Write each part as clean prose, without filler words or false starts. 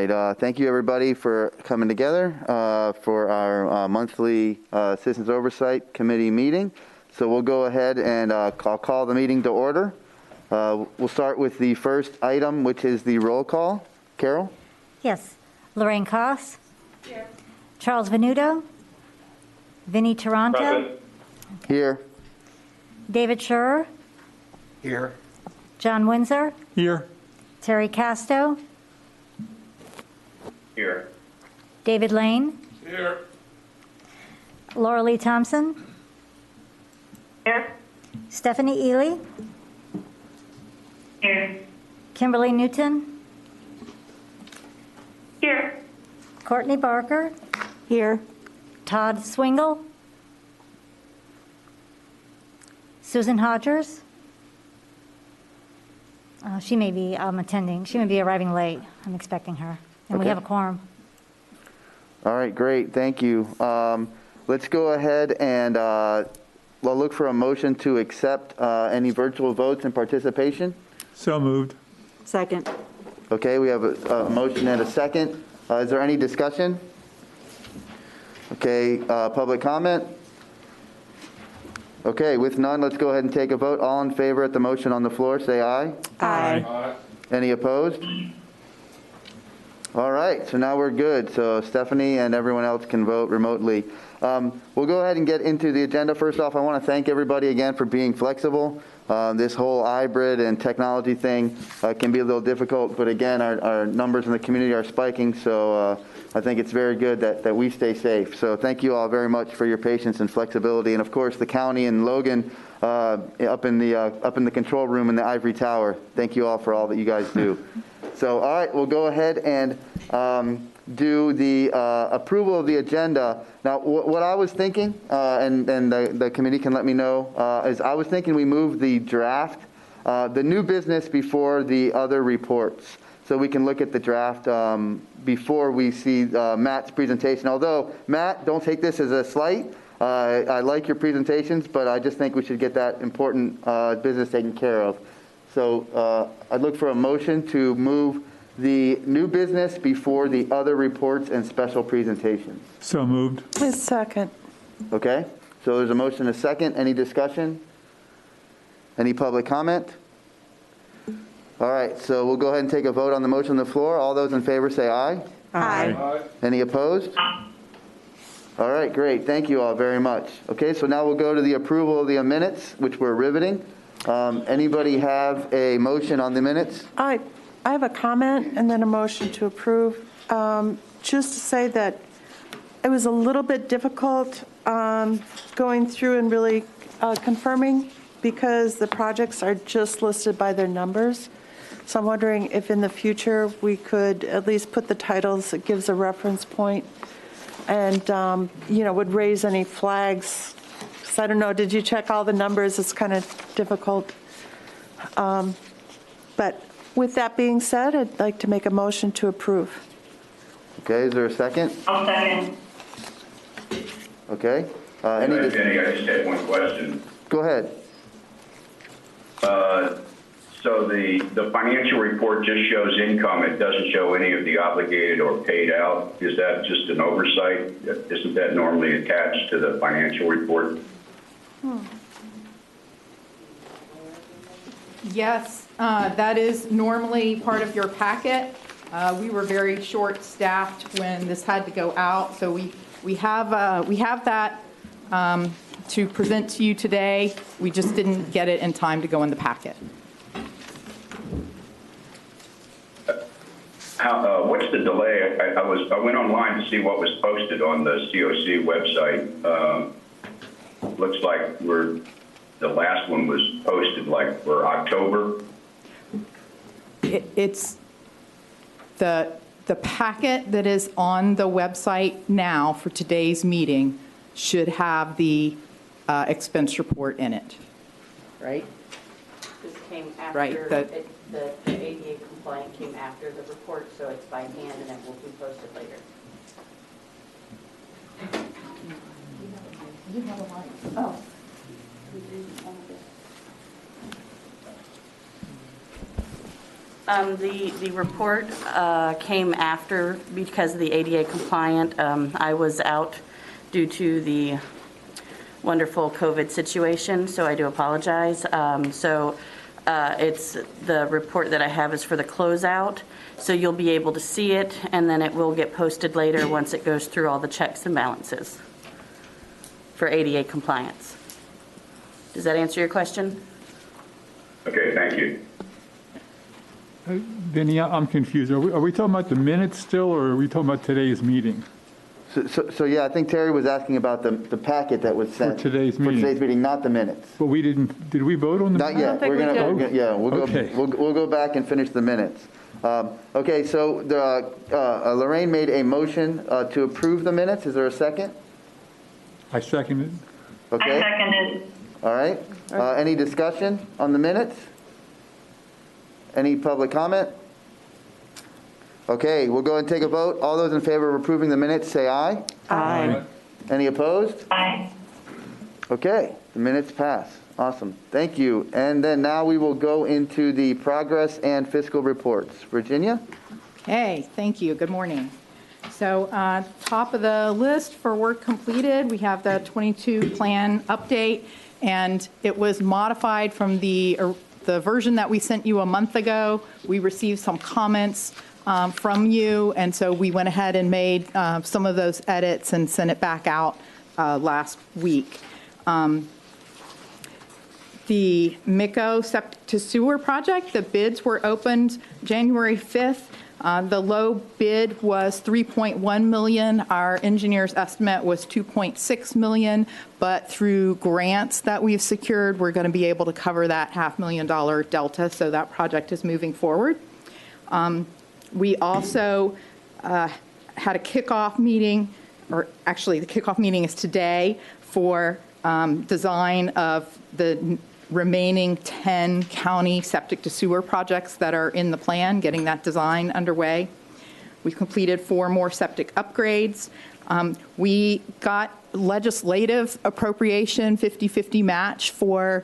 right. Thank you, everybody, for coming together for our monthly Citizens Oversight Committee meeting. So we'll go ahead and I'll call the meeting to order. We'll start with the first item, which is the roll call. Carol? Yes. Lorraine Koss. Here. Charles Venuto. Vinnie Taranto. Present. Here. David Scherer. Here. John Windsor. Here. Terry Casto. Here. David Lane. Here. Laura Lee Thompson. Here. Stephanie Ely. Here. Kimberly Newton. Here. Courtney Barker. Here. Todd Swingle. Susan Hodgers. She may be attending. She may be arriving late. I'm expecting her. And Okay. we have a quorum. All right, great. Thank you. Let's go ahead and we'll look for a motion to accept any virtual votes and participation. So moved. Second. Okay, we have a motion and a second. Is there any discussion? Okay, public comment? Okay, with none, let's go ahead and take a vote. All in favor at the motion on the floor, say aye. Aye. Any opposed? All right, so now we're good. So Stephanie and everyone else can vote remotely. We'll go ahead and get into the agenda. First off, I want to thank everybody again for being flexible. This whole hybrid and technology thing can be a little difficult, but again, our numbers in the community are spiking, so I think it's very good that we stay safe. So thank you all very much for your patience and flexibility, and of course the county and Logan up in the control room in the ivory tower. Thank you all for all that you guys do. So all right, we'll go ahead and do the approval of the agenda. Now, what I was thinking, and the committee can let me know, is I was thinking we move the draft, the new business before the other reports. So we can look at the draft before we see Matt's presentation. Although, Matt, don't take this as a slight. I like your presentations, but I just think we should get that important business taken care of. So I'd look for a motion to move the new business before the other reports and special presentations. So moved. A second. Okay? So there's a motion and a second. Any discussion? Any public comment? All right, so we'll go ahead and take a vote on the motion on the floor. All those in favor say aye. Aye. Any opposed? All right, great. Thank you all very much. Okay, so now we'll go to the approval of the minutes, which we're riveting. Anybody have a motion on the minutes? I have a comment and then a motion to approve. Just to say that it was a little bit difficult going through and really confirming because the projects are just listed by their numbers. So I'm wondering if in the future we could at least put the titles that gives a reference point and, would raise any flags. So I don't know, did you check all the numbers? It's kind of difficult. But with that being said, I'd like to make a motion to approve. Okay, is there a second? I'll second. Okay. Jenny, I just had one question. Go ahead. So the financial report just shows income. It doesn't show any of the obligated or paid out. Is that just an oversight? Isn't that normally attached to the financial report? Yes, that is normally part of your packet. We were very short-staffed when this had to go out, so we have that to present to you today. We just didn't get it in time to go in the packet. What's the delay? I went online to see what was posted on the COC website. Looks like the last one was posted like for October. It's the packet that is on the website now for today's meeting should have the expense report in it, right? This came after, Right, the ADA complaint came after the report, so it's by hand and it will be posted later. You have a light. Oh. The report came after because of the ADA compliant. I was out due to the wonderful COVID situation, so I do apologize. It's the report that I have is for the closeout, so you'll be able to see it, and then it will get posted later once it goes through all the checks and balances for ADA compliance. Does that answer your question? Okay, thank you. Vinny, I'm confused. Are we talking about the minutes still, or are we talking about today's meeting? So yeah, I think Terry was asking about the packet that was sent. For today's meeting. For today's meeting, not the minutes. But we didn't, did we vote on the? Not yet. think we did. Yeah, we'll go, Okay. we'll go back and finish the minutes. Okay, so Lorraine made a motion to approve the minutes. Is there a second? I seconded. Okay. I seconded. All right. Any discussion on the minutes? Any public comment? Okay, we'll go ahead and take a vote. All those in favor of approving the minutes, say aye. Aye. Any opposed? Aye. Okay, the minutes pass. Awesome. Thank you. And then now we will go into the progress and fiscal reports. Virginia? Okay, thank you. Good morning. So top of the list for work completed, we have the 22 plan update, and it was modified from the version that we sent you a month ago. We received some comments from you, and so we went ahead and made some of those edits and sent it back out last week. The MICO septic to sewer project, the bids were opened January 5th. The low bid was $3.1 million. Our engineer's estimate was $2.6 million, but through grants that we've secured, we're going to be able to cover that $500,000 delta, so that project is moving forward. We also had a kickoff meeting, or actually the kickoff meeting is today, for design of the remaining 10 county septic to sewer projects that are in the plan, getting that design underway. We've completed 4 more septic upgrades. We got legislative appropriation, 50-50 match for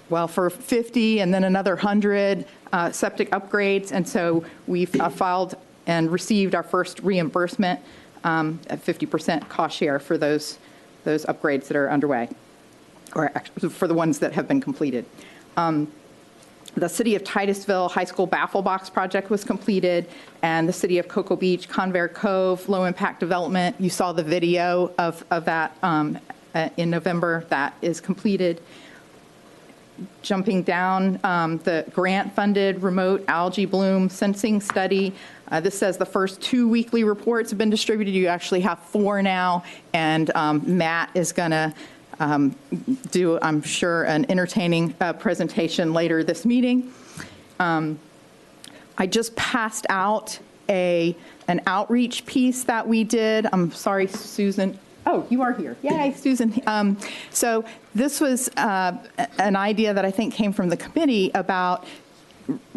for 50 and then another 100 septic upgrades. And so we've filed and received our first reimbursement at 50% cost share for those upgrades that are underway, or actually for the ones that have been completed. The City of Titusville High School Baffle Box project was completed, and the City of Cocoa Beach Convair Cove Low Impact Development, you saw the video of that in November, that is completed. Jumping down, the grant-funded remote algae bloom sensing study. This says the first 2 weekly reports have been distributed. You actually have 4 now, and Matt is going to do, I'm sure, an entertaining presentation later this meeting. I just passed out an outreach piece that we did. I'm sorry, Susan. Oh, you are here. Yay, Susan. So this was an idea that I think came from the committee about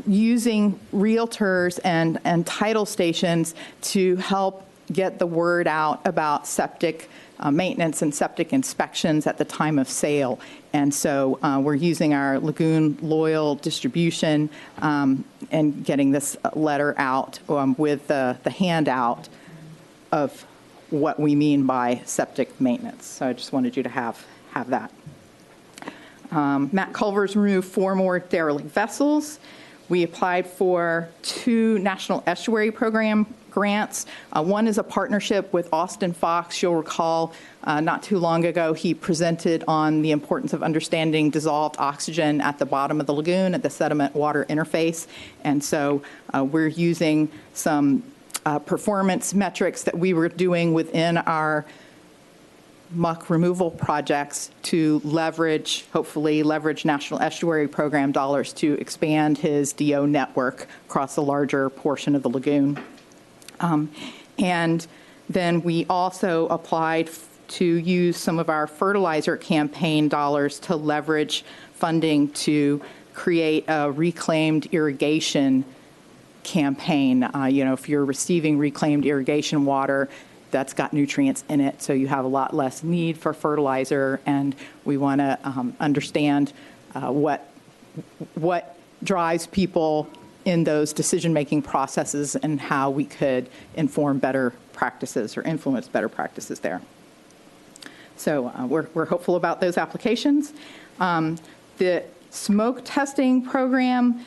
using realtors and title stations to help get the word out about septic maintenance and septic inspections at the time of sale. And so we're using our Lagoon Loyal distribution and getting this letter out with the handout of what we mean by septic maintenance. So I just wanted you to have that. Matt Culver's removed 4 more derelict vessels. We applied for 2 National Estuary Program grants. One is a partnership with Austin Fox. You'll recall not too long ago he presented on the importance of understanding dissolved oxygen at the bottom of the lagoon at the sediment water interface. And so we're using some performance metrics that we were doing within our muck removal projects to hopefully leverage National Estuary Program dollars to expand his DO network across a larger portion of the lagoon. And then we also applied to use some of our fertilizer campaign dollars to leverage funding to create a reclaimed irrigation campaign. If you're receiving reclaimed irrigation water, that's got nutrients in it, so you have a lot less need for fertilizer, and we want to understand what what drives people in those decision-making processes and how we could inform better practices or influence better practices there. So we're hopeful about those applications. The smoke testing program,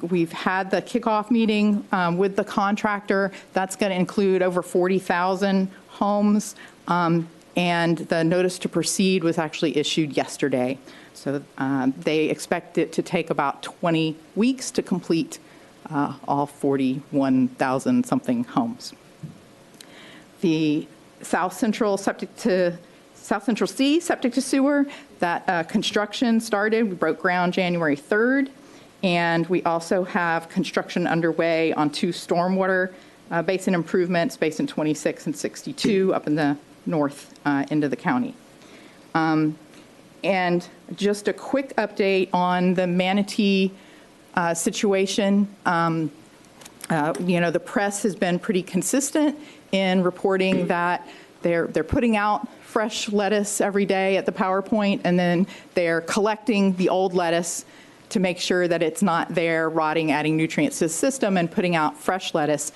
we've had the kickoff meeting with the contractor. That's going to include over 40,000 homes, and the notice to proceed was actually issued yesterday. So they expect it to take about 20 weeks to complete all 41,000 something homes. The South Central C septic to sewer, that construction started. We broke ground January 3rd. And we also have construction underway on 2 stormwater basin improvements, Basin 26 and 62, up in the north end of the county. And just a quick update on the Manatee situation. The press has been pretty consistent in reporting that they're putting out fresh lettuce every day at the PowerPoint, and then they're collecting the old lettuce to make sure that it's not there rotting, adding nutrients to the system, and putting out fresh lettuce.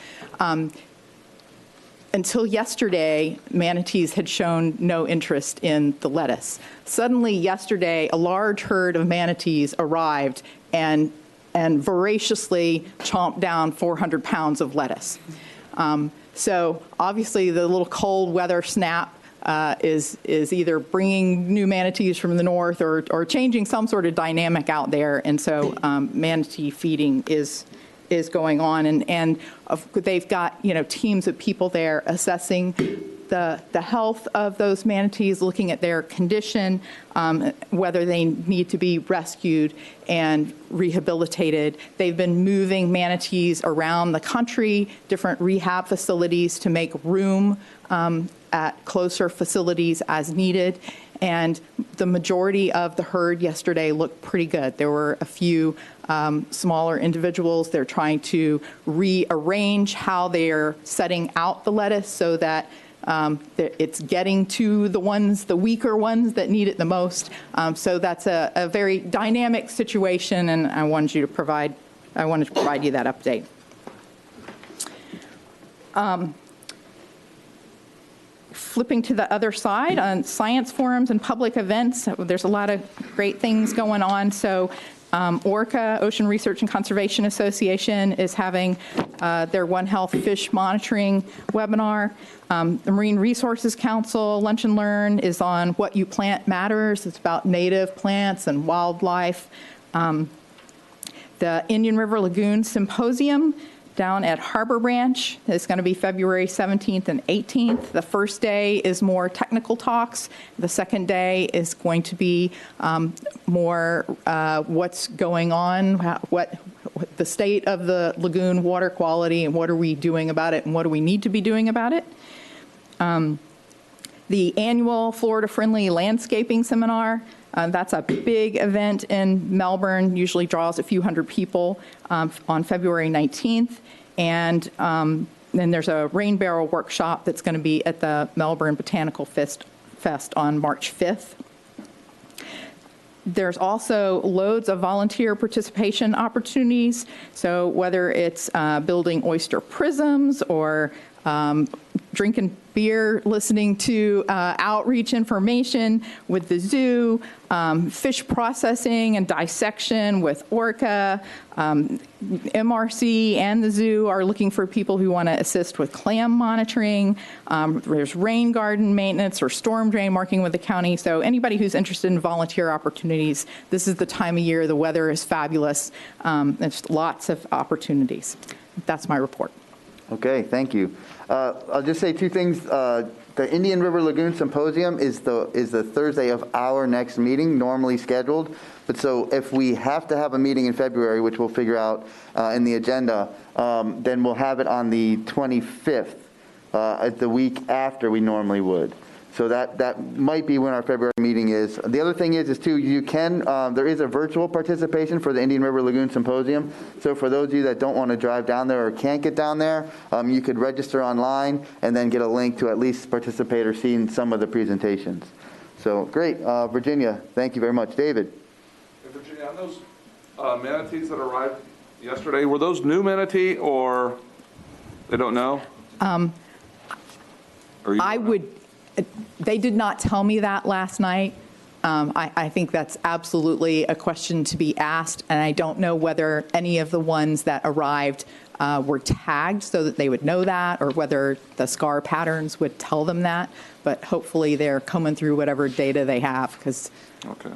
Until yesterday, manatees had shown no interest in the lettuce. Suddenly, yesterday, a large herd of manatees arrived and voraciously chomped down 400 pounds of lettuce. So obviously, the little cold weather snap is either bringing new manatees from the north or changing some sort of dynamic out there. And so manatee feeding is going on, and they've got teams of people there assessing the health of those manatees, looking at their condition, whether they need to be rescued and rehabilitated. They've been moving manatees around the country, different rehab facilities to make room at closer facilities as needed. And the majority of the herd yesterday looked pretty good. There were a few smaller individuals. They're trying to rearrange how they're setting out the lettuce so that it's getting to the weaker ones that need it the most. So that's a very dynamic situation, and I wanted to provide you that update. Flipping to the other side, on science forums and public events, there's a lot of great things going on. So ORCA, Ocean Research and Conservation Association, is having their One Health Fish Monitoring webinar. The Marine Resources Council Lunch and Learn is on What You Plant Matters. It's about native plants and wildlife. The Indian River Lagoon Symposium down at Harbor Branch is going to be February 17th and 18th. The first day is more technical talks. The second day is going to be more what's going on, what the state of the lagoon water quality, and what are we doing about it, and what do we need to be doing about it. The annual Florida Friendly Landscaping Seminar, that's a big event in Melbourne, usually draws a few hundred people on February 19th. And then there's a rain barrel workshop that's going to be at the Melbourne Botanical Fest on March 5th. There's also loads of volunteer participation opportunities. So whether it's building oyster prisms or drinking beer, listening to outreach information with the zoo, fish processing and dissection with ORCA, MRC and the zoo are looking for people who want to assist with clam monitoring. There's rain garden maintenance or storm drain marking with the county. So anybody who's interested in volunteer opportunities, this is the time of year. The weather is fabulous. There's lots of opportunities. That's my report. Okay, thank you. I'll just say 2 things. The Indian River Lagoon Symposium is the Thursday of our next meeting, normally scheduled. But so if we have to have a meeting in February, which we'll figure out in the agenda, then we'll have it on the 25th, at the week after we normally would. So that might be when our February meeting is. The other thing is too, you can, there is a virtual participation for the Indian River Lagoon Symposium. So for those of you that don't want to drive down there or can't get down there, you could register online and then get a link to at least participate or see some of the presentations. So great. Virginia, thank you very much. David. If Virginia, on those manatees that arrived yesterday, were those new manatee or they don't know? They did not tell me that last night. I think that's absolutely a question to be asked, and I don't know whether any of the ones that arrived were tagged so that they would know that, or whether the scar patterns would tell them that, but hopefully they're combing through whatever data they have, because... Okay.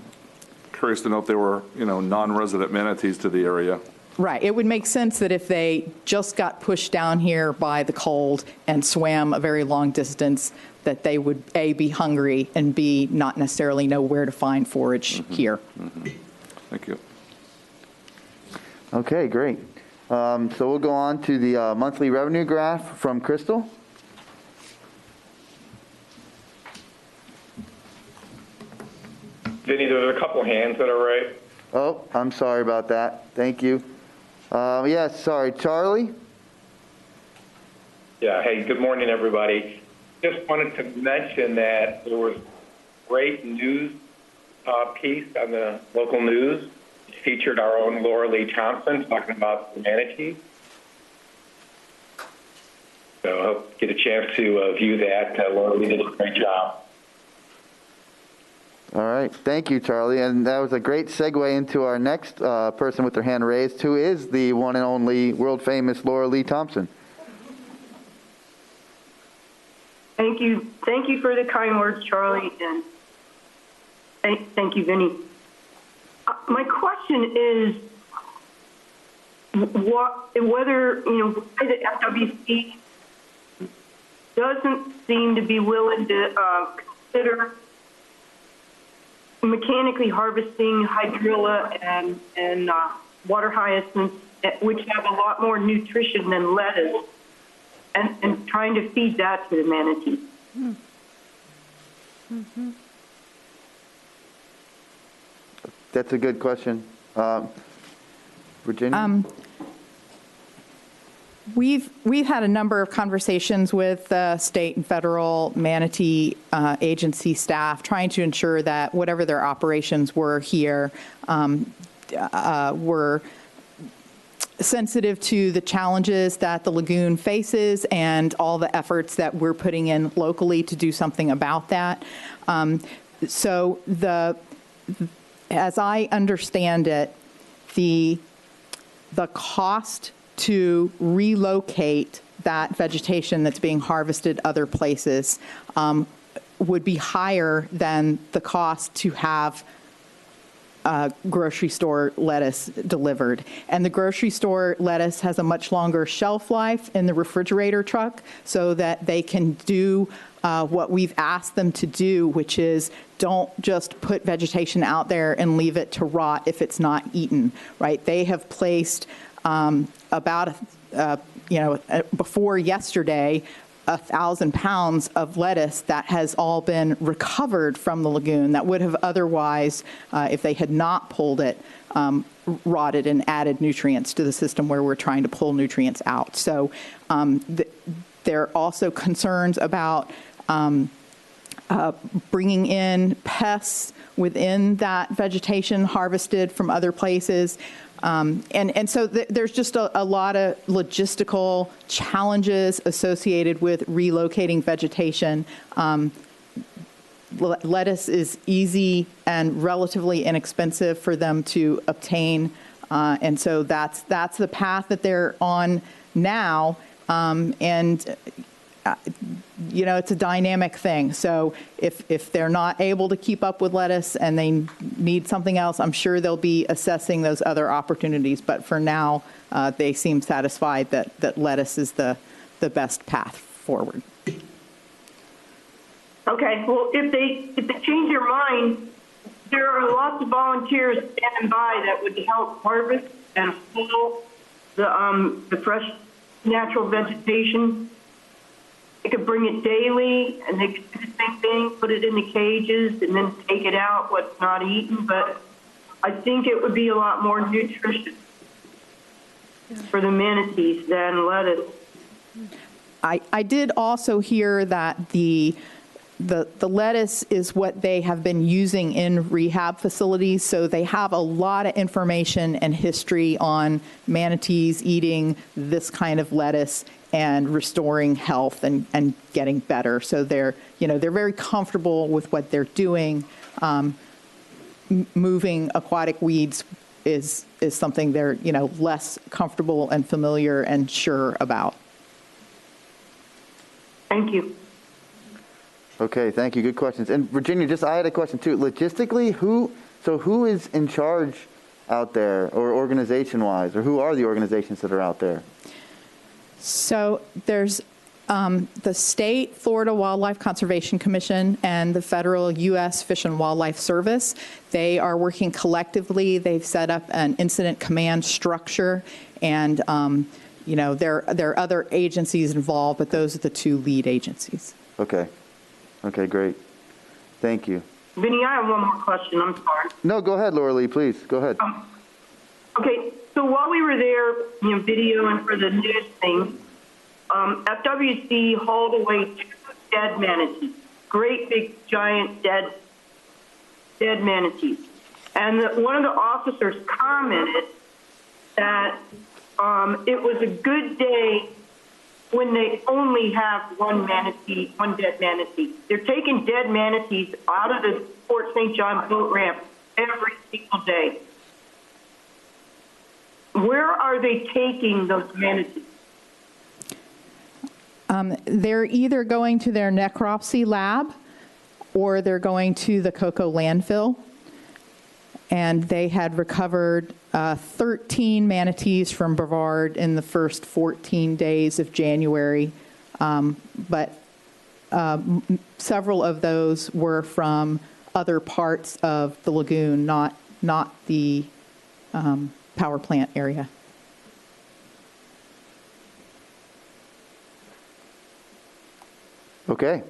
Curious to know if they were, non-resident manatees to the area. Right. It would make sense that if they just got pushed down here by the cold and swam a very long distance, that they would, A, be hungry, and B, not necessarily know where to find forage here. Thank you. Okay, great. So we'll go on to the monthly revenue graph from Crystal. Vinny, there's a couple hands that are right. Oh, I'm sorry about that. Thank you. Yes, sorry. Charlie? Yeah, hey, good morning, everybody. Just wanted to mention that there was a great news piece on the local news. It featured our own Laura Lee Thompson talking about the manatee. So I hope you get a chance to view that. Laura Lee did a great job. All right. Thank you, Charlie. And that was a great segue into our next person with their hand raised, who is the one and only world-famous Laura Lee Thompson. Thank you. Thank you for the kind words, Charlie, and thank you, Vinny. My question is whether, the FWC doesn't seem to be willing to consider mechanically harvesting hydrilla and water hyacinths, which have a lot more nutrition than lettuce, and trying to feed that to the manatee. That's a good question. Virginia? We've had a number of conversations with state and federal manatee agency staff, trying to ensure that whatever their operations were here were sensitive to the challenges that the lagoon faces and all the efforts that we're putting in locally to do something about that. So as I understand it, the cost to relocate that vegetation that's being harvested other places would be higher than the cost to have grocery store lettuce delivered. And the grocery store lettuce has a much longer shelf life in the refrigerator truck, so that they can do what we've asked them to do, which is don't just put vegetation out there and leave it to rot if it's not eaten, right? They have placed before yesterday, 1,000 pounds of lettuce that has all been recovered from the lagoon that would have otherwise, if they had not pulled it, rotted and added nutrients to the system where we're trying to pull nutrients out. So there are also concerns about bringing in pests within that vegetation harvested from other places. And so there's just a lot of logistical challenges associated with relocating vegetation. Lettuce is easy and relatively inexpensive for them to obtain. And so that's the path that they're on now. It's a dynamic thing. So if they're not able to keep up with lettuce and they need something else, I'm sure they'll be assessing those other opportunities. But for now, they seem satisfied that lettuce is the best path forward. Okay. Well, if they change their mind, there are lots of volunteers standing by that would help harvest and pull the fresh natural vegetation. They could bring it daily, and they could do the same thing, put it in the cages, and then take it out, what's not eaten. But I think it would be a lot more nutritious for the manatees than lettuce. I did also hear that the the lettuce is what they have been using in rehab facilities, so they have a lot of information and history on manatees eating this kind of lettuce and restoring health and getting better. So they're very comfortable with what they're doing. Moving aquatic weeds is something they're, less comfortable and familiar and sure about. Thank you. Okay, thank you. Good questions. And Virginia, I had a question too. Logistically, who is in charge out there, or organization-wise, or who are the organizations that are out there? So there's the state Florida Wildlife Conservation Commission and the federal U.S. Fish and Wildlife Service. They are working collectively. They've set up an incident command structure, and there are other agencies involved, but those are the two lead agencies. Okay. Okay, great. Thank you. Vinny, I have one more question. I'm sorry. No, go ahead, Laura Lee, please. Go ahead. Okay, so while we were there, videoing for the news thing, FWC hauled away 2 dead manatees, great big giant dead manatees. And one of the officers commented that it was a good day when they only have one dead manatee. They're taking dead manatees out of the Fort St. John boat ramp every single day. Where are they taking those manatees? They're either going to their necropsy lab or they're going to the Cocoa landfill. And they had recovered 13 manatees from Brevard in the first 14 days of January. But several of those were from other parts of the lagoon, not the power plant area. Okay.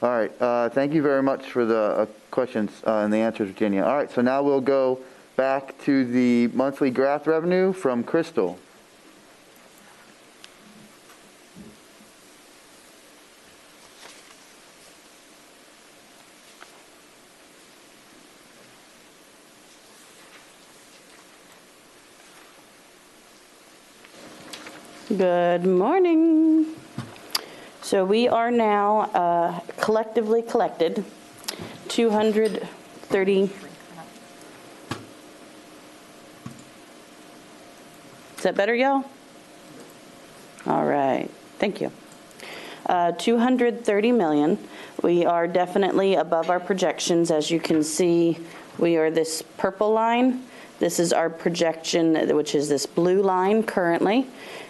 All right. Thank you very much for the questions and the answers, Virginia. All right. So now we'll go back to the monthly graph revenue from Crystal. Good morning. So we are now collectively collected 230. Is that better, y'all? All right. Thank you. 230 million. We are definitely above our projections. As you can see, we are this purple line. This is our projection, which is this blue line currently.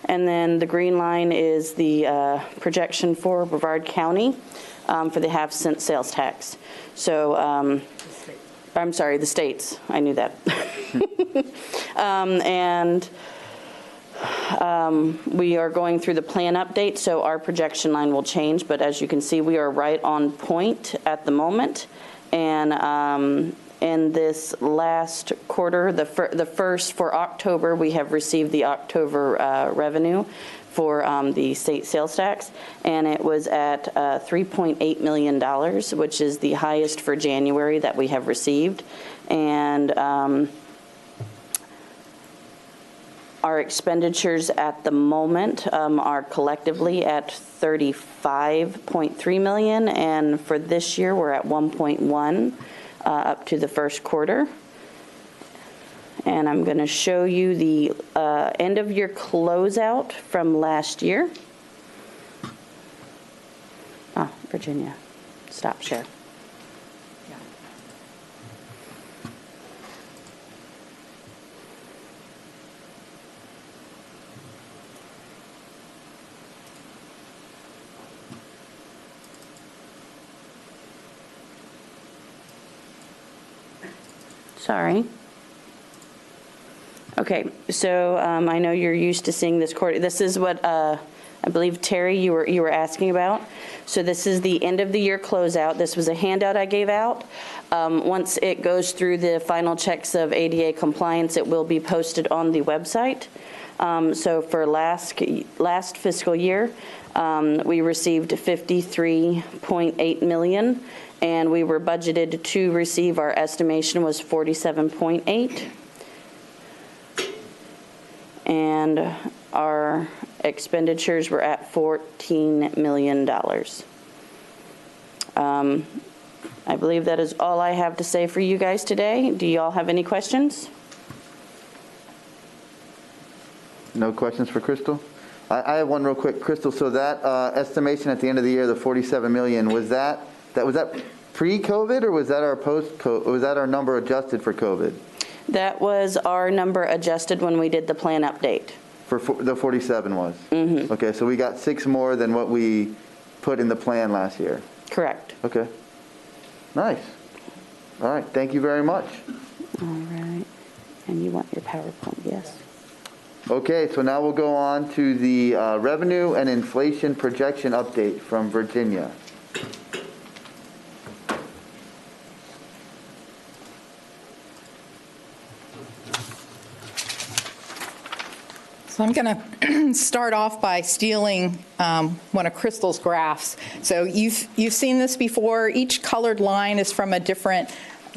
And then the green line is the projection for Brevard County for the half-cent sales tax. So, I'm sorry, the states. I knew that. We are going through the plan update, so our projection line will change. But as you can see, we are right on point at the moment. And in this last quarter, the first for October, we have received the October revenue for the state sales tax, and it was at $3.8 million, which is the highest for January that we have received. And our expenditures at the moment are collectively at $35.3 million, and for this year we're at 1.1. Up to the first quarter. And I'm going to show you the end of year closeout from last year. Virginia, stop share. Sorry. Okay, so I know you're used to seeing this quarter. This is what I believe, Terry, you were asking about. So this is the end of the year closeout. This was a handout I gave out. Once it goes through the final checks of ADA compliance, it will be posted on the website. So for last fiscal year, we received $53.8 million, and we were budgeted to receive, our estimation was $47.8. And our expenditures were at $14 million. I believe that is all I have to say for you guys today. Do you all have any questions? No questions for Crystal? I have one real quick. Crystal, so that estimation at the end of the year, the 47 million, was that pre-COVID, or was that our post-COVID? Was that our number adjusted for COVID? That was our number adjusted when we did the plan update. For the 47 was? Mm-hmm. Okay, so we got 6 more than what we put in the plan last year. Correct. Okay. Nice. All right, thank you very much. All right. And you want your PowerPoint, yes? Okay, so now we'll go on to the revenue and inflation projection update from Virginia. So I'm going to start off by stealing one of Crystal's graphs. So you've seen this before. Each colored line is from a different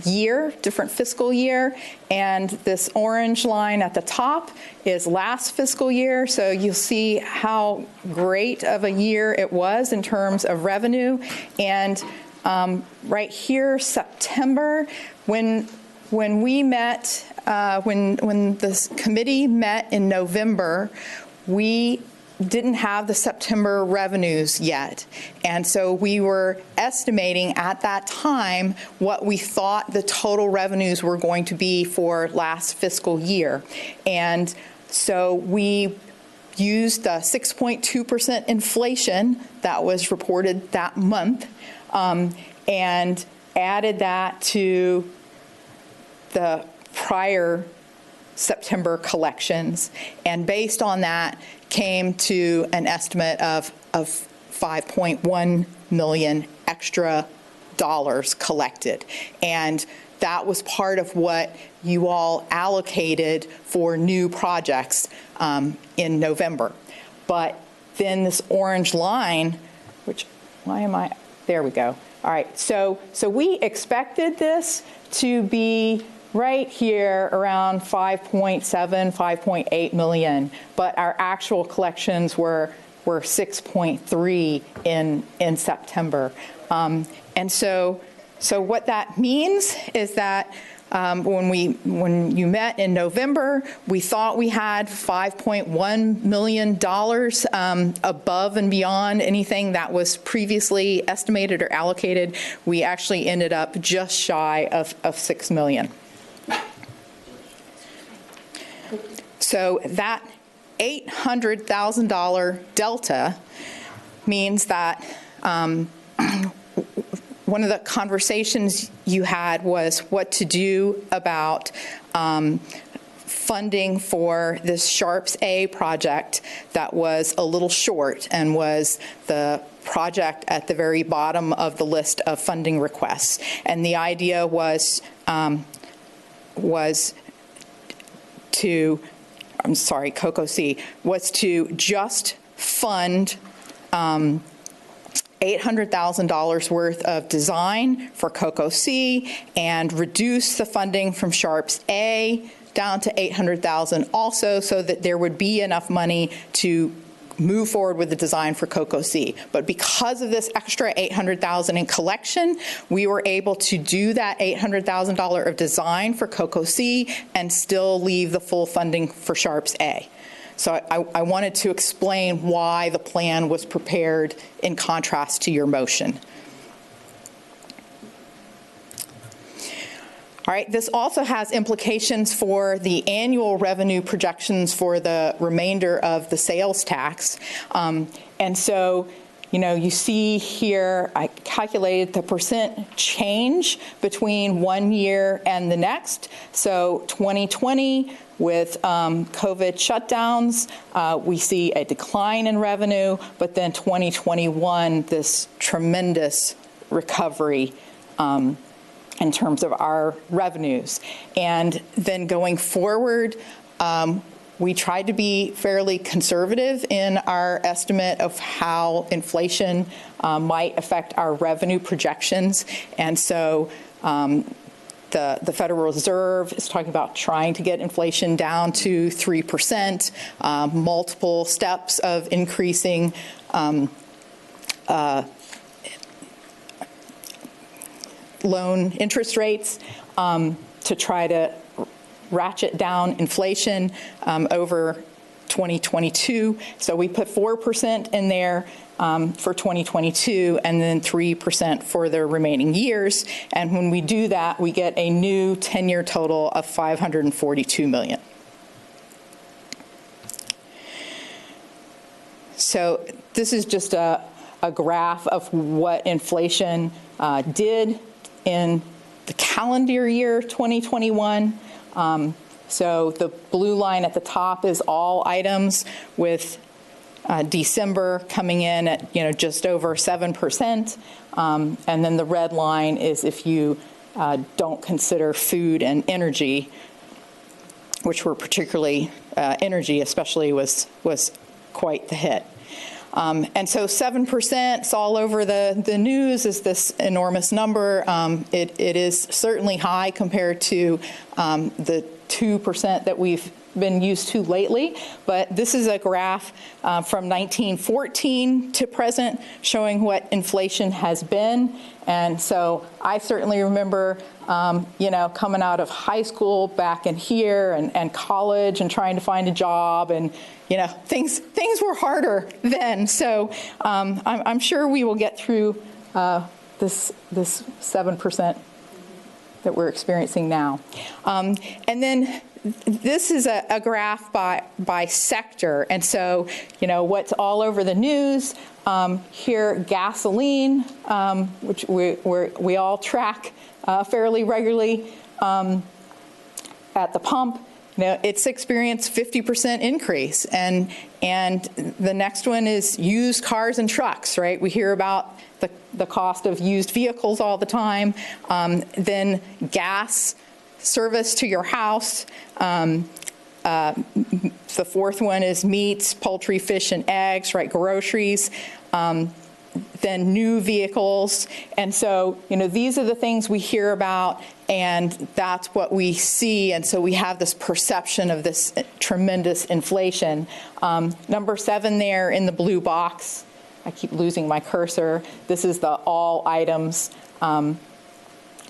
year, different fiscal year, and this orange line at the top is last fiscal year. So you'll see how great of a year it was in terms of revenue. And right here, September, when we met, when this committee met in November, we didn't have the September revenues yet. And so we were estimating at that time what we thought the total revenues were going to be for last fiscal year. And so we used the 6.2% inflation that was reported that month and added that to the prior September collections, and based on that came to an estimate of 5.1 million extra dollars collected. And that was part of what you all allocated for new projects in November. But then this orange line, there we go. All right, so we expected this to be right here around 5.7, 5.8 million, but our actual collections were 6.3 in September. And so what that means is that when you met in November, we thought we had $5.1 million above and beyond anything that was previously estimated or allocated. We actually ended up just shy of 6 million. So that $800,000 delta means that one of the conversations you had was what to do about funding for this Sharps A project that was a little short and was the project at the very bottom of the list of funding requests. And the idea was to, COCO-C, was to just fund $800,000 worth of design for COCO-C and reduce the funding from Sharps A down to $800,000 also, so that there would be enough money to move forward with the design for COCO-C. But because of this extra $800,000 in collection, we were able to do that $800,000 of design for COCO-C and still leave the full funding for Sharps A. So I wanted to explain why the plan was prepared in contrast to your motion. All right, this also has implications for the annual revenue projections for the remainder of the sales tax. And so, you see here, I calculated the percent change between one year and the next. So 2020, with COVID shutdowns, we see a decline in revenue, but then 2021, this tremendous recovery in terms of our revenues. And then going forward, We tried to be fairly conservative in our estimate of how inflation might affect our revenue projections. And so the Federal Reserve is talking about trying to get inflation down to 3%, multiple steps of increasing loan interest rates to try to ratchet down inflation over 2022. So we put 4% in there for 2022 and then 3% for the remaining years. And when we do that, we get a new 10-year total of $542 million. So this is just a graph of what inflation did in the calendar year 2021. So the blue line at the top is all items with December coming in at just over 7%, and then the red line is if you don't consider food and energy, which were particularly energy especially was quite the hit. And so 7%, it's all over the news, is this enormous number. It is certainly high compared to the 2% that we've been used to lately. But this is a graph from 1914 to present showing what inflation has been. And so I certainly remember, coming out of high school back in here and college and trying to find a job, and things were harder then. So I'm sure we will get through this 7% that we're experiencing now. And then this is a graph by sector. And so, what's all over the news here, gasoline, which we all track fairly regularly at the pump. It's experienced 50% increase. And the next one is used cars and trucks, right? We hear about the cost of used vehicles all the time. Then gas service to your house. The fourth one is meats, poultry, fish, and eggs, right? Groceries. Then new vehicles. And so, these are the things we hear about, and that's what we see. And so we have this perception of this tremendous inflation. Number 7 there in the blue box, I keep losing my cursor. This is the all items.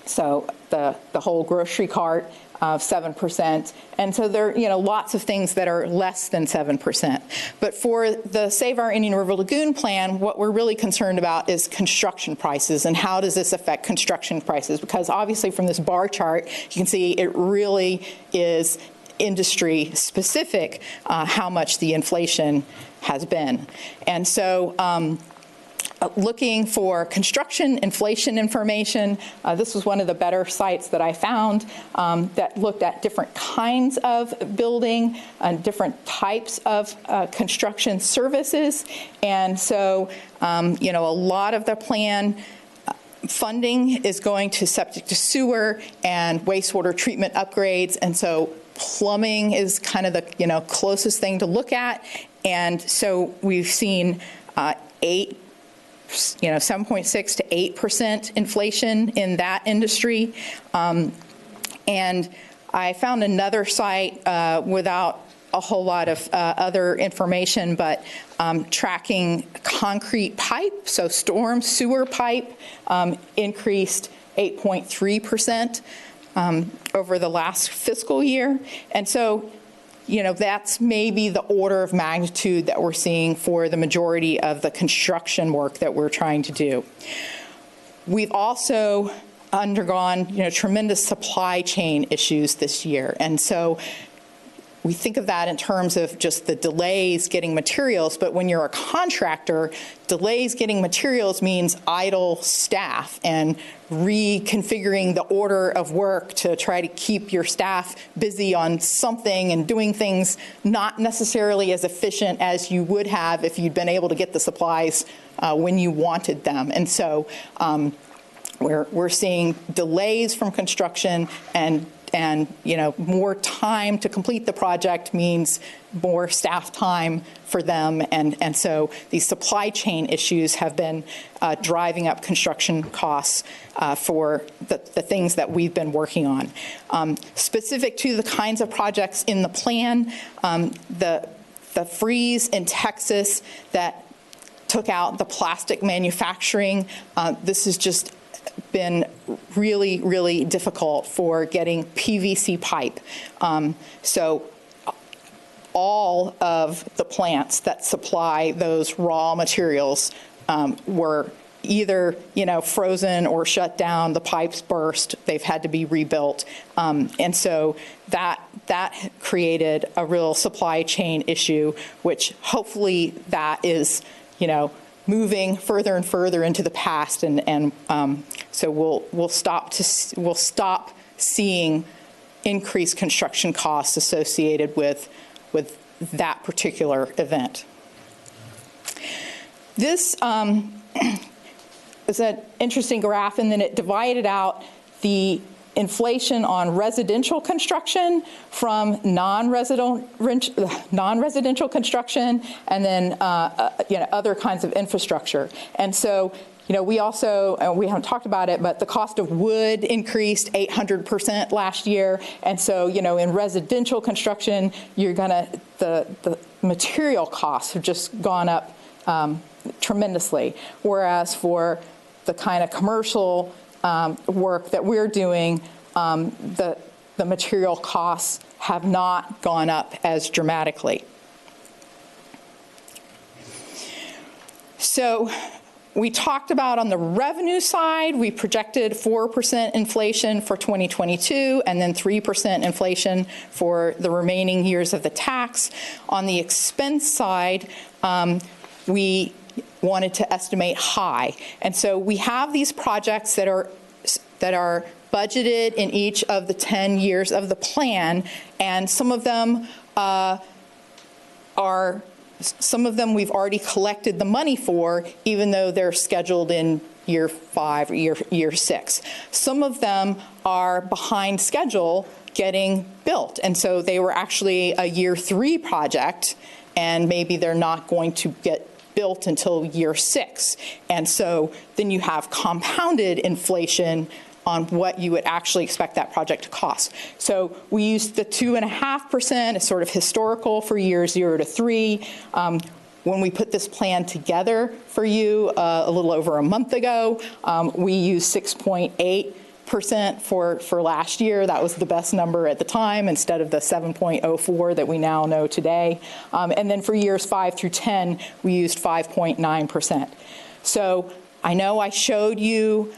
So the whole grocery cart of 7%. And so there are, lots of things that are less than 7%. But for the Save Our Indian River Lagoon plan, what we're really concerned about is construction prices and how does this affect construction prices? Because obviously from this bar chart, you can see it really is industry specific how much the inflation has been. And so looking for construction inflation information. This was one of the better sites that I found that looked at different kinds of building and different types of construction services. And so, a lot of the plan funding is going to septic to sewer and wastewater treatment upgrades. And so plumbing is kind of the, closest thing to look at. And so we've seen 7.6 to 8% inflation in that industry. And I found another site without a whole lot of other information, but tracking concrete pipe, so storm sewer pipe, increased 8.3% over the last fiscal year. And so, that's maybe the order of magnitude that we're seeing for the majority of the construction work that we're trying to do. We've also undergone, tremendous supply chain issues this year. And so we think of that in terms of just the delays getting materials, but when you're a contractor, delays getting materials means idle staff and reconfiguring the order of work to try to keep your staff busy on something and doing things not necessarily as efficient as you would have if you'd been able to get the supplies when you wanted them. And so we're seeing delays from construction and and more time to complete the project means more staff time for them, and so these supply chain issues have been driving up construction costs for the things that we've been working on. Specific to the kinds of projects in the plan, the freeze in Texas that took out the plastic manufacturing, this has just been really, really difficult for getting PVC pipe. So all of the plants that supply those raw materials were either frozen or shut down. The pipes burst. They've had to be rebuilt, and so that created a real supply chain issue, which hopefully that is moving further and further into the past, and so we'll stop seeing increased construction costs associated with that particular event. This is an interesting graph, and then it divided out the inflation on residential construction from non-residential construction, and then other kinds of infrastructure. And so we also, we haven't talked about it, but the cost of wood increased 800% last year. And so, in residential construction, the material costs have just gone up tremendously. Whereas for the kind of commercial work that we're doing, the material costs have not gone up as dramatically. So we talked about on the revenue side, we projected 4% inflation for 2022 and then 3% inflation for the remaining years of the tax. On the expense side, we wanted to estimate high. And so we have these projects that are budgeted in each of the 10 years of the plan, and some of them we've already collected the money for, even though they're scheduled in year 5 or year 6. Some of them are behind schedule getting built, and so they were actually a year 3 project, and maybe they're not going to get built until year 6. And so then you have compounded inflation on what you would actually expect that project to cost. So we used the 2.5% as sort of historical for years 0 to 3. When we put this plan together for you a little over a month ago, we used 6.8% for last year. That was the best number at the time, instead of the 7.04 that we now know today. And then for years 5 through 10, we used 5.9%. So I know I showed you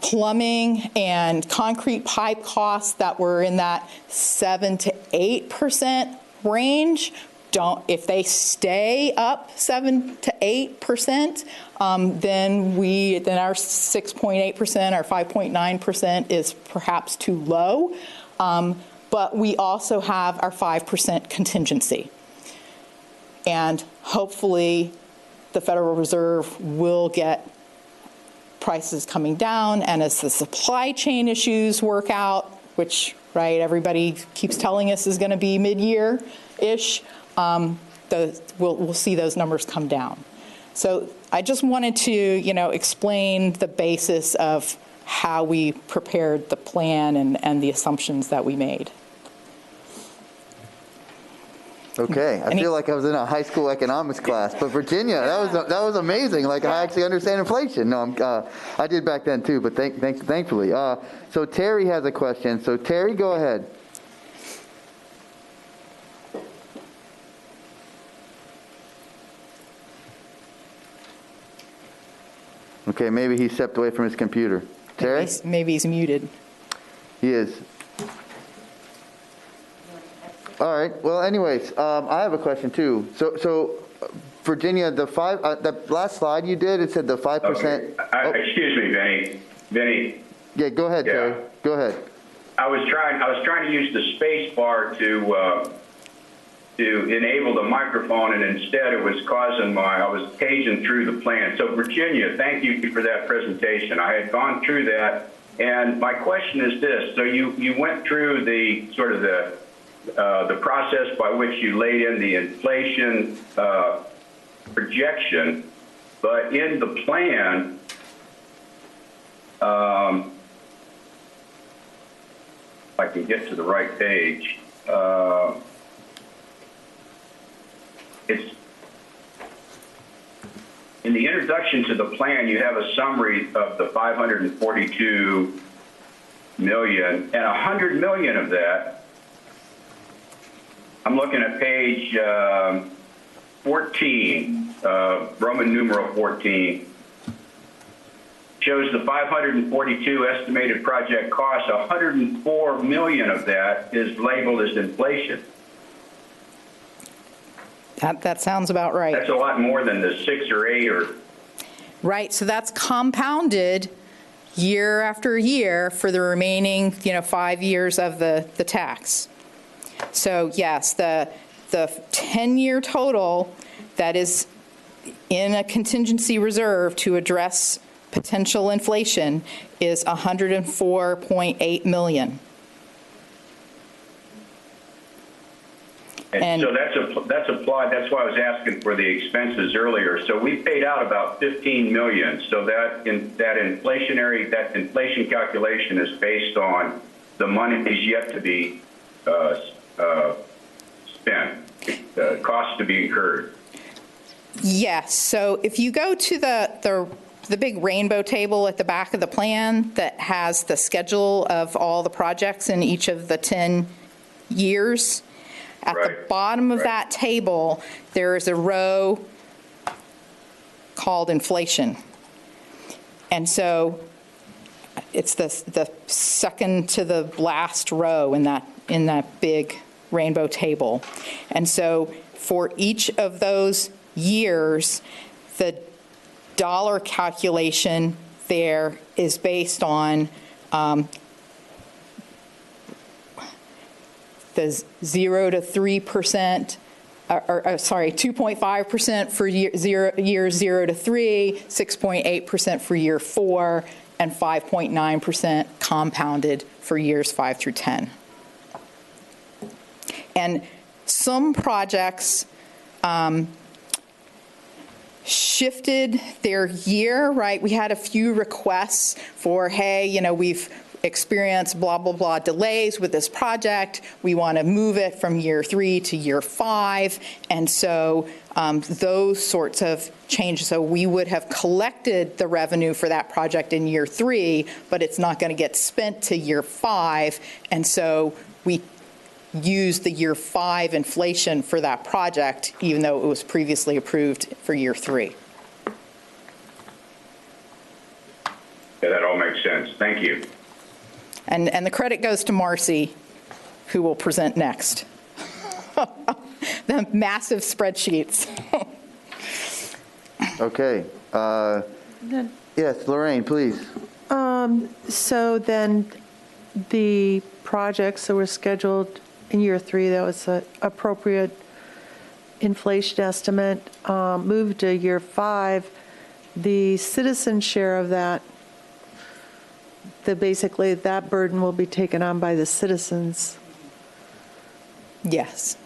plumbing and concrete pipe costs that were in that 7 to 8% range. If they stay up 7 to 8%, then our 6.8% or 5.9% is perhaps too low. But we also have our 5% contingency. And hopefully the Federal Reserve will get prices coming down, and as the supply chain issues work out, which, right, everybody keeps telling us is going to be mid-year-ish, we'll see those numbers come down. So I just wanted to, explain the basis of how we prepared the plan and the assumptions that we made. Okay, I feel like I was in a high school economics class, but Virginia, that was amazing. Like, I actually understand inflation. No, I did back then too, but thankfully. So Terry has a question. So Terry, go ahead. Okay, maybe he stepped away from his computer. Terry? Maybe he's muted. He is. All right. Well, anyways, I have a question too. So Virginia, the last slide you did, it said the 5%. Okay. Excuse me, Vinny. Yeah, go ahead, Terry. Go ahead. I was trying to use the space bar to enable the microphone, and instead it was I was paging through the plan. So Virginia, thank you for that presentation. I had gone through that And my question is this: so you went through the sort of the process by which you laid in the inflation projection, but in the plan, if I can get to the right page, it's in the introduction to the plan. You have a summary of the 542 million, and 100 million of that, I'm looking at page 14, Roman numeral 14, shows the 542 estimated project cost. 104 million of that is labeled as inflation. That sounds about right. That's a lot more than the 6 or 8 or. Right, so that's compounded year after year for the remaining, 5 years of the tax. So yes, the 10-year total that is in a contingency reserve to address potential inflation is 104.8 million. And so that's applied. That's why I was asking for the expenses earlier. So we paid out about 15 million. So that inflation calculation is based on the money is yet to be spent, costs to be incurred. Yes. So if you go to the big rainbow table at the back of the plan that has the schedule of all the projects in each of the 10 years, at the bottom of that table, there is a row called inflation. And so it's the second to the last row in that big rainbow table. And so for each of those years, the dollar calculation there is based on the 0 to 3%, 2.5% for years 0 to 3, 6.8% for year 4, and 5.9% compounded for years 5 through 10. And some projects shifted their year, right? We had a few requests for, hey, we've experienced blah, blah, blah delays with this project. We want to move it from year 3 to year 5. And so those sorts of changes. So we would have collected the revenue for that project in year 3, but it's not going to get spent to year 5. And so we use the year 5 inflation for that project, even though it was previously approved for year 3. Yeah, that all makes sense. Thank you. And the credit goes to Marcy, who will present next. The massive spreadsheets. Okay. Yes, Lorraine, please. So then the projects that were scheduled in year 3, that was an appropriate inflation estimate, moved to year 5. The citizen share of that, basically that burden will be taken on by the citizens. Yes.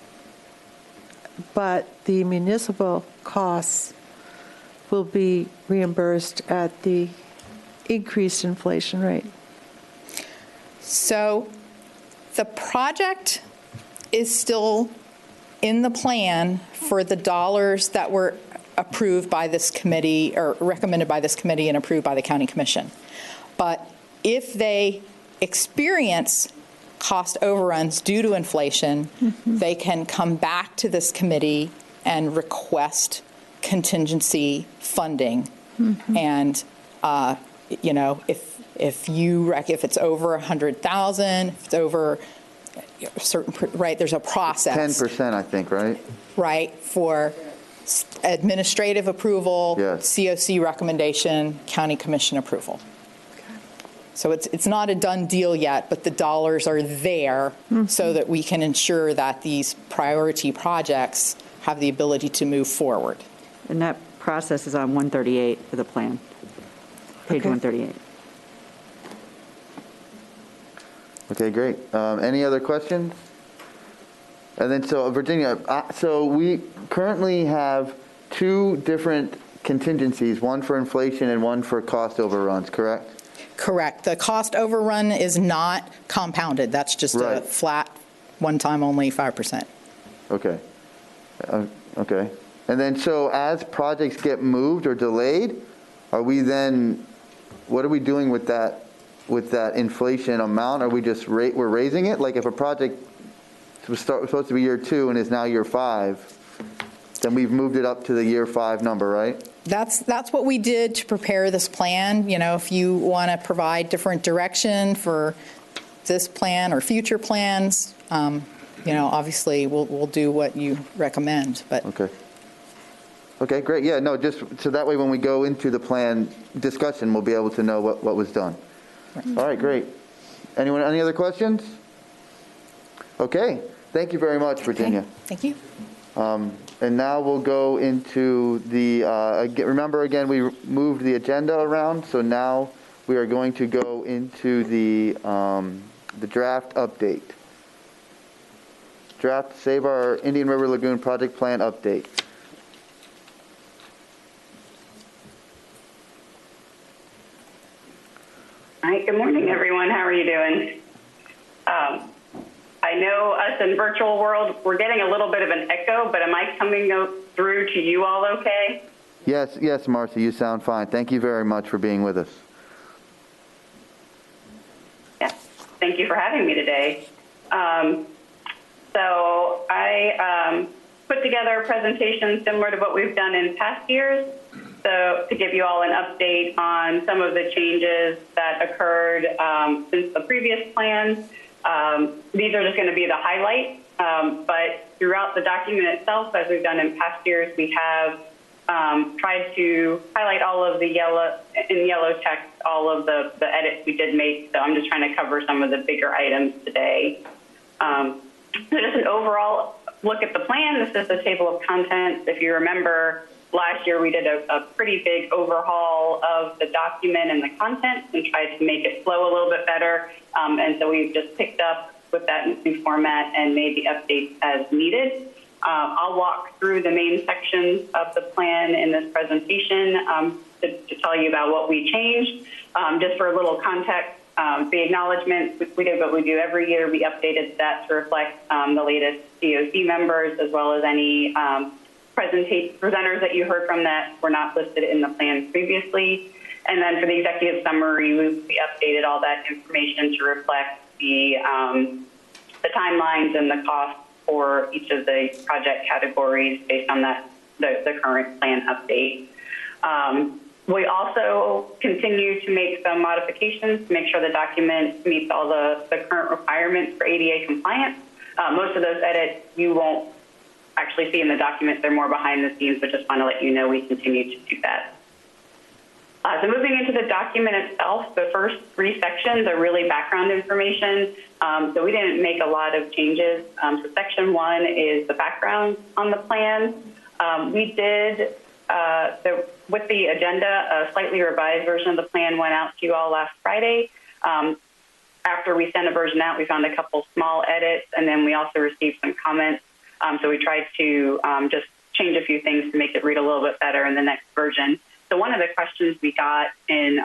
But the municipal costs will be reimbursed at the increased inflation rate. So the project is still in the plan for the dollars that were approved by this committee, or recommended by this committee and approved by the county commission. But if they experience cost overruns due to inflation, they can come back to this committee and request contingency funding. And if it's over 100,000, if it's over a certain, right, there's a process. 10%, I think, right? Right, for administrative approval, Yes. COC recommendation, county commission approval. So it's not a done deal yet, but the dollars are there so that we can ensure that these priority projects have the ability to move forward. And that process is on 138 of the plan, page 138. Okay, great. Any other questions? And then, so Virginia, so we currently have two different contingencies, one for inflation and one for cost overruns, correct? Correct. The cost overrun is not compounded. That's just a Right. flat, one-time only 5%. Okay. Okay. And then, so as projects get moved or delayed, are we then, what are we doing with that inflation amount? Are we just we're raising it? Like if a project was supposed to be year 2 and is now year 5, then we've moved it up to the year 5 number, right? That's what we did to prepare this plan. You know, if you want to provide different direction for this plan or future plans, you know, obviously we'll do what you recommend. But okay. Okay, great. Yeah, no, just so that way when we go into the plan discussion, we'll be able to know what was done. Right. All right, great. Anyone, any other questions? Okay. Thank you very much, Virginia. Okay. Thank you. And now we'll go into the, remember again, we moved the agenda around, so now we are going to go into the draft update. Draft Save Our Indian River Lagoon Project Plan update. Hi, good morning, everyone. How are you doing? I know us in virtual world, we're getting a little bit of an echo, but am I coming through to you all okay? Yes, yes, Marcy, you sound fine. Thank you very much for being with us. Yes, thank you for having me today. So I put together a presentation similar to what we've done in past years. So to give you all an update on some of the changes that occurred since the previous plan. These are just going to be the highlights, but throughout the document itself, as we've done in past years, we have tried to highlight all of the yellow text, all of the edits we did make. So I'm just trying to cover some of the bigger items today. So just an overall look at the plan. This is the table of contents. If you remember, last year we did a pretty big overhaul of the document and the content and tried to make it flow a little bit better. And so we've just picked up with that new format and made the updates as needed. I'll walk through the main sections of the plan in this presentation to tell you about what we changed. Just for a little context, the acknowledgement, we did what we do every year. We updated that to reflect the latest DOC members as well as any presenters that you heard from that were not listed in the plan previously. And then for the executive summary, we updated all that information to reflect the timelines and the costs for each of the project categories based on that the current plan update. We also continue to make some modifications to make sure the document meets all the current requirements for ADA compliance. Most of those edits you won't actually see in the document. They're more behind the scenes, but just want to let you know we continue to do that. So moving into the document itself, the first 3 sections are really background information. So we didn't make a lot of changes. So section 1 is the background on the plan. We did, with the agenda, a slightly revised version of the plan went out to you all last Friday. After we sent a version out, we found a couple small edits, and then we also received some comments. So we tried to just change a few things to make it read a little bit better in the next version. So one of the questions we got in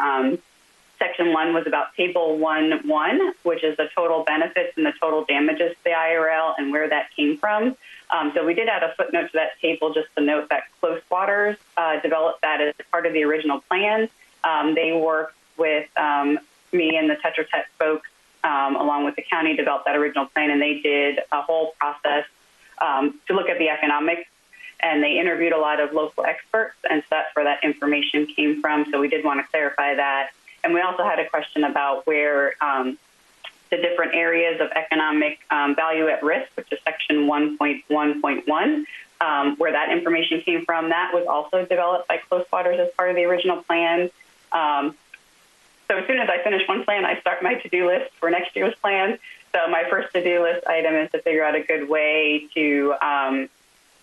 section 1 was about table 1.1, which is the total benefits and the total damages to the IRL and where that came from. So we did add a footnote to that table just to note that Close Waters developed that as part of the original plan. They worked with me and the Tetra Tech folks along with the county, developed that original plan, and they did a whole process to look at the economics, and they interviewed a lot of local experts, and so that's where that information came from. So we did want to clarify that. And we also had a question about where the different areas of economic value at risk, which is section 1.1.1, where that information came from. That was also developed by Close Waters as part of the original plan. So as soon as I finish one plan, I start my to-do list for next year's plan. So my first to-do list item is to figure out a good way to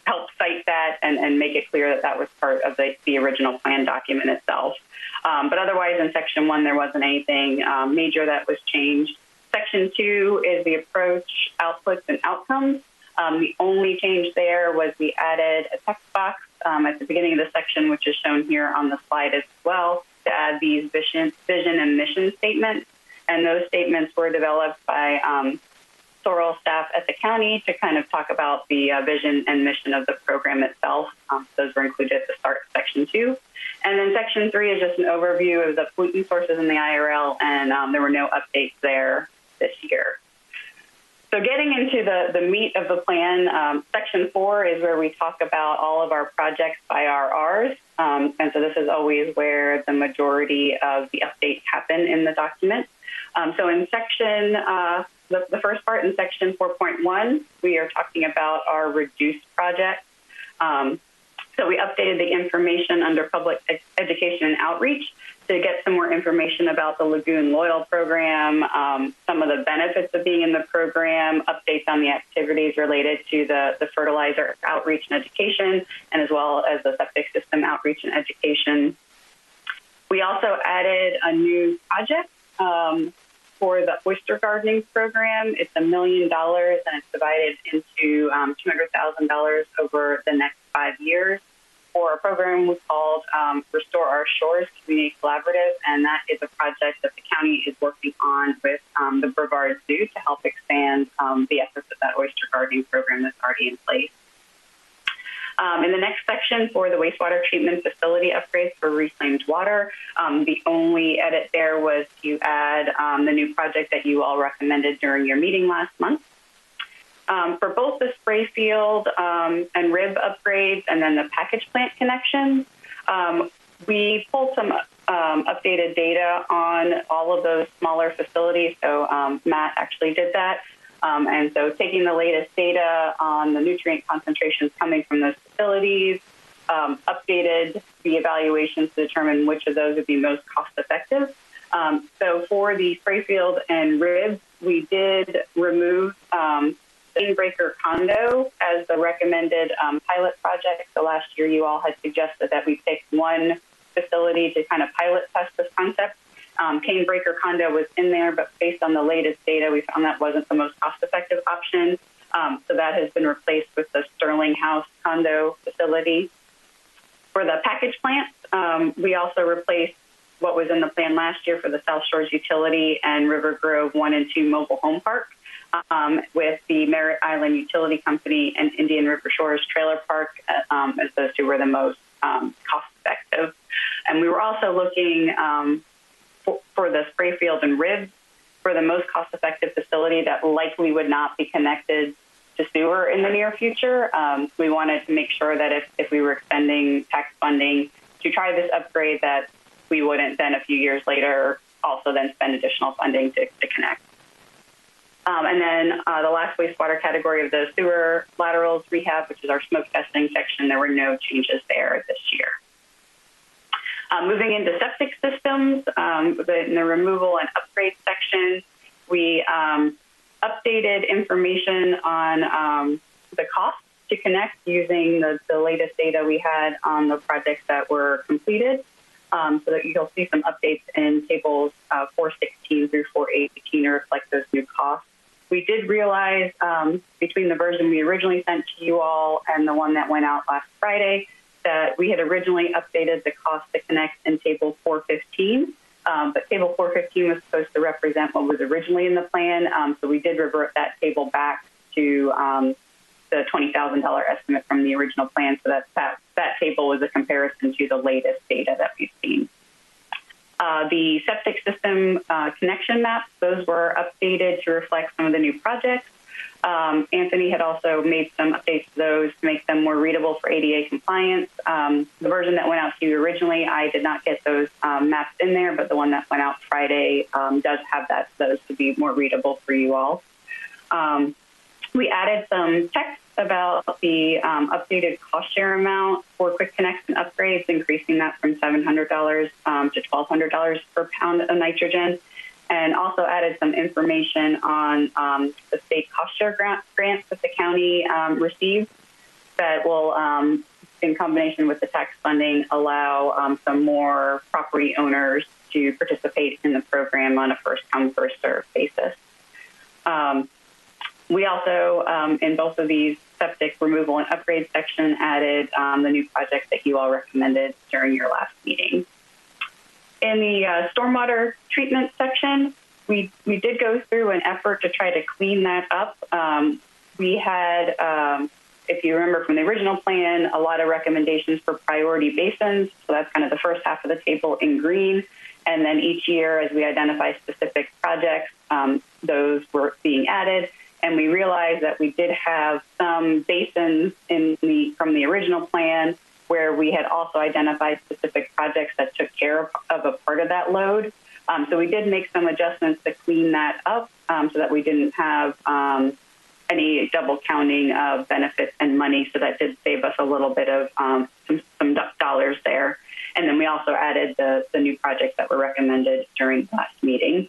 help cite that and make it clear that that was part of the original plan document itself. But otherwise, in section 1, there wasn't anything major that was changed. Section 2 is the approach, outputs, and outcomes. The only change there was we added a text box at the beginning of the section, which is shown here on the slide as well, to add these vision and mission statements. And those statements were developed by Sorrel staff at the county to kind of talk about the vision and mission of the program itself. Those were included at the start of Section 2. And then Section 3 is just an overview of the pollutant sources in the IRL, and there were no updates there this year. So getting into the meat of the plan, Section 4 is where we talk about all of our projects by RRs. And so this is always where the majority of the updates happen in the document. So in section, the first part in Section 4.1, we are talking about our reduced projects. So we updated the information under public education and outreach to get some more information about the Lagoon Loyal program, some of the benefits of being in the program, updates on the activities related to the fertilizer outreach and education, and as well as the septic system outreach and education. We also added a new project for the oyster gardening program. It's $1 million, and it's divided into $200,000 over the next 5 years for a program we called Restore Our Shores Community Collaborative, and that is a project that the county is working on with the Brevard Zoo to help expand the efforts of that oyster gardening program that's already in place. In the next section for the wastewater treatment facility upgrades for reclaimed water, the only edit there was to add the new project that you all recommended during your meeting last month. For both the spray field and rib upgrades and then the package plant connections, we pulled some updated data on all of those smaller facilities. So Matt actually did that. And so taking the latest data on the nutrient concentrations coming from those facilities, updated the evaluations to determine which of those would be most cost effective. So for the spray field and ribs, we did remove Breaker condo as the recommended pilot project. So last year you all had suggested that we pick one facility to kind of pilot test this concept. Breaker condo was in there, but based on the latest data, we found that wasn't the most cost-effective option. So that has been replaced with the Sterling House condo facility. For the package plants, we also replaced what was in the plan last year for the South Shores Utility and River Grove 1 and 2 mobile home park with the Merritt Island Utility Company and Indian River Shores Trailer Park, as those two were the most cost-effective. And we were also looking for the spray field and ribs for the most cost-effective facility that likely would not be connected to sewer in the near future. We wanted to make sure that if we were expending tax funding to try this upgrade, that we wouldn't then a few years later also then spend additional funding to connect. And then the last wastewater category of the sewer laterals rehab, which is our smoke testing section, there were no changes there this year. Moving into septic systems, in the removal and upgrade section, we updated information on the cost to connect using the latest data we had on the projects that were completed, so that you'll see some updates in tables 416 through 418 to reflect those new costs. We did realize between the version we originally sent to you all and the one that went out last Friday that we had originally updated the cost to connect in table 415, but table 415 was supposed to represent what was originally in the plan, so we did revert that table back to the $20,000 estimate from the original plan, so that table was a comparison to the latest data that we've seen. The septic system connection maps, those were updated to reflect some of the new projects. Anthony had also made some updates to those to make them more readable for ADA compliance. The version that went out to you originally, I did not get those maps in there, but the one that went out Friday does have those to be more readable for you all. We added some text about the updated cost share amount for quick connects and upgrades, increasing that from $700 to $1,200 per pound of nitrogen, and also added some information on the state cost share grants that the county received that will, in combination with the tax funding, allow some more property owners to participate in the program on a first-come, first-served basis. We also, in both of these septic removal and upgrade section, added the new project that you all recommended during your last meeting. In the stormwater treatment section, we did go through an effort to try to clean that up. We had, if you remember from the original plan, a lot of recommendations for priority basins. So that's kind of the first half of the table in green. And then each year, as we identify specific projects, those were being added. And we realized that we did have some basins from the original plan where we had also identified specific projects that took care of a part of that load. So we did make some adjustments to clean that up so that we didn't have any double counting of benefits and money. So that did save us a little bit of some dollars there. And then we also added the new projects that were recommended during the last meeting.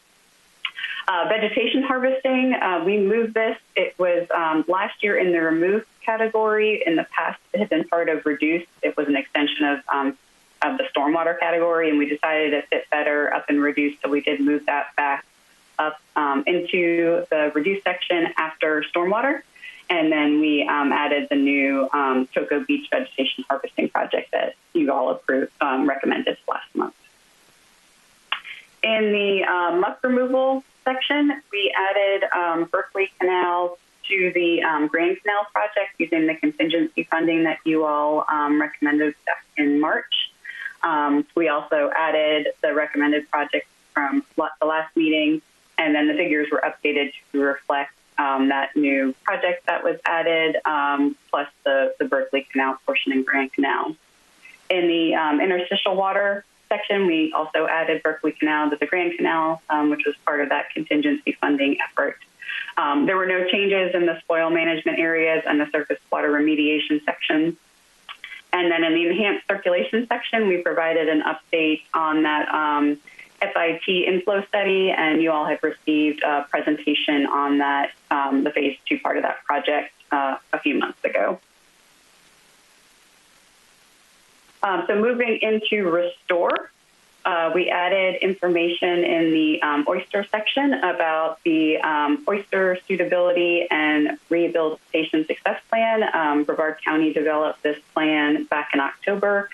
Vegetation harvesting, we moved this. It was last year in the removed category. In the past, it had been part of reduced. It was an extension of the stormwater category, and we decided it fit better up in reduced, so we did move that back up into the reduced section after stormwater. And then we added the new Cocoa Beach vegetation harvesting project that you all approved, recommended last month. In the muck removal section, we added Berkeley Canal to the Grand Canal project using the contingency funding that you all recommended back in March. We also added the recommended project from the last meeting, and then the figures were updated to reflect that new project that was added, plus the Berkeley Canal portion in Grand Canal. In the interstitial water section, we also added Berkeley Canal to the Grand Canal, which was part of that contingency funding effort. There were no changes in the spoil management areas and the surface water remediation section. And then in the enhanced circulation section, we provided an update on that FIT inflow study, and you all have received a presentation on that, the phase 2 part of that project a few months ago. So moving into restore, we added information in the oyster section about the oyster suitability and rehabilitation success plan. Brevard County developed this plan back in October.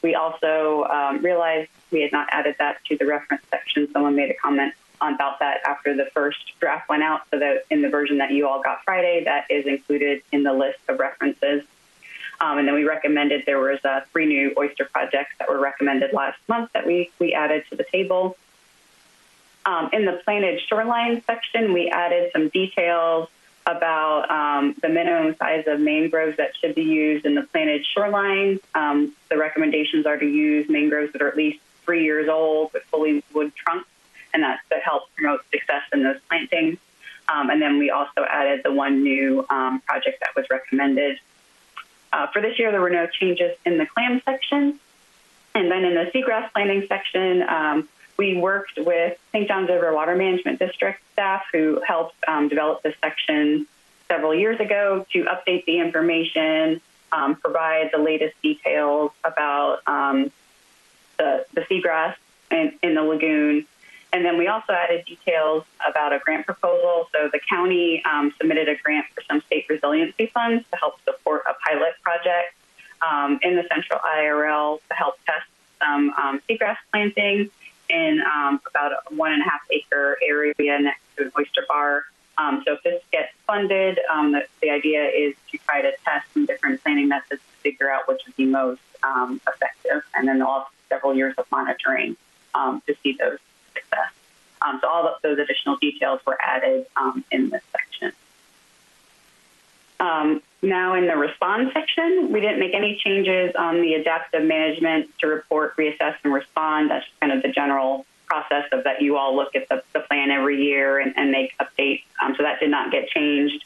We also realized we had not added that to the reference section. Someone made a comment about that after the first draft went out, so that in the version that you all got Friday, that is included in the list of references. And then we recommended, there was 3 new oyster projects that were recommended last month that we added to the table. In the planted shoreline section, we added some details about the minimum size of mangroves that should be used in the planted shoreline. The recommendations are to use mangroves that are at least 3 years old with fully wood trunks, and that helps promote success in those plantings. And then we also added the 1 new project that was recommended. For this year, there were no changes in the clam section. And then in the seagrass planting section, we worked with St. Johns River Water Management District staff who helped develop this section several years ago to update the information, provide the latest details about the seagrass in the lagoon. And then we also added details about a grant proposal. So the county submitted a grant for some state resiliency funds to help support a pilot project in the central IRL to help test some seagrass planting in about a 1.5 acre area next to an oyster bar. So if this gets funded, the idea is to try to test some different planting methods to figure out which would be most effective. And then they'll have several years of monitoring to see those success. So all of those additional details were added in this section. Now in the respond section, we didn't make any changes on the adaptive management to report, reassess, and respond. That's kind of the general process of that you all look at the plan every year and make updates. So that did not get changed.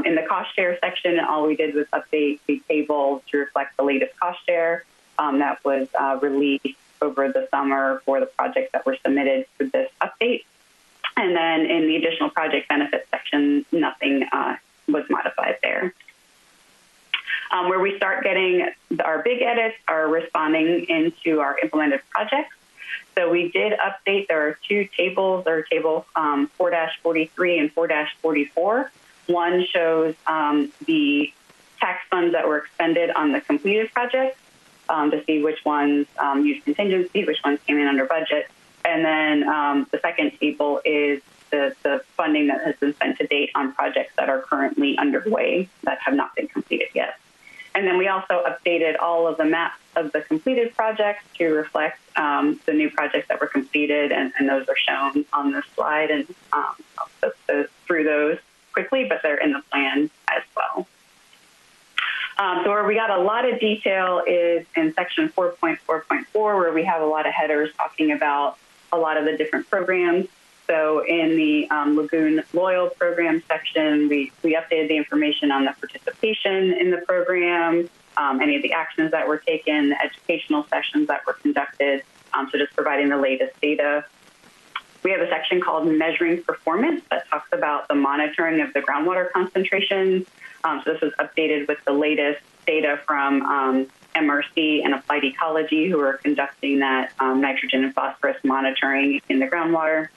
In the cost share section, all we did was update the table to reflect the latest cost share that was released over the summer for the projects that were submitted for this update. And then in the additional project benefits section, nothing was modified there. Where we start getting our big edits are responding into our implemented projects. So we did update. There are two tables. There are table 4-43 and 4-44. One shows the tax funds that were expended on the completed projects to see which ones used contingency, which ones came in under budget. And then the second table is the funding that has been spent to date on projects that are currently underway that have not been completed yet. And then we also updated all of the maps of the completed projects to reflect the new projects that were completed, and those are shown on this slide. And I'll go through those quickly, but they're in the plan as well. So where we got a lot of detail is in section 4.4.4, where we have a lot of headers talking about a lot of the different programs. So in the Lagoon Loyal Program section, we updated the information on the participation in the program, any of the actions that were taken, the educational sessions that were conducted, so just providing the latest data. We have a section called Measuring Performance that talks about the monitoring of the groundwater concentrations. So this was updated with the latest data from MRC and Applied Ecology, who are conducting that nitrogen and phosphorus monitoring in the groundwater.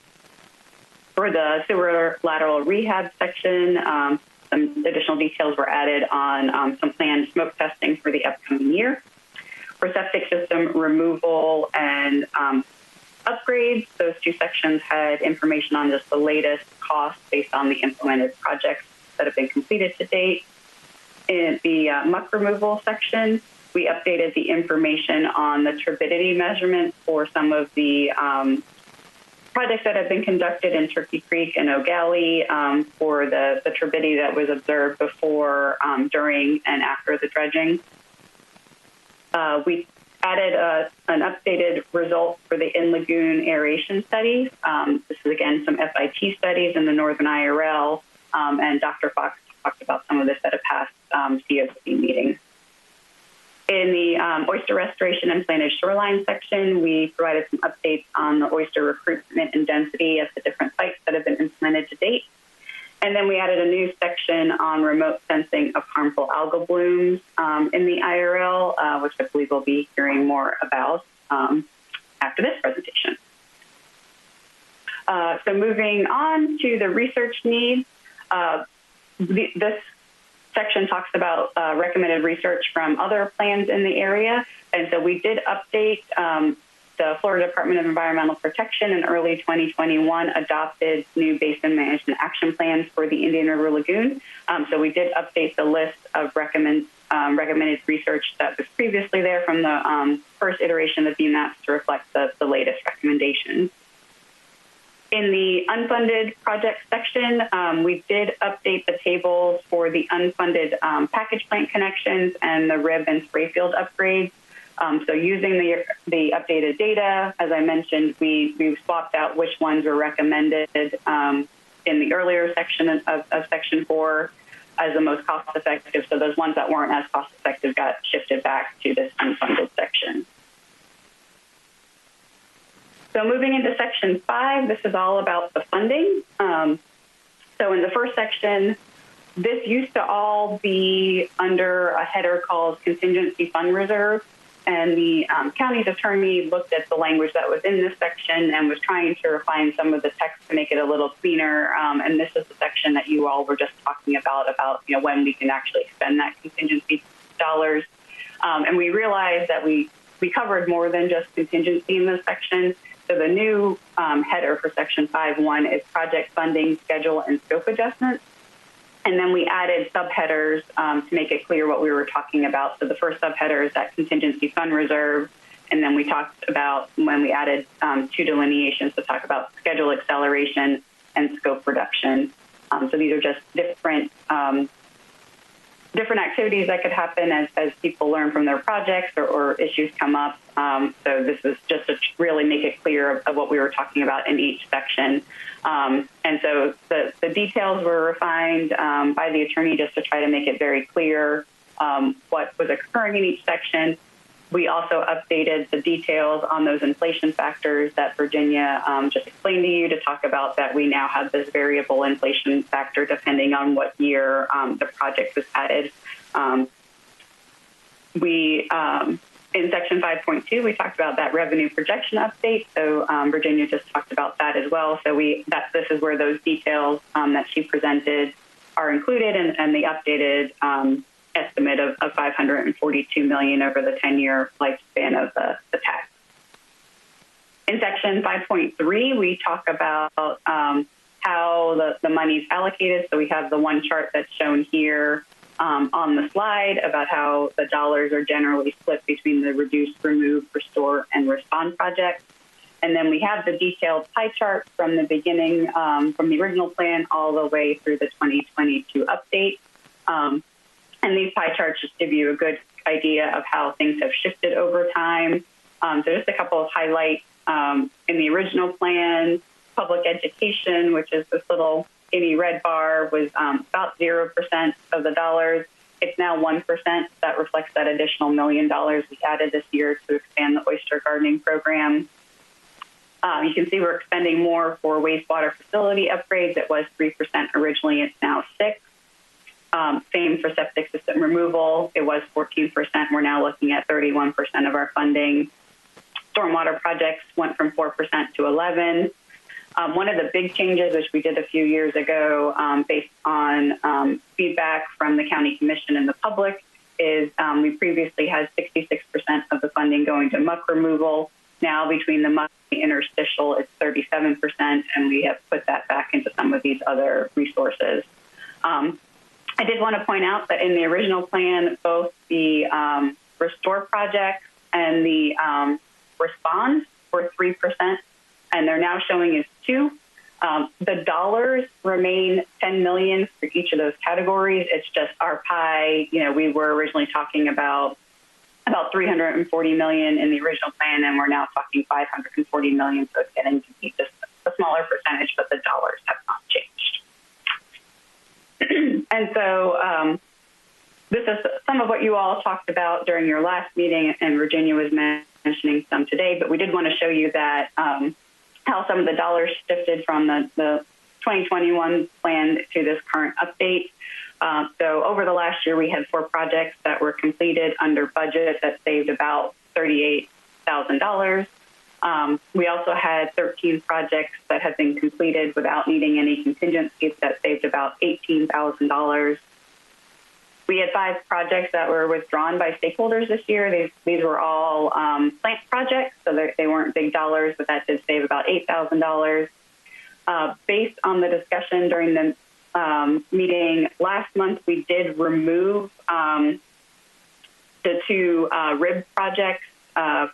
For the sewer lateral rehab section, some additional details were added on some planned smoke testing for the upcoming year. For septic system removal and upgrades, those two sections had information on just the latest costs based on the implemented projects that have been completed to date. In the muck removal section, we updated the information on the turbidity measurements for some of the projects that have been conducted in Turkey Creek and O'Galley for the turbidity that was observed before, during, and after the dredging. We added an updated result for the in-lagoon aeration studies. This is, again, some FIT studies in the Northern IRL, and Dr. Fox talked about some of this at a past COC meeting. In the oyster restoration and planted shoreline section, we provided some updates on the oyster recruitment and density at the different sites that have been implemented to date. And then we added a new section on remote sensing of harmful algal blooms in the IRL, which I believe we'll be hearing more about after this presentation. So moving on to the research needs, this section talks about recommended research from other plans in the area. And so we did update the Florida Department of Environmental Protection in early 2021 adopted new basin management action plans for the Indian River Lagoon. So we did update the list of recommended research that was previously there from the first iteration of BMAPs to reflect the latest recommendations. In the unfunded project section, we did update the tables for the unfunded package plant connections and the rib and spray field upgrades. So using the updated data, as I mentioned, we swapped out which ones were recommended in the earlier section of Section 4 as the most cost-effective. So those ones that weren't as cost-effective got shifted back to this unfunded section. So moving into Section 5, this is all about the funding. So in the first section, this used to all be under a header called Contingency Fund Reserve, and the county's attorney looked at the language that was in this section and was trying to refine some of the text to make it a little cleaner. And this is the section that you all were just talking about when we can actually spend that contingency dollars. And we realized that we covered more than just contingency in this section. So the new header for Section 5.1 is project funding, schedule, and scope adjustments. And then we added subheaders to make it clear what we were talking about. So the first subheader is that contingency fund reserve. And then we talked about when we added two delineations to talk about schedule acceleration and scope reduction. So these are just different activities that could happen as people learn from their projects or issues come up. So this is just to really make it clear of what we were talking about in each section. And so the details were refined by the attorney just to try to make it very clear what was occurring in each section. We also updated the details on those inflation factors that Virginia just explained to you to talk about that we now have this variable inflation factor depending on what year the project was added. We In section 5.2, we talked about that revenue projection update. So Virginia just talked about that as well. So this is where those details that she presented are included, and the updated estimate of $542 million over the 10-year lifespan of the tax. In section 5.3, we talk about how the money's allocated. So we have the one chart that's shown here on the slide about how the dollars are generally split between the reduce, remove, restore, and respond projects. And then we have the detailed pie chart from the beginning, from the original plan all the way through the 2022 update. And these pie charts just give you a good idea of how things have shifted over time. So just a couple of highlights. In the original plan, public education, which is this little skinny red bar, was about 0% of the dollars. It's now 1%. That reflects that additional $1 million we added this year to expand the oyster gardening program. You can see we're expending more for wastewater facility upgrades. It was 3% originally. It's now 6%. Same for septic system removal. It was 14%. We're now looking at 31% of our funding. Stormwater projects went from 4% to 11%. One of the big changes, which we did a few years ago based on feedback from the county commission and the public, is we previously had 66% of the funding going to muck removal. Now between the muck and the interstitial, it's 37%, and we have put that back into some of these other resources. I did want to point out that in the original plan, both the restore project and the respond were 3%, and they're now showing as 2%. The dollars remain $10 million for each of those categories. It's just our pie. We were originally talking about $340 million in the original plan, and we're now talking $540 million. So it's getting to be just a smaller percentage, but the dollars have not changed. And so this is some of what you all talked about during your last meeting, and Virginia was mentioning some today, but we did want to show you that how some of the dollars shifted from the 2021 plan to this current update. So over the last year, we had 4 projects that were completed under budget that saved about $38,000. We also had 13 projects that have been completed without needing any contingencies that saved about $18,000. We had 5 projects that were withdrawn by stakeholders this year. These were all plant projects, so they weren't big dollars, but that did save about $8,000. Based on the discussion during the meeting last month, we did remove the 2 RIB projects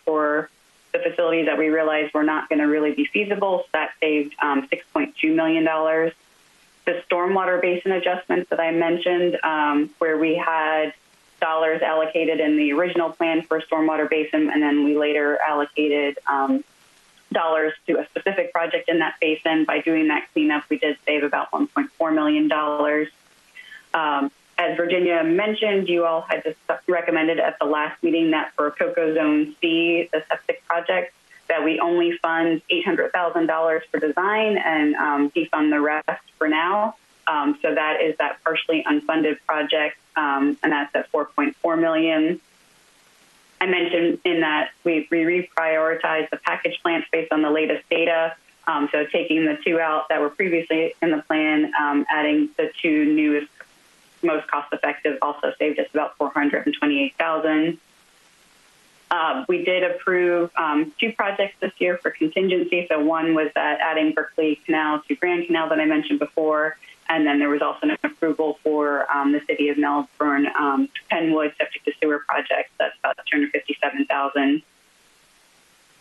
for the facilities that we realized were not going to really be feasible. So that saved $6.2 million. The stormwater basin adjustments that I mentioned, where we had dollars allocated in the original plan for a stormwater basin, and then we later allocated dollars to a specific project in that basin. By doing that cleanup, we did save about $1.4 million. As Virginia mentioned, you all had just recommended at the last meeting that for Cocoa Zone C, the septic project, that we only fund $800,000 for design and defund the rest for now. So that is that partially unfunded project, and that's at $4.4 million. I mentioned in that we reprioritized the package plants based on the latest data. So taking the 2 out that were previously in the plan, adding the 2 newest, most cost-effective also saved us about $428,000. We did approve 2 projects this year for contingency. So one was that adding Berkeley Canal to Grand Canal that I mentioned before. And then there was also an approval for the city of Melbourne Penwood septic to sewer project. That's about $257,000.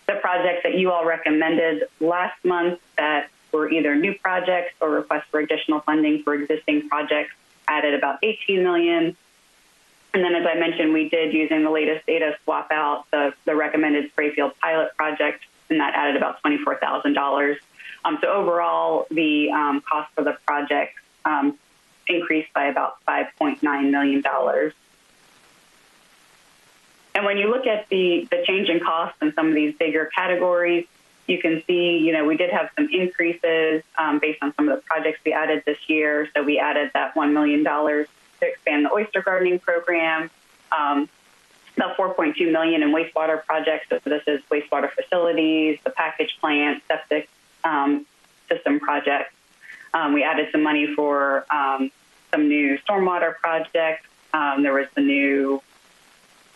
The projects that you all recommended last month that were either new projects or requests for additional funding for existing projects added about $18 million. And then, as I mentioned, we did, using the latest data, swap out the recommended spray field pilot project, and that added about $24,000. So overall, the cost for the project increased by about $5.9 million. And when you look at the change in cost in some of these bigger categories, you can see, we did have some increases based on some of the projects we added this year. So we added that $1 million to expand the oyster gardening program. about $4.2 million in wastewater projects. So this is wastewater facilities, the package plant, septic system projects. We added some money for some new stormwater projects. There was the new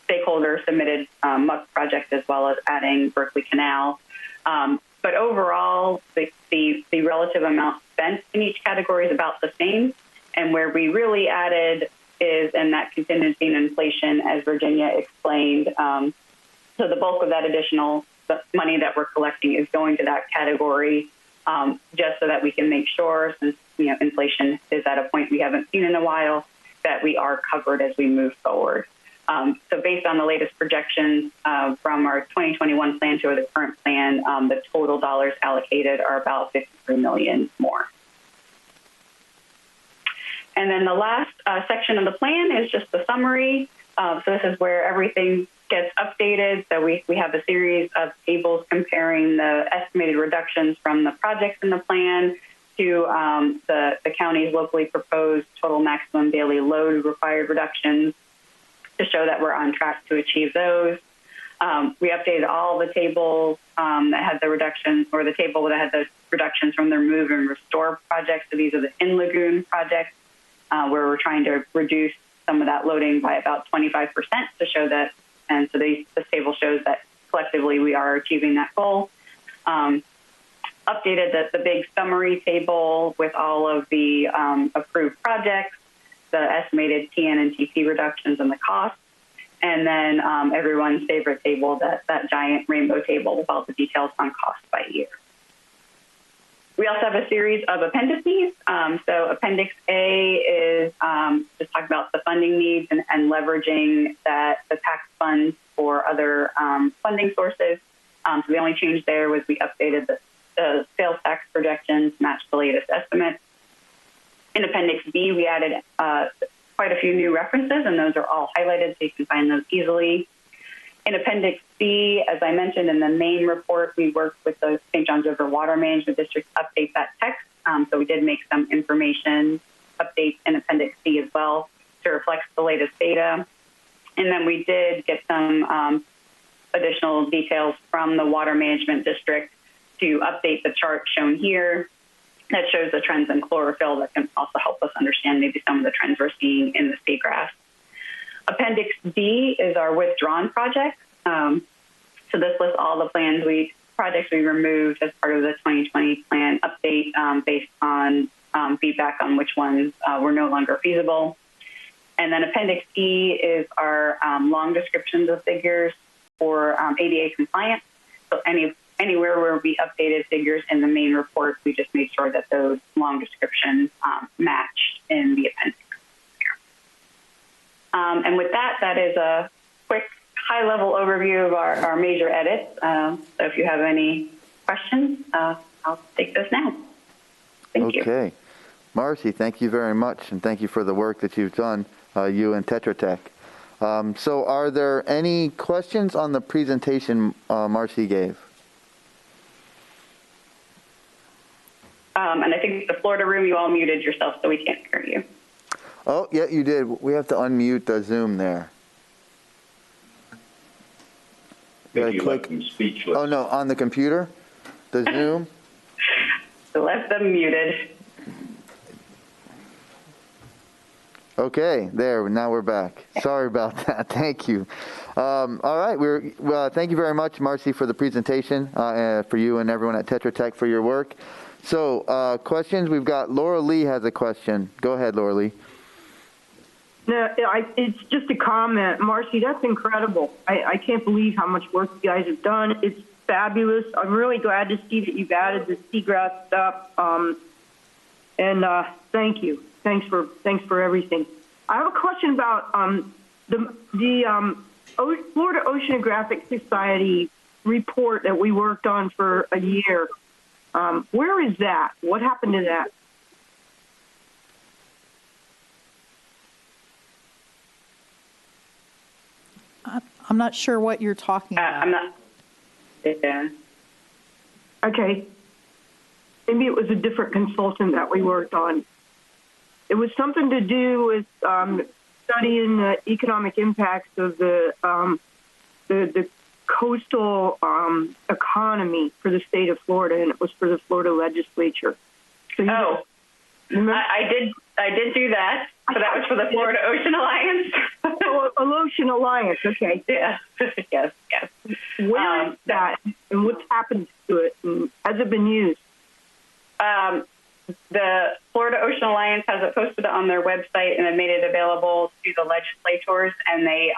stakeholder submitted MUC project, as well as adding Berkeley Canal. But overall, the relative amount spent in each category is about the same. And where we really added is in that contingency and inflation, as Virginia explained. So the bulk of that additional money that we're collecting is going to that category, just so that we can make sure, since inflation is at a point we haven't seen in a while, that we are covered as we move forward. So based on the latest projections from our 2021 plan to the current plan, the total dollars allocated are about $53 million more. And then the last section of the plan is just the summary. So this is where everything gets updated. So we have a series of tables comparing the estimated reductions from the projects in the plan to the county's locally proposed total maximum daily load required reductions to show that we're on track to achieve those. We updated all the tables that had the reductions, or the table that had the reductions from the remove and restore projects. So these are the in Lagoon projects, where we're trying to reduce some of that loading by about 25% to show that. And so this table shows that collectively we are achieving that goal. Updated the big summary table with all of the approved projects, the estimated TN and TP reductions and the cost, and then everyone's favorite table, that giant rainbow table with all the details on cost by year. We also have a series of appendices. So Appendix A is just talking about the funding needs and leveraging the tax funds for other funding sources. So the only change there was we updated the sales tax projections to match the latest estimates. In Appendix B, we added quite a few new references, and those are all highlighted so you can find those easily. In Appendix C, as I mentioned in the main report, we worked with the St. Johns River Water Management District to update that text. So we did make some information updates in Appendix C as well to reflect the latest data. And then we did get some additional details from the Water Management District to update the chart shown here that shows the trends in chlorophyll that can also help us understand maybe some of the trends we're seeing in the seagrass. Appendix D is our withdrawn projects. So this lists all the projects we removed as part of the 2020 plan update based on feedback on which ones were no longer feasible. And then Appendix E is our long descriptions of figures for ADA compliance. So anywhere where we updated figures in the main report, we just made sure that those long descriptions matched in the appendix. And with that is a quick high-level overview of our major edits. So if you have any questions, I'll take those now. Thank you. Okay. Marcy, thank you very much, and thank you for the work that you've done, you and Tetra Tech. So are there any questions on the presentation Marcy gave? And I think the Florida room, you all muted yourself, so we can't hear you. Oh, yeah, you did. We have to unmute the Zoom there. You left them speechless. Oh, no, on the computer? The Zoom? Left them muted. Okay, there. Now we're back. Sorry about that. Thank you. All right. Thank you very much, Marcy, for the presentation, for you and everyone at Tetra Tech for your work. So, questions. We've got Laura Lee has a question. Go ahead, Laura Lee. No, it's just a comment. Marcy, that's incredible. I can't believe how much work you guys have done. It's fabulous. I'm really glad to see that you've added the seagrass stuff. And thank you. Thanks for everything. I have a question about the Florida Oceanographic Society report that we worked on for a year. Where is that? What happened to that? I'm not sure what you're talking about. I'm not. Yeah. Okay. Maybe it was a different consultant that we worked on. It was something to do with studying the economic impacts of the coastal economy for the state of Florida, and it was for the Florida legislature. So I did do that. So that was for the Florida Ocean Alliance. Ocean Alliance, okay. Yes, yes. Where is that, and what's happened to it, and has it been used? The Florida Ocean Alliance has it posted on their website and have made it available to the legislators, and they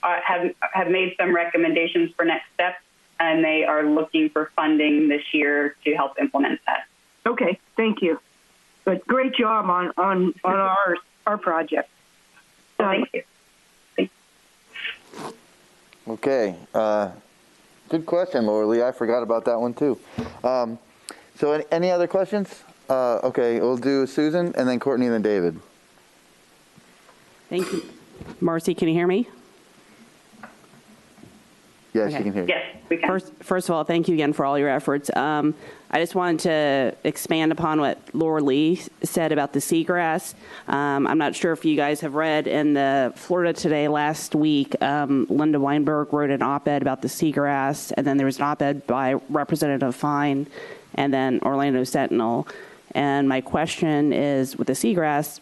have made some recommendations for next steps, and they are looking for funding this year to help implement that. Okay, thank you. But great job on our project. Thank you. Okay. Good question, Laura Lee. I forgot about that one too. So any other questions? Okay, we'll do Susan and then Courtney and then David. Thank you. Marcy, can you hear me? Yes, you can hear you. Yes, we can. First of all, thank you again for all your efforts. I just wanted to expand upon what Laura Lee said about the seagrass. I'm not sure if you guys have read in the Florida Today last week, Linda Weinberg wrote an op-ed about the seagrass, and then there was an op-ed by Representative Fine, and then Orlando Sentinel. And my question is, with the seagrass,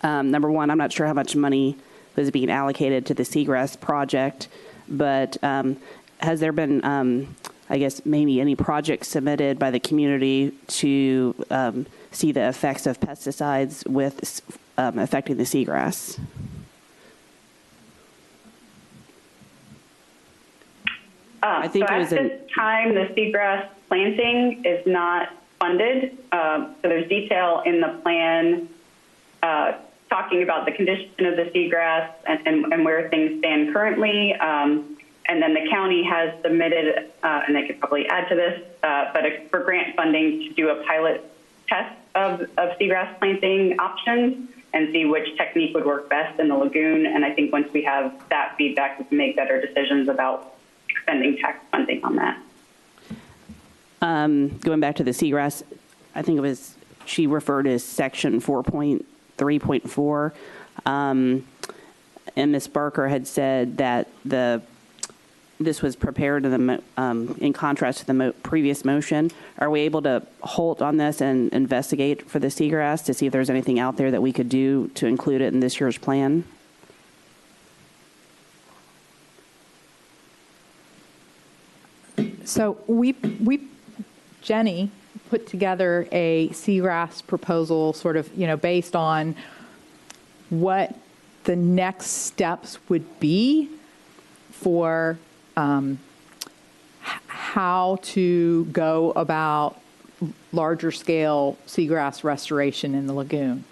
number one, I'm not sure how much money was being allocated to the seagrass project, but has there been, I guess, maybe any projects submitted by the community to see the effects of pesticides with affecting the seagrass? I think so at this time, the seagrass planting is not funded. So there's detail in the plan talking about the condition of the seagrass and where things stand currently. And then the county has submitted, and they could probably add to this, but for grant funding to do a pilot test of seagrass planting options and see which technique would work best in the lagoon. And I think once we have that feedback, we can make better decisions about expending tax funding on that. Going back to the seagrass, I think it was, she referred to section 4.3.4. And Ms. Barker had said that this was prepared in contrast to the previous motion. Are we able to hold on this and investigate for the seagrass to see if there's anything out there that we could do to include it in this year's plan? So Jenny put together a seagrass proposal sort of, based on what the next steps would be for how to go about larger scale seagrass restoration in the lagoon.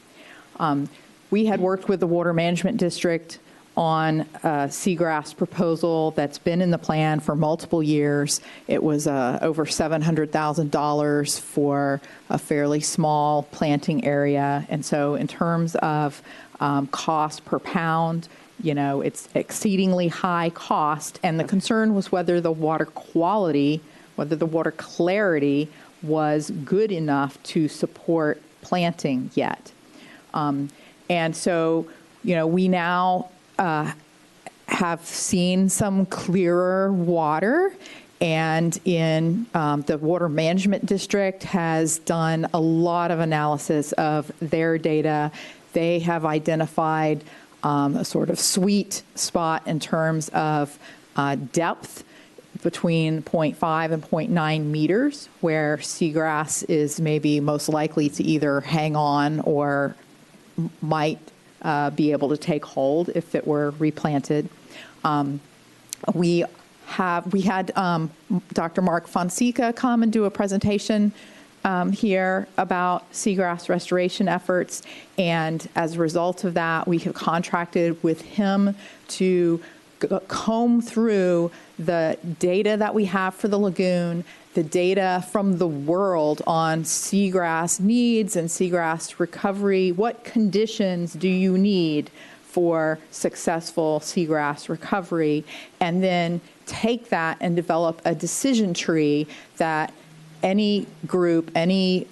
We had worked with the Water Management District on a seagrass proposal that's been in the plan for multiple years. It was over $700,000 for a fairly small planting area. And so in terms of cost per pound, it's exceedingly high cost. And the concern was whether the water quality, whether the water clarity was good enough to support planting yet. And so, we now have seen some clearer water, and in the Water Management District has done a lot of analysis of their data. They have identified a sort of sweet spot in terms of depth between 0.5 and 0.9 meters, where seagrass is maybe most likely to either hang on or might be able to take hold if it were replanted. We had Dr. Mark Fonseca come and do a presentation here about seagrass restoration efforts, and as a result of that, we have contracted with him to comb through the data that we have for the lagoon, the data from the world on seagrass needs and seagrass recovery. What conditions do you need for successful seagrass recovery? And then take that and develop a decision tree that any group, any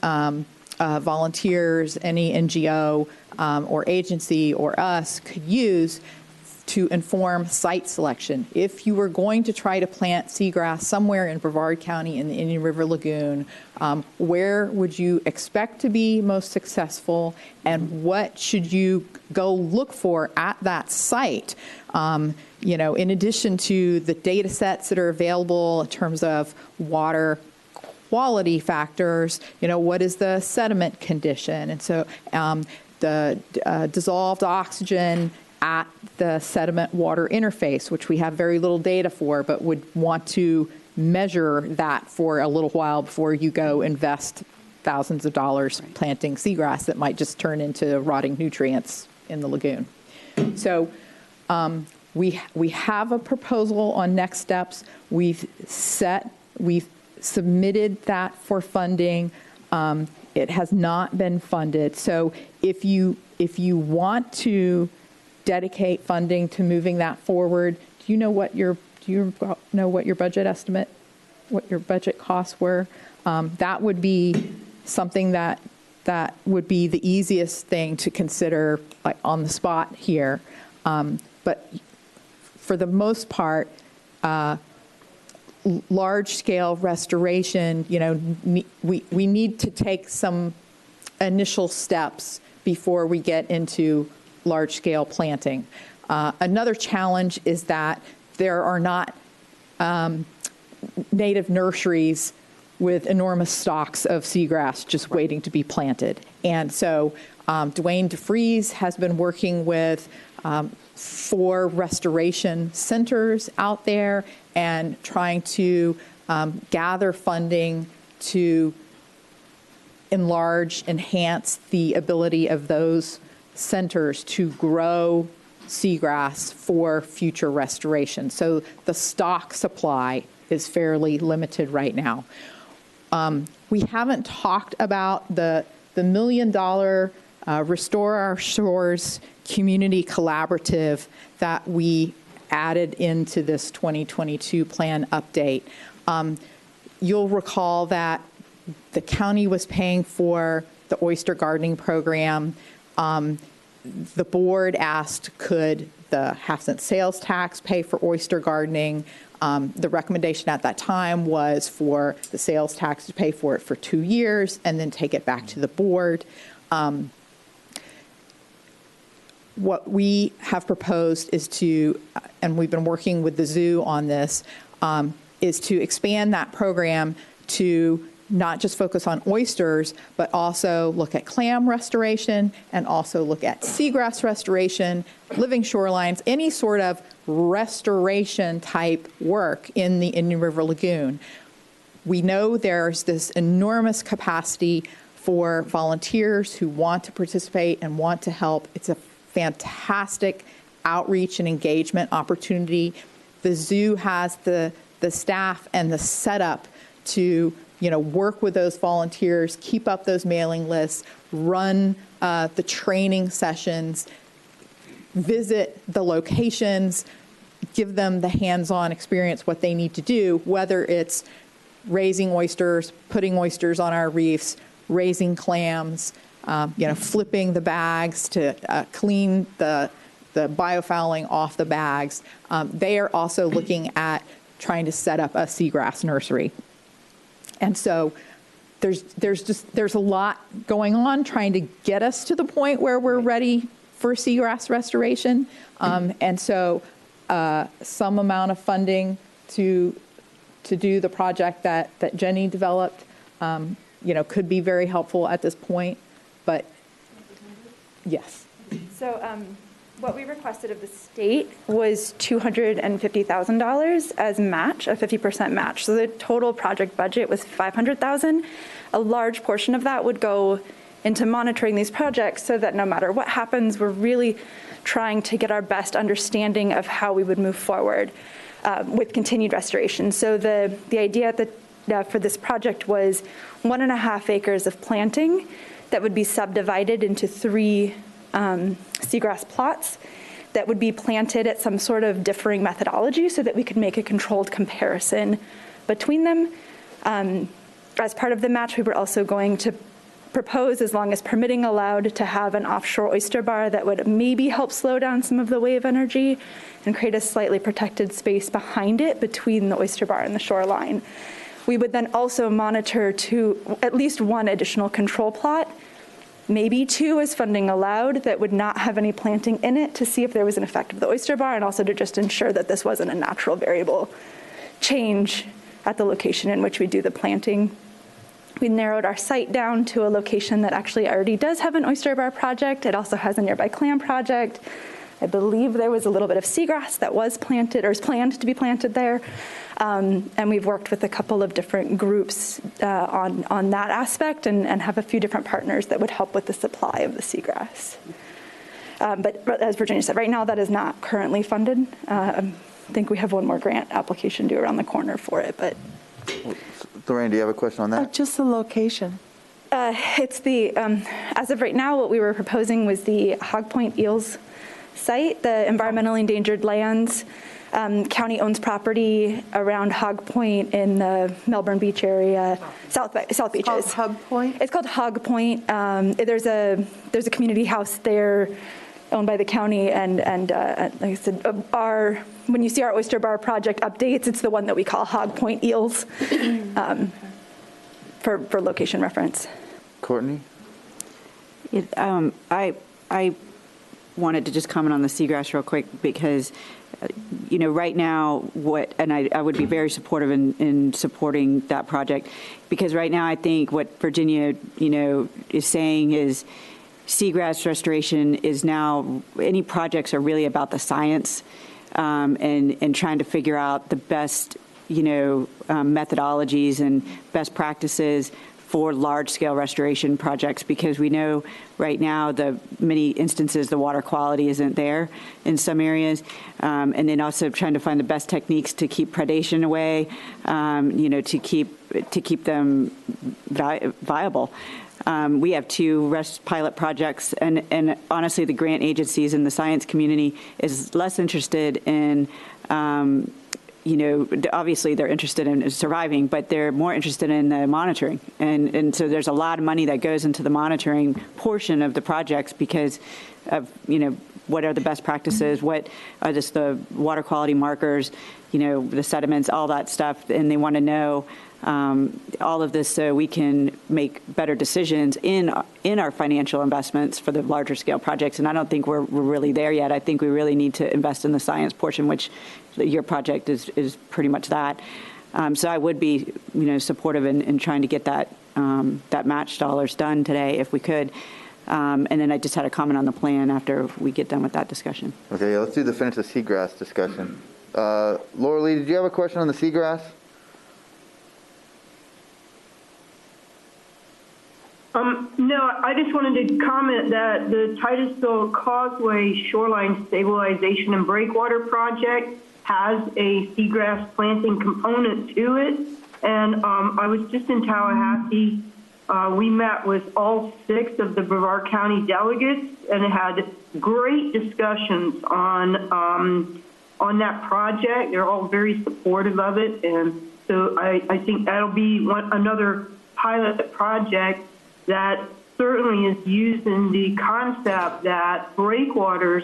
volunteers, any NGO or agency or us could use to inform site selection. If you were going to try to plant seagrass somewhere in Brevard County in the Indian River Lagoon, where would you expect to be most successful, and what should you go look for at that site? In addition to the data sets that are available in terms of water quality factors, what is the sediment condition? And so the dissolved oxygen at the sediment water interface, which we have very little data for, but would want to measure that for a little while before you go invest thousands of dollars planting seagrass that might just turn into rotting nutrients in the lagoon. So we have a proposal on next steps. We've submitted that for funding. It has not been funded. So if you want to dedicate funding to moving that forward, do you know what your budget estimate, what your budget costs were? That would be something that would be the easiest thing to consider, like on the spot here. But for the most part, large-scale restoration, we need to take some initial steps before we get into large-scale planting. Another challenge is that there are not native nurseries with enormous stocks of seagrass just waiting to be planted. And so Dwayne DeFries has been working with 4 restoration centers out there and trying to gather funding to enhance the ability of those centers to grow seagrass for future restoration. So the stock supply is fairly limited right now. We haven't talked about the $1 million Restore Our Shores community collaborative that we added into this 2022 plan update. You'll recall that the county was paying for the oyster gardening program. The board asked, could the half-cent sales tax pay for oyster gardening? The recommendation at that time was for the sales tax to pay for it for 2 years and then take it back to the board. What we have proposed is to, and we've been working with the zoo on this, is to expand that program to not just focus on oysters, but also look at clam restoration and also look at seagrass restoration, living shorelines, any sort of restoration type work in the Indian River Lagoon. We know there's this enormous capacity for volunteers who want to participate and want to help. It's a fantastic outreach and engagement opportunity. The zoo has the staff and the setup to work with those volunteers, keep up those mailing lists, run the training sessions, visit the locations, give them the hands-on experience, what they need to do, whether it's raising oysters, putting oysters on our reefs, raising clams, flipping the bags to clean the biofouling off the bags. They are also looking at trying to set up a seagrass nursery. And so there's a lot going on trying to get us to the point where we're ready for seagrass restoration. And so some amount of funding to do the project that Jenny developed, could be very helpful at this point. But yes. So what we requested of the state was $250,000 as match, a 50% match. So the total project budget was $500,000. A large portion of that would go into monitoring these projects so that no matter what happens, we're really trying to get our best understanding of how we would move forward with continued restoration. So the idea for this project was 1.5 acres of planting that would be subdivided into 3 seagrass plots that would be planted at some sort of differing methodology so that we could make a controlled comparison between them. As part of the match, we were also going to propose, as long as permitting allowed, to have an offshore oyster bar that would maybe help slow down some of the wave energy and create a slightly protected space behind it between the oyster bar and the shoreline. We would then also monitor to at least one additional control plot, maybe two as funding allowed, that would not have any planting in it, to see if there was an effect of the oyster bar, and also to just ensure that this wasn't a natural variable change at the location in which we do the planting. We narrowed our site down to a location that actually already does have an oyster bar project. It also has a nearby clam project. I believe there was a little bit of seagrass that was planted or is planned to be planted there. And we've worked with a couple of different groups on that aspect, and have a few different partners that would help with the supply of the seagrass. But as Virginia said, right now that is not currently funded. I think we have one more grant application due around the corner for it. But Lorraine, do you have a question on that? Just the location. It's the, as of right now, what we were proposing was the Hog Point Eels site, the environmentally endangered lands. County owns property around Hog Point in the Melbourne Beach area, South Beaches. It's called Hog Point? It's called Hog Point. There's a community house there owned by the county, and like I said, when you see our oyster bar project updates, it's the one that we call Hog Point Eels for location reference. Courtney? I wanted to just comment on the seagrass real quick, because right now, I would be very supportive in supporting that project, because right now I think what Virginia, is saying is seagrass restoration is now, any projects are really about the science, and trying to figure out the best, methodologies and best practices for large-scale restoration projects, because we know right now many instances the water quality isn't there in some areas, and then also trying to find the best techniques to keep predation away, to keep them viable. We have two pilot projects, and honestly, the grant agencies and the science community is less interested in. Obviously they're interested in surviving, but they're more interested in the monitoring. And so there's a lot of money that goes into the monitoring portion of the projects, because of, what are the best practices, what are just the water quality markers, the sediments, all that stuff. And they want to know all of this so we can make better decisions in our financial investments for the larger scale projects. And I don't think we're really there yet. I think we really need to invest in the science portion, which your project is pretty much that. So I would be, supportive in trying to get that match dollars done today if we could. And then I just had a comment on the plan after we get done with that discussion. Okay, yeah, let's finish the seagrass discussion. Laura Lee, did you have a question on the seagrass? No, I just wanted to comment that the Titusville Causeway Shoreline Stabilization and Breakwater Project has a seagrass planting component to it. And I was just in Tallahassee. We met with all 6 of the Brevard County delegates and had great discussions on that project. They're all very supportive of it. And so I think that'll be another pilot project that certainly is using the concept that breakwaters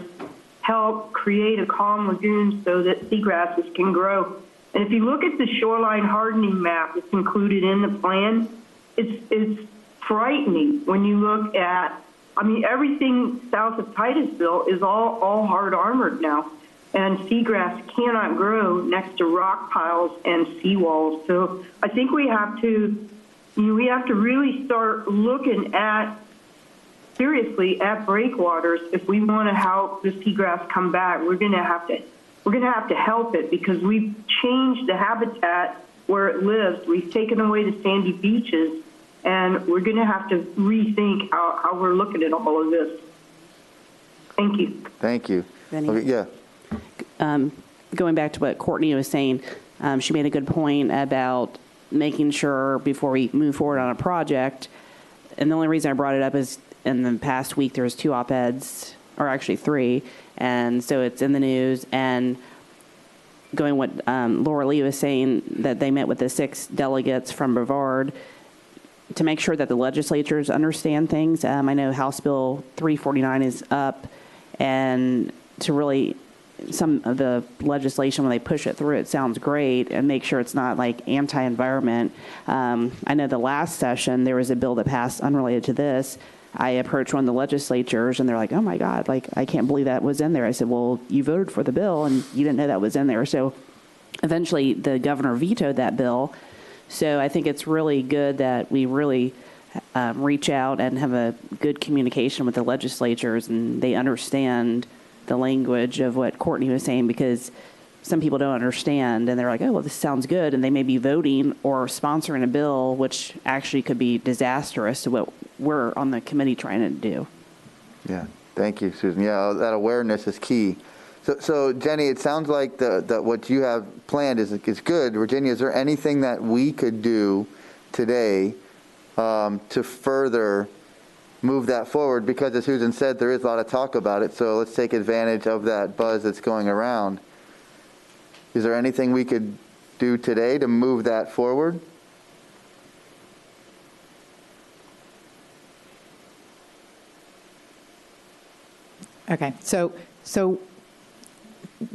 help create a calm lagoon so that seagrasses can grow. And if you look at the shoreline hardening map that's included in the plan, it's frightening when you look at, everything south of Titusville is all hard armored now, and seagrass cannot grow next to rock piles and seawalls. So I think we have to really start looking seriously at breakwaters if we want to help the seagrass come back. We're going to have to help it, because we've changed the habitat where it lives. We've taken away the sandy beaches, and we're going to have to rethink how we're looking at all of this. Thank you. Thank you. Okay, yeah. Going back to what Courtney was saying, she made a good point about making sure before we move forward on a project. And the only reason I brought it up is in the past week there was 2 op-eds, or actually 3, and so it's in the news. And going what Laura Lee was saying, that they met with the 6 delegates from Brevard, to make sure that the legislatures understand things. I know House Bill 349 is up, and to really, some of the legislation, when they push it through, it sounds great, and make sure it's not like anti-environment. I know the last session, there was a bill that passed unrelated to this. I approached one of the legislatures, and they're like, oh my God, like, I can't believe that was in there. I said, well, you voted for the bill, and you didn't know that was in there. So eventually, the governor vetoed that bill. So I think it's really good that we really reach out and have a good communication with the legislatures, and they understand the language of what Courtney was saying, because some people don't understand, and they're like, oh, well, this sounds good, and they may be voting or sponsoring a bill which actually could be disastrous to what we're on the committee trying to do. Yeah, thank you, Susan. Yeah, that awareness is key. So Jenny, it sounds like that what you have planned is good. Virginia, is there anything that we could do today to further move that forward? Because as Susan said, there is a lot of talk about it, so let's take advantage of that buzz that's going around. Is there anything we could do today to move that forward? Okay, so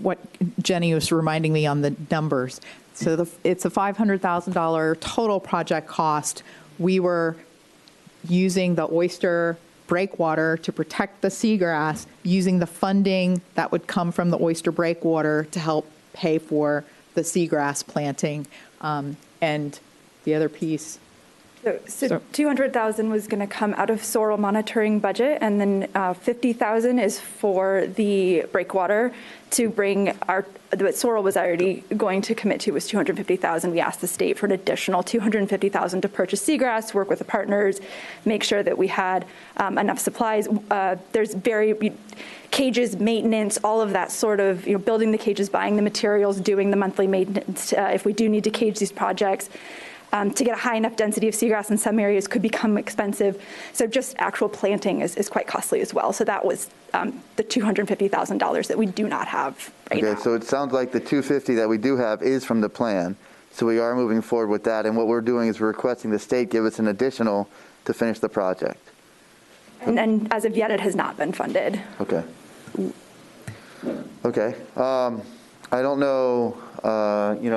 what Jenny was reminding me on the numbers. So it's a $500,000 total project cost. We were using the oyster breakwater to protect the seagrass, using the funding that would come from the oyster breakwater to help pay for the seagrass planting. And the other piece. So 200,000 was going to come out of soil monitoring budget, and then 50,000 is for the breakwater to bring what soil was already going to commit to was 250,000. We asked the state for an additional 250,000 to purchase seagrass, work with the partners, make sure that we had enough supplies. There's cages, maintenance, all of that sort of, building the cages, buying the materials, doing the monthly maintenance. If we do need to cage these projects, to get a high enough density of seagrass in some areas could become expensive. So just actual planting is quite costly as well. So that was the $250,000 that we do not have right now. Okay, so it sounds like the $250,000 that we do have is from the plan. So we are moving forward with that. And what we're doing is we're requesting the state give us an additional to finish the project. And as of yet, it has not been funded. Okay. Okay. I don't know,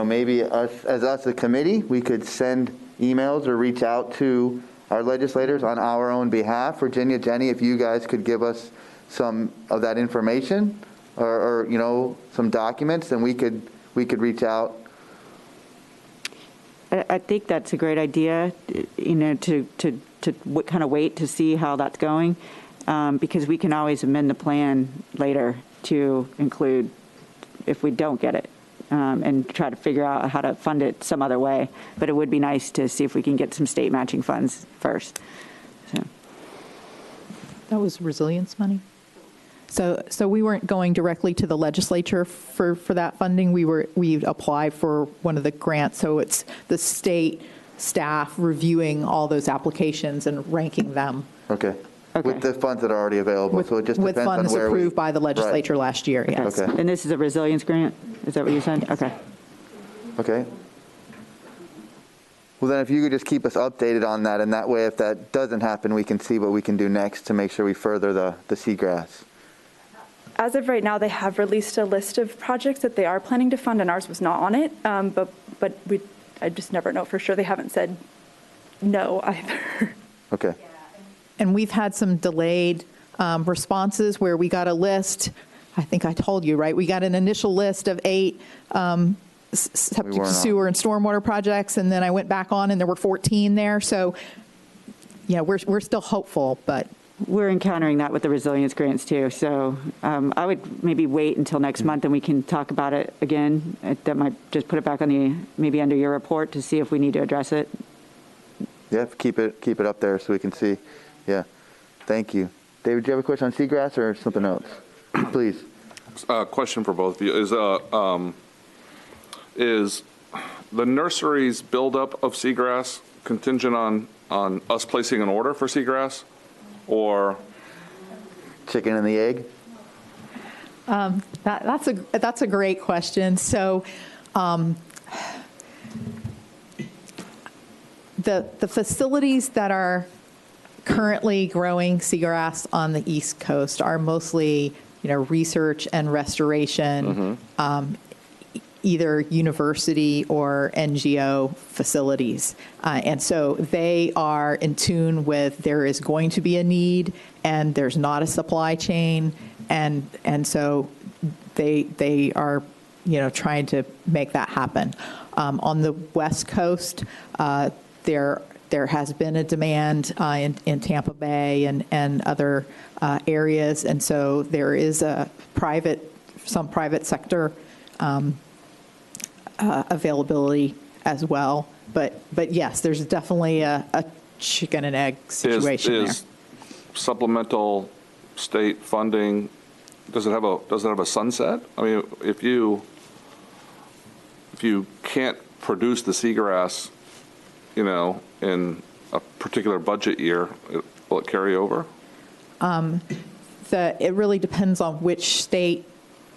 maybe as a committee, we could send emails or reach out to our legislators on our own behalf. Virginia, Jenny, if you guys could give us some of that information or some documents, then we could reach out. I think that's a great idea, to kind of wait to see how that's going, because we can always amend the plan later to include if we don't get it, and try to figure out how to fund it some other way. But it would be nice to see if we can get some state matching funds first. So. That was resilience money? So we weren't going directly to the legislature for that funding. We applied for one of the grants, so it's the state staff reviewing all those applications and ranking them. Okay. With the funds that are already available, so it just with depends on funds where approved by the legislature last year, yes. Okay. And this is a resilience grant? Is that what you said? Okay. Okay. Well, then if you could just keep us updated on that, and that way if that doesn't happen, we can see what we can do next to make sure we further the seagrass. As of right now, they have released a list of projects that they are planning to fund, and ours was not on it. But I just never know for sure. They haven't said no either. Okay. And we've had some delayed responses where we got a list. I think I told you, right? We got an initial list of 8 septic, sewer, and stormwater projects, and then I went back on, and there were 14 there. So, yeah, we're still hopeful, but we're encountering that with the resilience grants too. So I would maybe wait until next month, and we can talk about it again. That might just put it back on maybe under your report to see if we need to address it. Yeah, keep it up there so we can see. Yeah, thank you. David, do you have a question on seagrass or something else? Please. Question for both of you is the nursery's buildup of seagrass contingent on us placing an order for seagrass, or chicken and the egg? That's a great question. So the facilities that are currently growing seagrass on the East Coast are mostly, research and restoration, either university or NGO facilities. And so they are in tune with there is going to be a need and there's not a supply chain. And so they are, trying to make that happen. On the West Coast, there has been a demand in Tampa Bay and other areas. And so there is some private sector availability as well. But yes, there's definitely a chicken and egg situation is supplemental state funding, does it have a sunset? I mean, if you can't produce the seagrass, in a particular budget year, will it carry over? It really depends on which state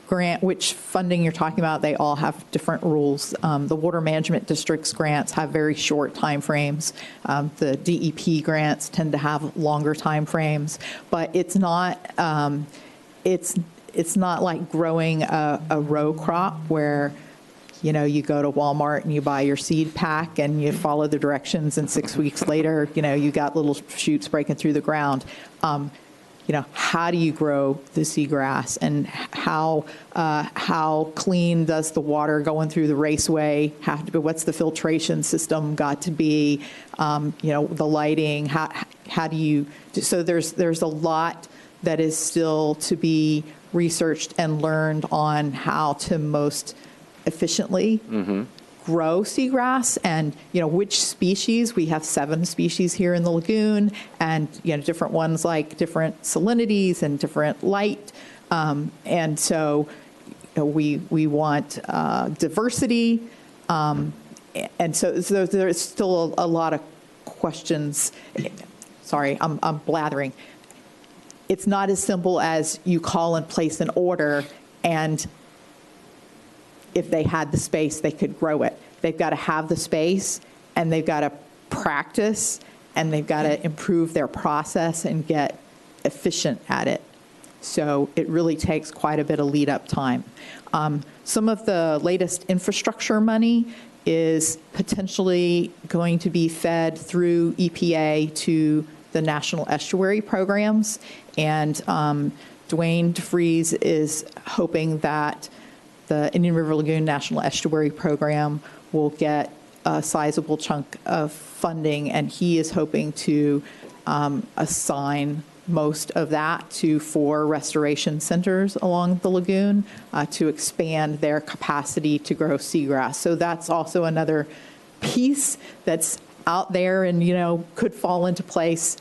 grant, which funding you're talking about. They all have different rules. The water management districts grants have very short time frames. The DEP grants tend to have longer time frames, but it's not like growing a row crop where you go to Walmart and you buy your seed pack and you follow the directions, and 6 weeks later, you got little shoots breaking through the ground. How do you grow the seagrass, and how clean does the water going through the raceway have to be? What's the filtration system got to be? The lighting. How do you? So there's a lot that is still to be researched and learned on how to most efficiently grow seagrass, and which species. We have 7 species here in the lagoon, and different ones like different salinities and different light, and so we want diversity, and so there's still a lot of questions. Sorry, I'm blathering. It's not as simple as you call and place an order, and if they had the space, they could grow it. They've got to have the space, and they've got to practice, and they've got to improve their process and get efficient at it. So it really takes quite a bit of lead-up time. Some of the latest infrastructure money is potentially going to be fed through EPA to the National Estuary programs, and Dwayne DeFries is hoping that the Indian River Lagoon National Estuary Program will get a sizable chunk of funding, and he is hoping to assign most of that to 4 restoration centers along the lagoon to expand their capacity to grow seagrass. So that's also another piece that's out there and, could fall into place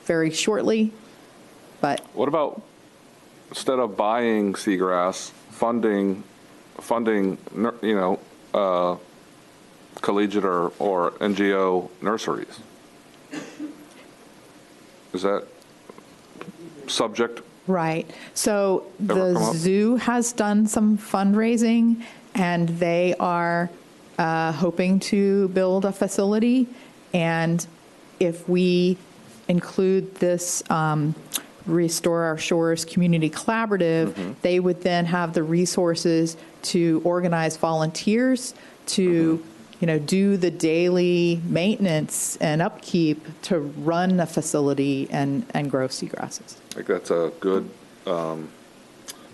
very shortly. But what about, instead of buying seagrass, funding, collegiate or NGO nurseries? Is that subject? Right. So the zoo has done some fundraising, and they are hoping to build a facility. And if we include this Restore Our Shores Community Collaborative, they would then have the resources to organize volunteers to, do the daily maintenance and upkeep to run a facility and grow seagrasses. I think that's a good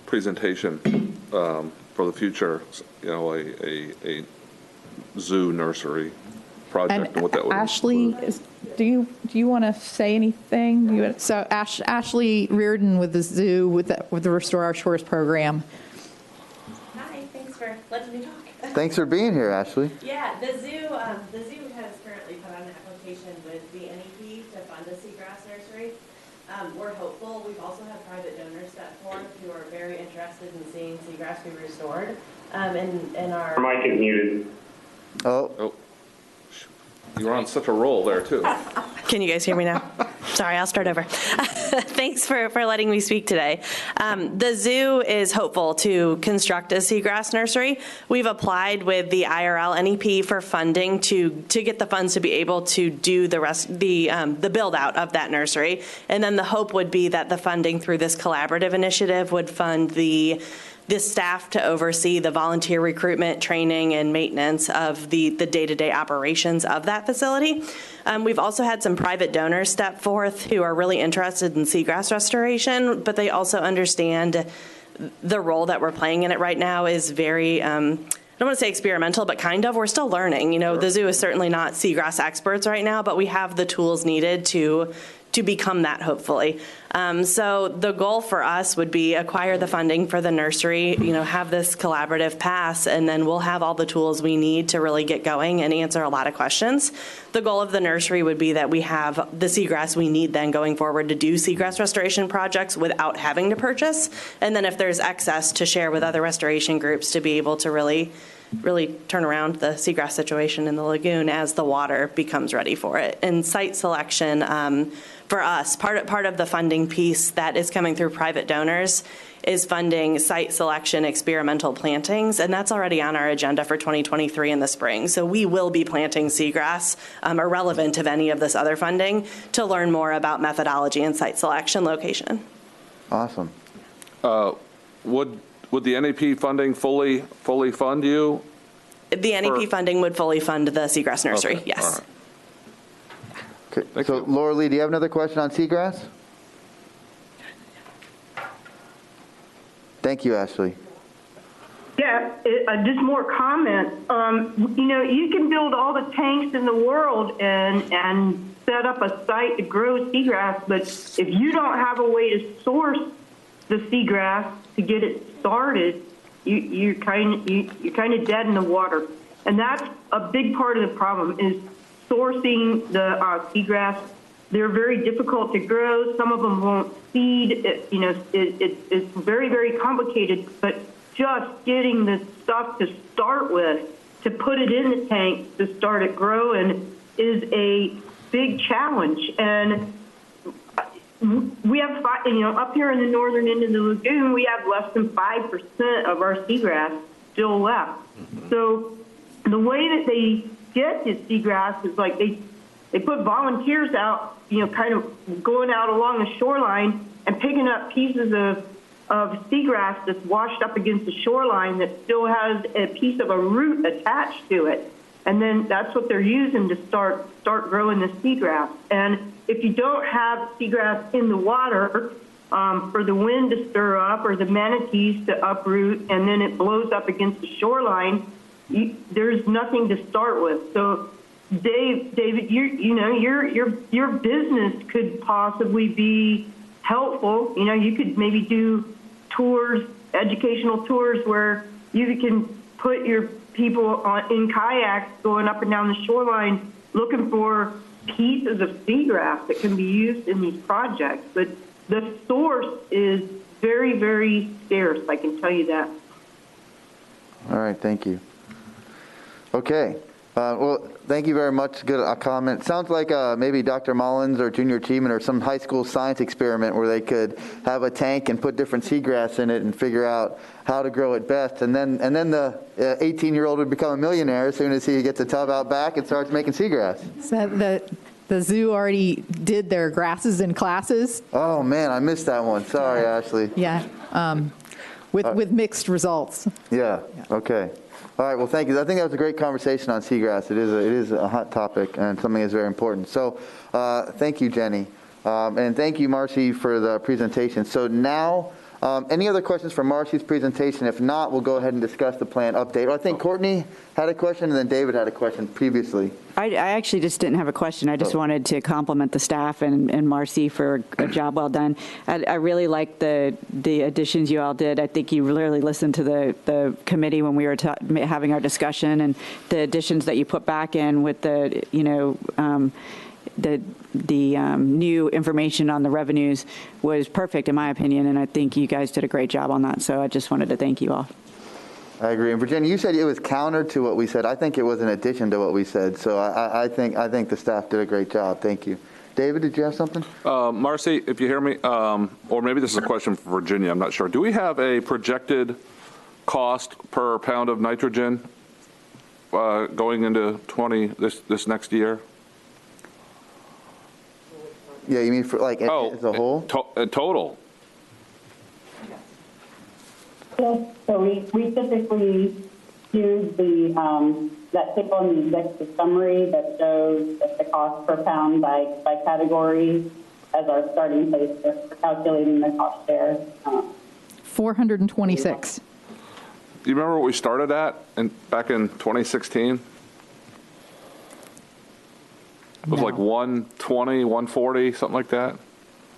presentation for the future, a zoo nursery project and what that would Ashley, do you want to say anything? So Ashley Reardon with the zoo, with the Restore Our Shores program. Hi, thanks for letting me talk. Thanks for being here, Ashley. Yeah, the zoo has currently put on an application with the NEP to fund a seagrass nursery. We're hopeful. We've also had private donors step forward who are very interested in seeing seagrass be restored. And our mic is muted. Oh. You were on such a roll there, too. Can you guys hear me now? Sorry, I'll start over. Thanks for letting me speak today. The zoo is hopeful to construct a seagrass nursery. We've applied with the IRL NEP for funding to get the funds to be able to do the build out of that nursery. And then the hope would be that the funding through this collaborative initiative would fund the staff to oversee the volunteer recruitment, training, and maintenance of the day-to-day operations of that facility. We've also had some private donors step forth who are really interested in seagrass restoration, but they also understand the role that we're playing in it right now is very, I don't want to say experimental, but kind of. We're still learning. You know, the zoo is certainly not seagrass experts right now, but we have the tools needed to become that, hopefully. So the goal for us would be acquire the funding for the nursery, you know, have this collaborative pass, and then we'll have all the tools we need to really get going and answer a lot of questions. The goal of the nursery would be that we have the seagrass we need then going forward to do seagrass restoration projects without having to purchase. And then if there's excess, to share with other restoration groups to be able to really turn around the seagrass situation in the lagoon as the water becomes ready for it. And site selection, for us, part of the funding piece that is coming through private donors is funding site selection experimental plantings, and that's already on our agenda for 2023 in the spring. So we will be planting seagrass, irrelevant of any of this other funding, to learn more about methodology and site selection location. Awesome. Would the NEP funding fully fund you? The NEP funding would fully fund the seagrass nursery, okay. yes. Okay. So Laura Lee, do you have another question on seagrass? Thank you, Ashley. Yeah, just more comment. You know, you can build all the tanks in the world and set up a site to grow seagrass, but if you don't have a way to source the seagrass to get it started, you're kind of dead in the water, and that's a big part of the problem is sourcing the seagrass. They're very difficult to grow. Some of them won't seed. It's very, very complicated, but just getting the stuff to start with, to put it in the tank to start it growing is a big challenge. And we have, up here in the northern end of the lagoon, we have less than 5% of our seagrass still left. So the way that they get this seagrass is like they put volunteers out, kind of going out along the shoreline and picking up pieces of seagrass that's washed up against the shoreline that still has a piece of a root attached to it. And then that's what they're using to start growing the seagrass. And if you don't have seagrass in the water for the wind to stir up or the manatees to uproot, and then it blows up against the shoreline, there's nothing to start with. So, David, your business could possibly be helpful. You could maybe do tours, educational tours, where you can put your people in kayaks going up and down the shoreline looking for pieces of seagrass that can be used in these projects. But the source is very, very scarce, I can tell you that. All right, thank you. Okay. Well, thank you very much. Good comment. Sounds like maybe Dr. Mullins or junior achievement or some high school science experiment where they could have a tank and put different seagrass in it and figure out how to grow it best. And then the 18-year-old would become a millionaire as soon as he gets a tub out back and starts making seagrass. So the zoo already did their grasses in classes. Oh, man, I missed that one. Sorry, Ashley. Yeah, with mixed results. Yeah, okay. All right, well, thank you. I think that was a great conversation on seagrass. It is a hot topic and something that's very important. So thank you, Jenny. And thank you, Marcy, for the presentation. So now, any other questions for Marcy's presentation? If not, we'll go ahead and discuss the plan update. I think Courtney had a question, and then David had a question previously. I actually just didn't have a question. I just wanted to compliment the staff and Marcy for a job well done. I really liked the additions you all did. I think you really listened to the committee when we were having our discussion, and the additions that you put back in with the new information on the revenues was perfect in my opinion, and I think you guys did a great job on that. So I just wanted to thank you all. I agree. And Virginia, you said it was counter to what we said. I think it was in addition to what we said. So I think the staff did a great job. Thank you. David, did you have something? Marcy, if you hear me, or maybe this is a question for Virginia, I'm not sure. Do we have a projected cost per pound of nitrogen going into this next year? Yeah, you mean for like as a whole? Total. So we typically use that table in the executive summary that shows the cost per pound by category as our starting place for calculating the cost share. 426. Do you remember what we started at back in 2016? It was like 120, 140, something like that.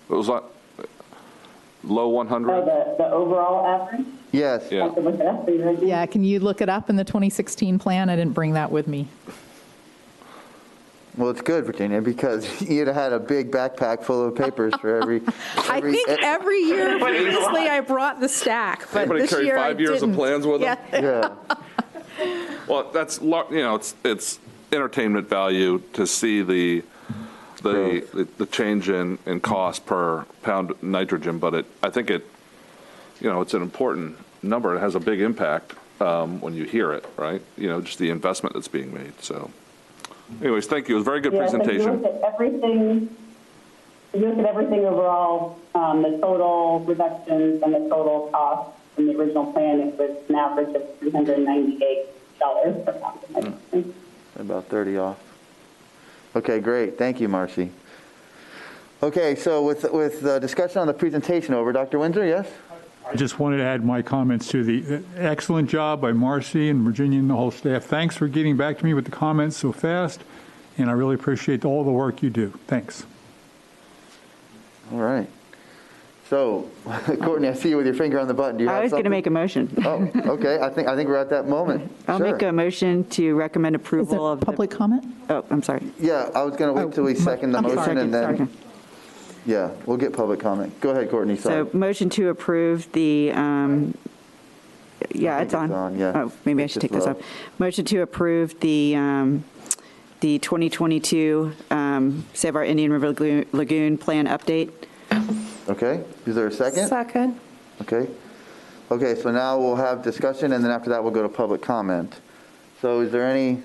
It was like low 100. Oh, the overall average? Yes. I have to look it up for you. Yeah, can you look it up in the 2016 plan? I didn't bring that with me. Well, it's good, Virginia, because you'd have had a big backpack full of papers for every I think every year previously I brought the stack, but Anybody this carry year 5 I years didn't. of plans with them? Yeah. Well, that's, it's entertainment value to see the change in cost per pound nitrogen, but I think it's an important number. It has a big impact when you hear it, right? Just the investment that's being made. So anyways, thank you. It was a very good presentation. If you look at everything overall, the total reductions and the total cost in the original plan, it was an average of $398 per pound of nitrogen. About 30 off. Okay, great. Thank you, Marcy. Okay, so with the discussion on the presentation over, Dr. Windsor, yes? I just wanted to add my comments to the excellent job by Marcy and Virginia and the whole staff. Thanks for getting back to me with the comments so fast, and I really appreciate all the work you do. Thanks. All right. So, Courtney, I see you with your finger on the button. Do you have I was going to something? make a motion. Oh, okay. I think we're at that moment. I'll Sure. make a motion to recommend approval of Public comment? Oh, I'm sorry. Yeah, I was going to wait till we second the motion and then. Sorry. Yeah, we'll get public comment. Go ahead, Courtney. Sorry. So motion to approve the, it's on. Yeah. Oh, maybe I should take this off. Motion to approve the 2022 Save Our Indian River Lagoon Plan update. Okay. Is there a second? Second. Okay. Okay, so now we'll have discussion, and then after that, we'll go to public comment. So is there any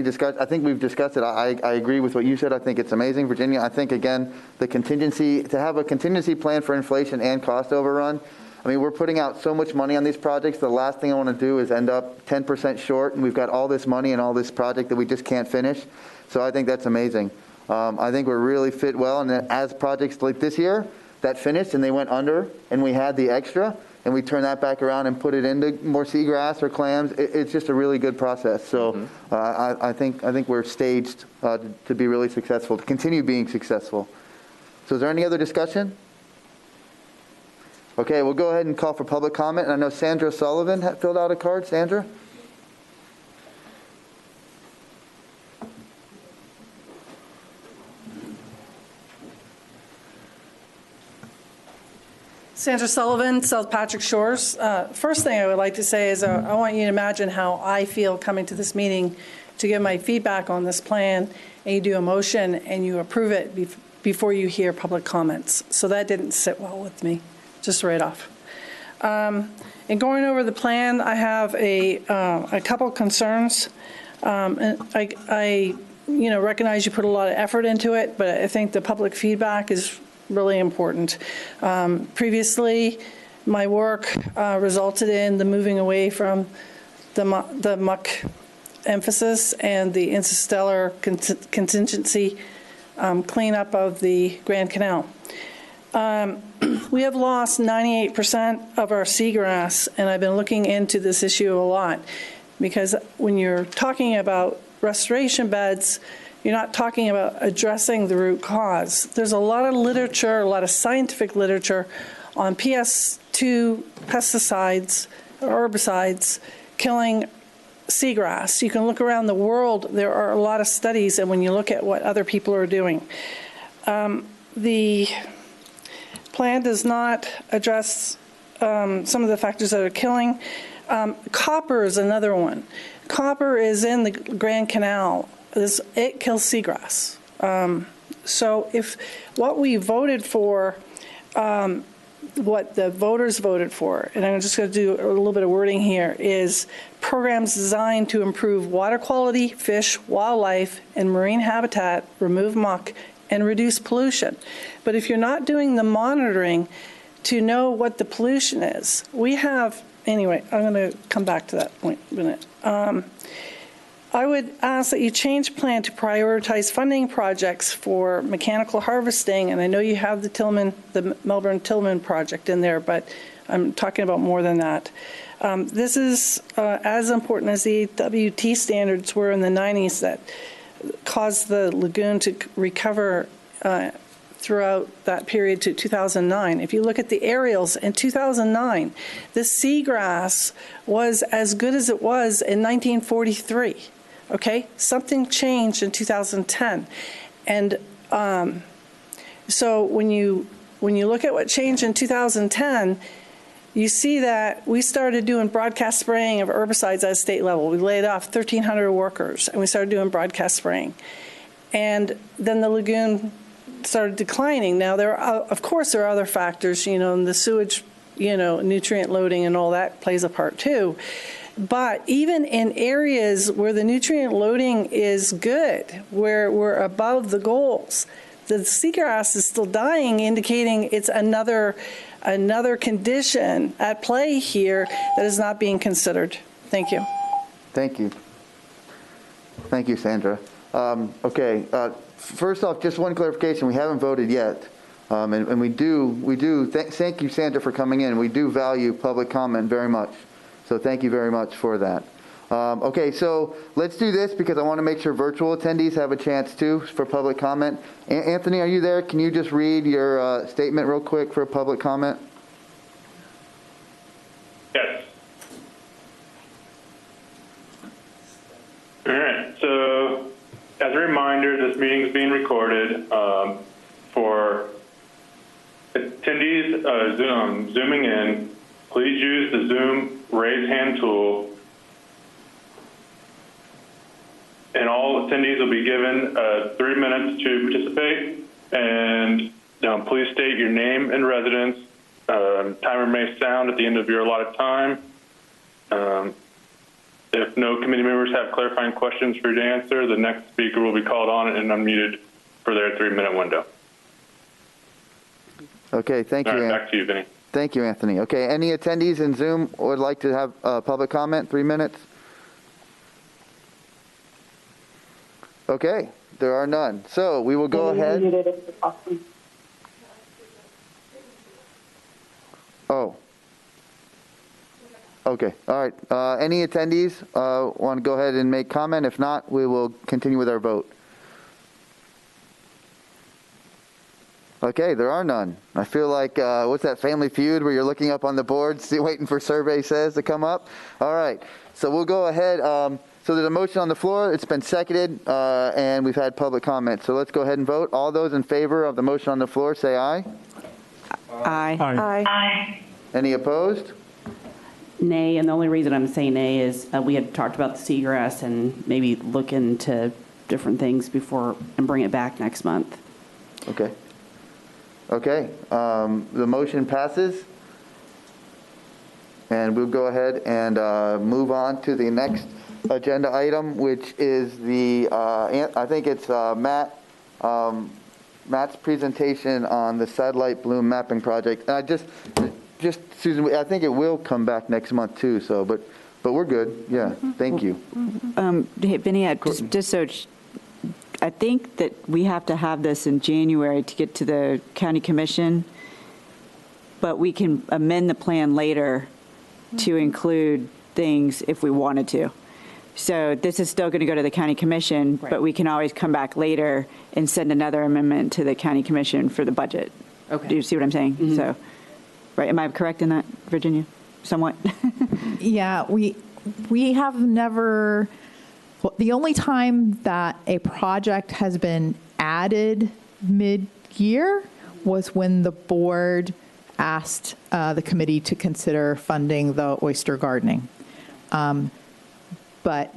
discussion? I think we've discussed it. I agree with what you said. I think it's amazing, Virginia. I think, again, to have a contingency plan for inflation and cost overrun. I mean, we're putting out so much money on these projects. The last thing I want to do is end up 10% short, and we've got all this money and all this project that we just can't finish. So I think that's amazing. I think we're really fit well, and as projects like this year that finished and they went under, and we had the extra, and we turn that back around and put it into more seagrass or clams, it's just a really good process. So I think we're staged to be really successful, to continue being successful. So is there any other discussion? Okay, we'll go ahead and call for public comment. And I know Sandra Sullivan filled out a card. Sandra? Sandra Sullivan, South Patrick Shores. First thing I would like to say is I want you to imagine how I feel coming to this meeting to give my feedback on this plan, and you do a motion and you approve it before you hear public comments. So that didn't sit well with me, just right off. In going over the plan, I have a couple concerns. And I recognize you put a lot of effort into it, but I think the public feedback is really important. Previously, my work resulted in the moving away from the muck emphasis and the interstellar contingency cleanup of the Grand Canal. We have lost 98% of our seagrass, and I've been looking into this issue a lot, because when you're talking about restoration beds, you're not talking about addressing the root cause. There's a lot of literature, a lot of scientific literature on PS2 pesticides, herbicides, killing seagrass. You can look around the world. There are a lot of studies, and when you look at what other people are doing. The plan does not address some of the factors that are killing. Copper is another one. Copper is in the Grand Canal. It kills seagrass. So if what we voted for, what the voters voted for, and I'm just going to do a little bit of wording here, is programs designed to improve water quality, fish, wildlife, and marine habitat, remove muck, and reduce pollution. But if you're not doing the monitoring to know what the pollution is, we have, anyway, I'm going to come back to that point in a minute. I would ask that you change plan to prioritize funding projects for mechanical harvesting, and I know you have the Melbourne Tillman project in there, but I'm talking about more than that. This is as important as the WT standards were in the 90s that caused the lagoon to recover throughout that period to 2009. If you look at the aerials in 2009, the seagrass was as good as it was in 1943. Okay, something changed in 2010, and so when you look at what changed in 2010, you see that we started doing broadcast spraying of herbicides at a state level. We laid off 1,300 workers, and we started doing broadcast spraying, and then the lagoon started declining. Now of course there are other factors, and the sewage, nutrient loading and all that plays a part too. But even in areas where the nutrient loading is good, where we're above the goals, the seagrass is still dying, indicating it's another condition at play here that is not being considered. Thank you. Thank you. Thank you, Sandra. Okay. First off, just one clarification. We haven't voted yet. And we do, thank you, Sandra, for coming in. We do value public comment very much. So thank you very much for that. Okay, so let's do this because I want to make sure virtual attendees have a chance too for public comment. Anthony, are you there? Can you just read your statement real quick for public comment? Yes. All right, so as a reminder, this meeting is being recorded. For attendees zooming in, please use the Zoom raise hand tool, and all attendees will be given 3 minutes to participate. And please state your name and residence. Timer may sound at the end of your allotted time. If no committee members have clarifying questions for you to answer, the next speaker will be called on and unmuted for their 3-minute window. Okay, thank you. All right, back to you, Vinny. Thank you, Anthony. Okay, any attendees in Zoom would like to have public comment, 3 minutes? Okay, there are none. So we will go ahead. Oh. Okay, all right. Any attendees want to go ahead and make comment? If not, we will continue with our vote. Okay, there are none. I feel like, what's that Family Feud where you're looking up on the board, waiting for survey says to come up? All right, so we'll go ahead. So there's a motion on the floor. It's been seconded, and we've had public comment. So let's go ahead and vote. All those in favor of the motion on the floor, say aye. Aye. Aye. Aye. Any opposed? Nay, and the only reason I'm saying nay is we had talked about the seagrass and maybe look into different things before and bring it back next month. Okay. Okay, the motion passes, and we'll go ahead and move on to the next agenda item, which is the, I think it's Matt's presentation on the satellite bloom mapping project. And I just Susan, I think it will come back next month too. So, but we're good. Yeah, thank you. Hey, Vinny, just so. I think that we have to have this in January to get to the county commission, but we can amend the plan later to include things if we wanted to. So this is still going to go to the county commission, right, but we can always come back later and send another amendment to the county commission for the budget. Okay. Do you see what I'm saying? Mm-hmm. So, right, am I correct in that, Virginia? Somewhat? Yeah, we have never. Well, the only time that a project has been added mid-year was when the board asked the committee to consider funding the oyster gardening. But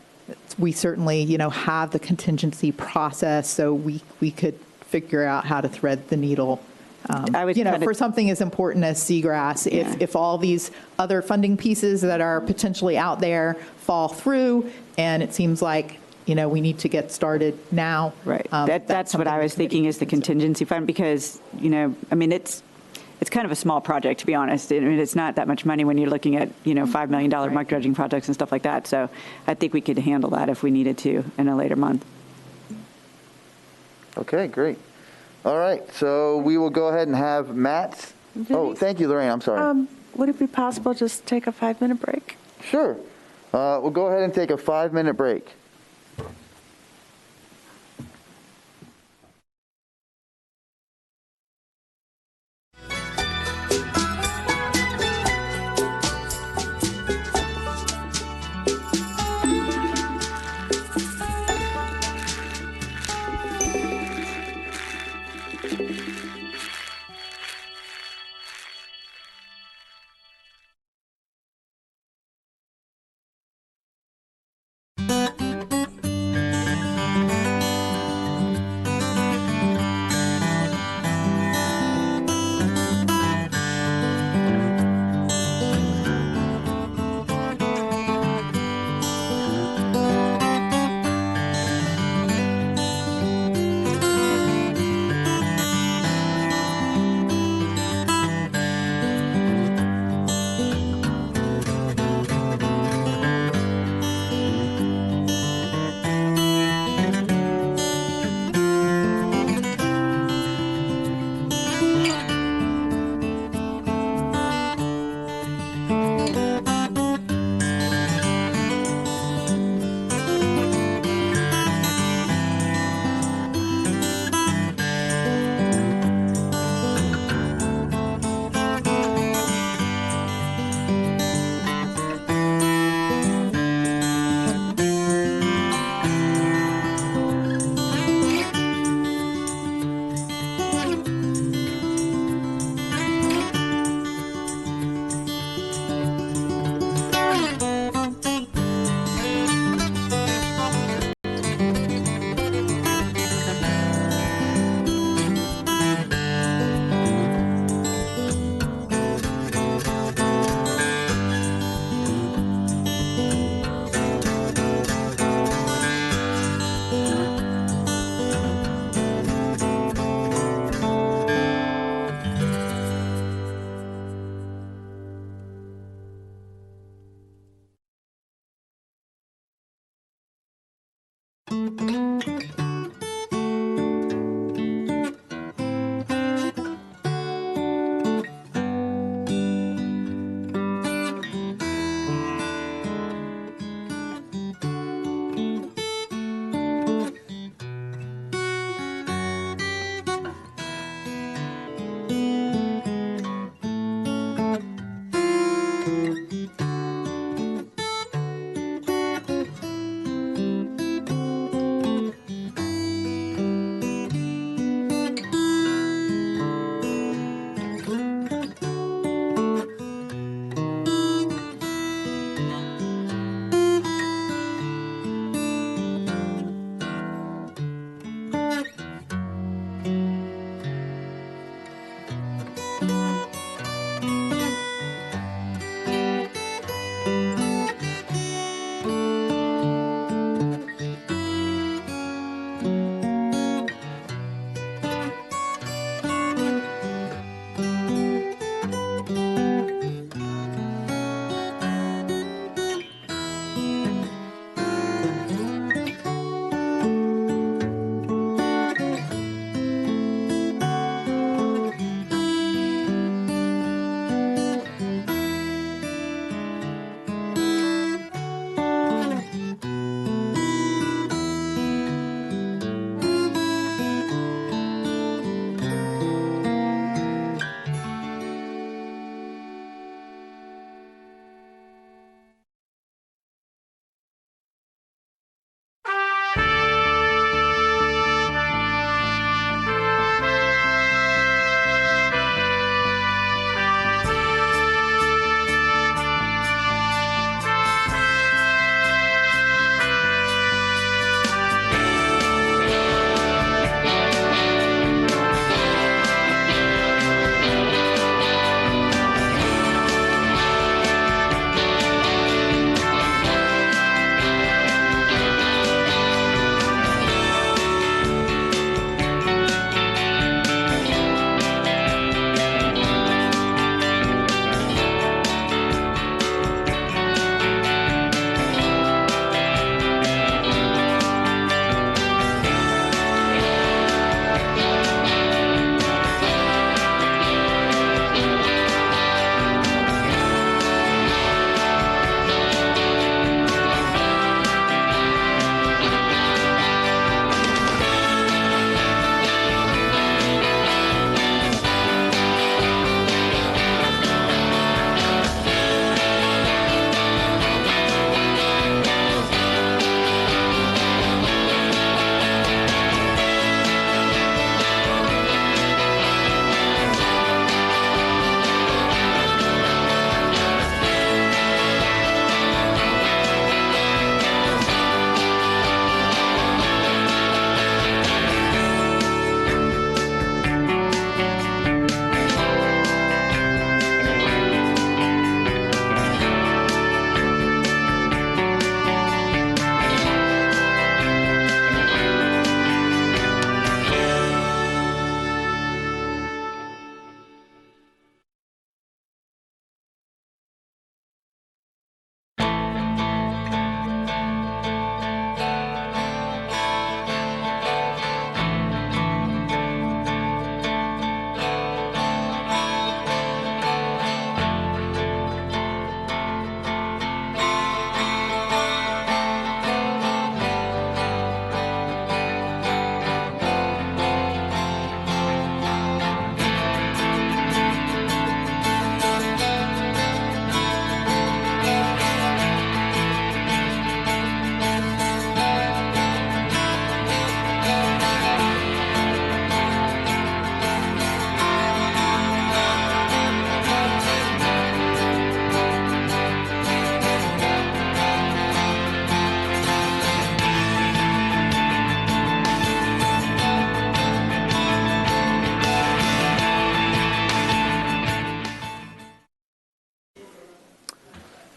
we certainly, have the contingency process, so we could figure out how to thread the needle. I would For something as important as Seagrass, if all these other funding pieces that are potentially out there fall through, and it seems like, we need to get started now. Right. That's what I was thinking is the contingency fund, because, it's kind of a small project, to be honest. It's not that much money when you're looking at, $5 million muck dredging projects and stuff like that. So I think we could handle that if we needed to in a later month. Okay, great. All right, so we will go ahead and have Matt's. Oh, thank you, Lorraine. I'm sorry. Would it be possible just to take a 5-minute break? Sure. We'll go ahead and take a 5-minute break.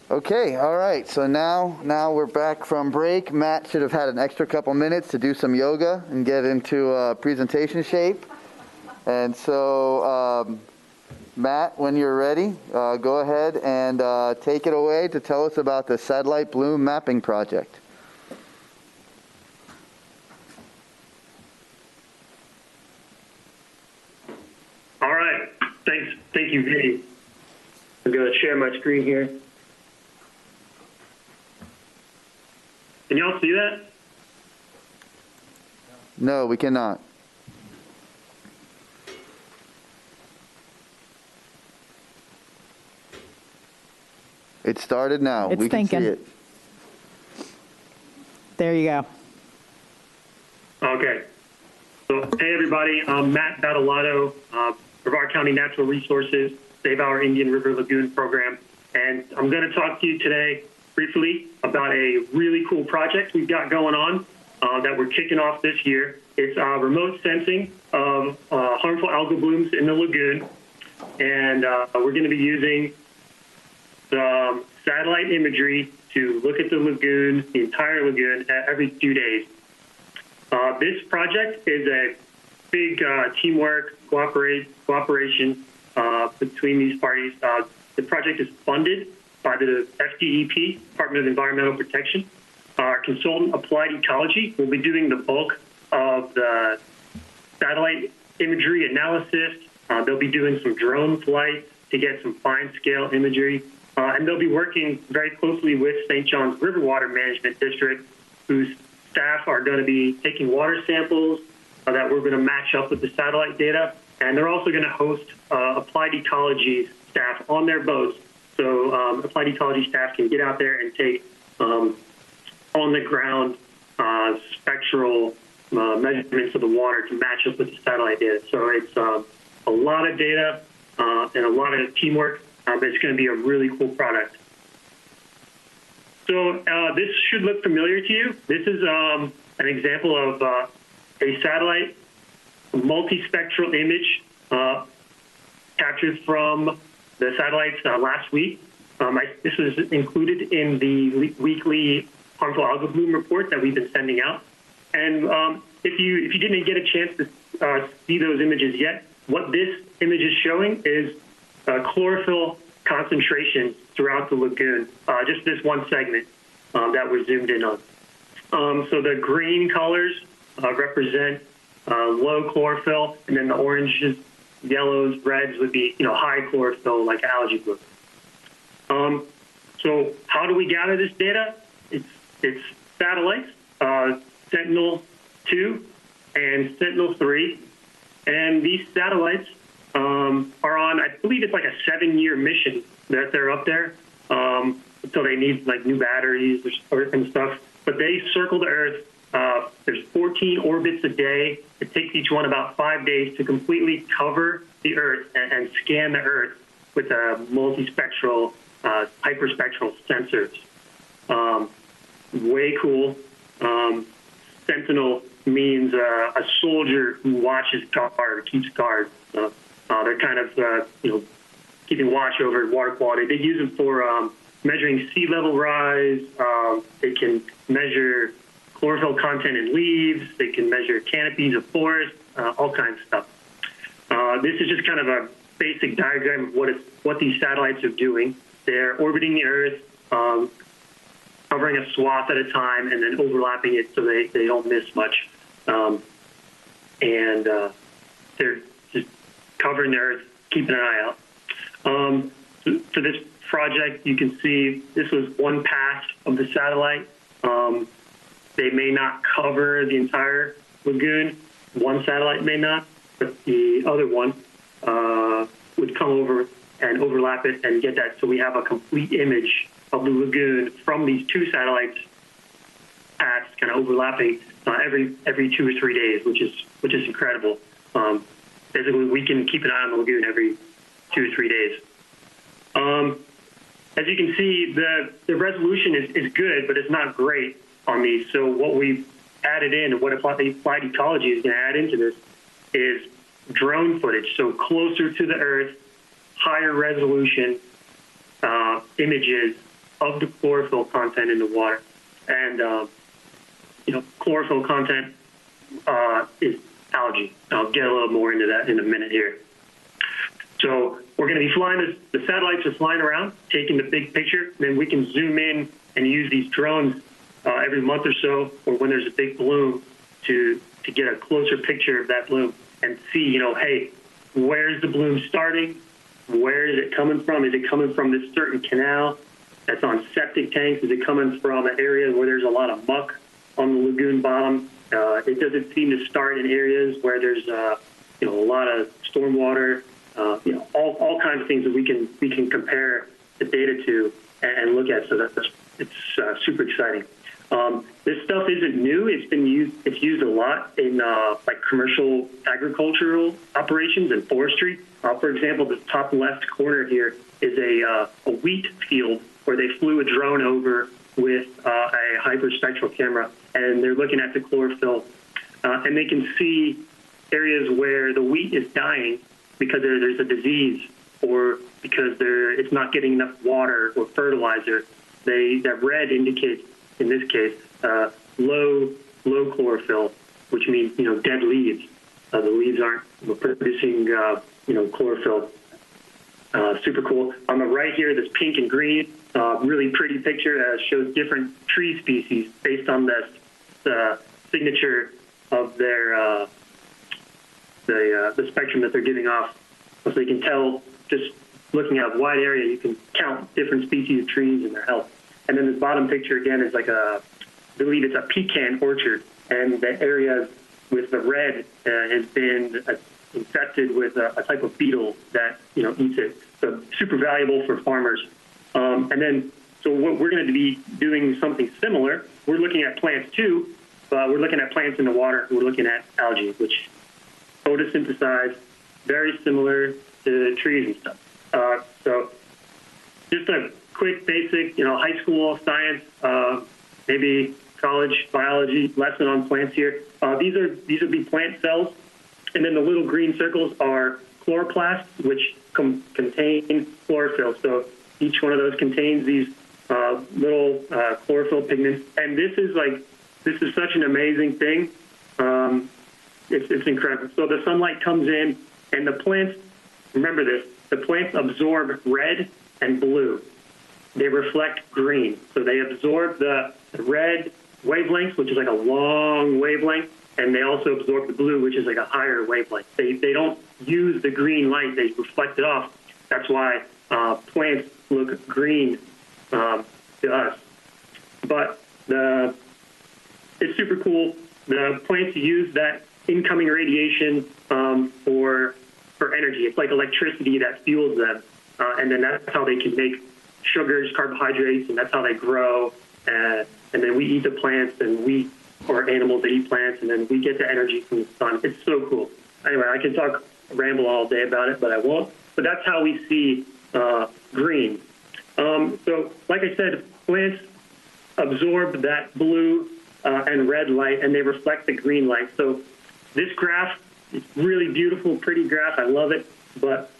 Okay, all right. So now we're back from break. Matt should have had an extra couple minutes to do some yoga and get into presentation shape. And so, Matt, when you're ready, go ahead and take it away to tell us about the satellite bloom mapping project. All right. Thank you, Vinny. I'm going to share my screen here. Can y'all see that? No, we cannot. It started now. It's we can thinking. see it. There you go. Okay. So, hey, everybody. I'm Matt Badolato, Brevard County Natural Resources, Save Our Indian River Lagoon program. And I'm going to talk to you today briefly about a really cool project we've got going on that we're kicking off this year. It's remote sensing of harmful algal blooms in the lagoon. And we're going to be using some satellite imagery to look at the lagoon, the entire lagoon, every 2 days. This project is a big teamwork, cooperation between these parties. The project is funded by the FDEP, Department of Environmental Protection. Our consultant, Applied Ecology, will be doing the bulk of the satellite imagery analysis. They'll be doing some drone flights to get some fine-scale imagery. And they'll be working very closely with St. John's River Water Management District, whose staff are going to be taking water samples that we're going to match up with the satellite data. And they're also going to host Applied Ecology staff on their boats. So Applied Ecology staff can get out there and take on-the-ground spectral measurements of the water to match up with the satellite data. So it's a lot of data and a lot of teamwork, but it's going to be a really cool product. So this should look familiar to you. This is an example of a satellite multispectral image captured from the satellites last week. This was included in the weekly harmful algal bloom report that we've been sending out. And if you didn't get a chance to see those images yet, what this image is showing is chlorophyll concentration throughout the lagoon, just this one segment that we're zoomed in on. So the green colors represent low chlorophyll, and then the oranges, yellows, reds would be high chlorophyll like algae bloom. So how do we gather this data? It's satellites, Sentinel-2 and Sentinel-3, and these satellites are on, I believe it's like a 7-year mission that they're up there until they need like new batteries and stuff. But they circle the Earth. There's 14 orbits a day. It takes each one about 5 days to completely cover the Earth and scan the Earth with multispectral, hyperspectral sensors. Way cool. Sentinel means a soldier who watches guard, keeps guard. They're kind of, keeping watch over water quality. They use them for measuring sea level rise. They can measure chlorophyll content in leaves. They can measure canopies of forests, all kinds of stuff. This is just kind of a basic diagram of what these satellites are doing. They're orbiting the Earth, covering a swath at a time, and then overlapping it so they don't miss much. And they're just covering the Earth, keeping an eye out. For this project, you can see this was one pass of the satellite. They may not cover the entire lagoon. One satellite may not, but the other one would come over and overlap it and get that. So we have a complete image of the lagoon from these two satellites paths kind of overlapping every 2 or 3 days, which is incredible. Basically, we can keep an eye on the lagoon every 2 or 3 days. As you can see, the resolution is good, but it's not great on these. So what we've added in, and what Applied Ecology is going to add into this, is drone footage. So closer to the Earth, higher resolution images of the chlorophyll content in the water. And, chlorophyll content is algae. I'll get a little more into that in a minute here. So we're going to be flying the satellites are flying around, taking the big picture. Then we can zoom in and use these drones every month or so, or when there's a big bloom, to get a closer picture of that bloom and see, hey, where's the bloom starting? Where is it coming from? Is it coming from this certain canal that's on septic tanks? Is it coming from an area where there's a lot of muck on the lagoon bottom? It doesn't seem to start in areas where there's a lot of stormwater. All kinds of things that we can compare the data to and look at. So it's super exciting. This stuff isn't new. It's used a lot in like commercial agricultural operations and forestry. For example, the top left corner here is a wheat field where they flew a drone over with a hyperspectral camera, and they're looking at the chlorophyll, and they can see areas where the wheat is dying because there's a disease or because it's not getting enough water or fertilizer. That red indicates, in this case, low chlorophyll, which means dead leaves. The leaves aren't producing chlorophyll. Super cool. On the right here, this pink and green, really pretty picture shows different tree species based on the signature of their the spectrum that they're giving off. So you can tell, just looking at a wide area, you can count different species of trees and their health. And then this bottom picture again is like I believe it's a pecan orchard, and the area with the red has been infested with a type of beetle that eats it. So super valuable for farmers. And then, so what we're going to be doing something similar. We're looking at plants too, but we're looking at plants in the water. We're looking at algae, which photosynthesize, very similar to trees and stuff. So just a quick basic, high school science, maybe college biology lesson on plants here. These would be plant cells, and then the little green circles are chloroplasts, which contain chlorophyll. So each one of those contains these little chlorophyll pigments, and this is such an amazing thing. It's incredible. So the sunlight comes in, and the plants, remember this, the plants absorb red and blue. They reflect green. So they absorb the red wavelengths, which is like a long wavelength, and they also absorb the blue, which is like a higher wavelength. They don't use the green light. They reflect it off. That's why plants look green to us. But it's super cool. The plants use that incoming radiation for energy. It's like electricity that fuels them, and then that's how they can make sugars, carbohydrates, and that's how they grow. And then we eat the plants, and or animals that eat plants, and then we get the energy from the sun. It's so cool. Anyway, I can ramble all day about it, but I won't. But that's how we see green. So like I said, plants absorb that blue and red light, and they reflect the green light. So this graph is really beautiful, pretty graph. I love it. But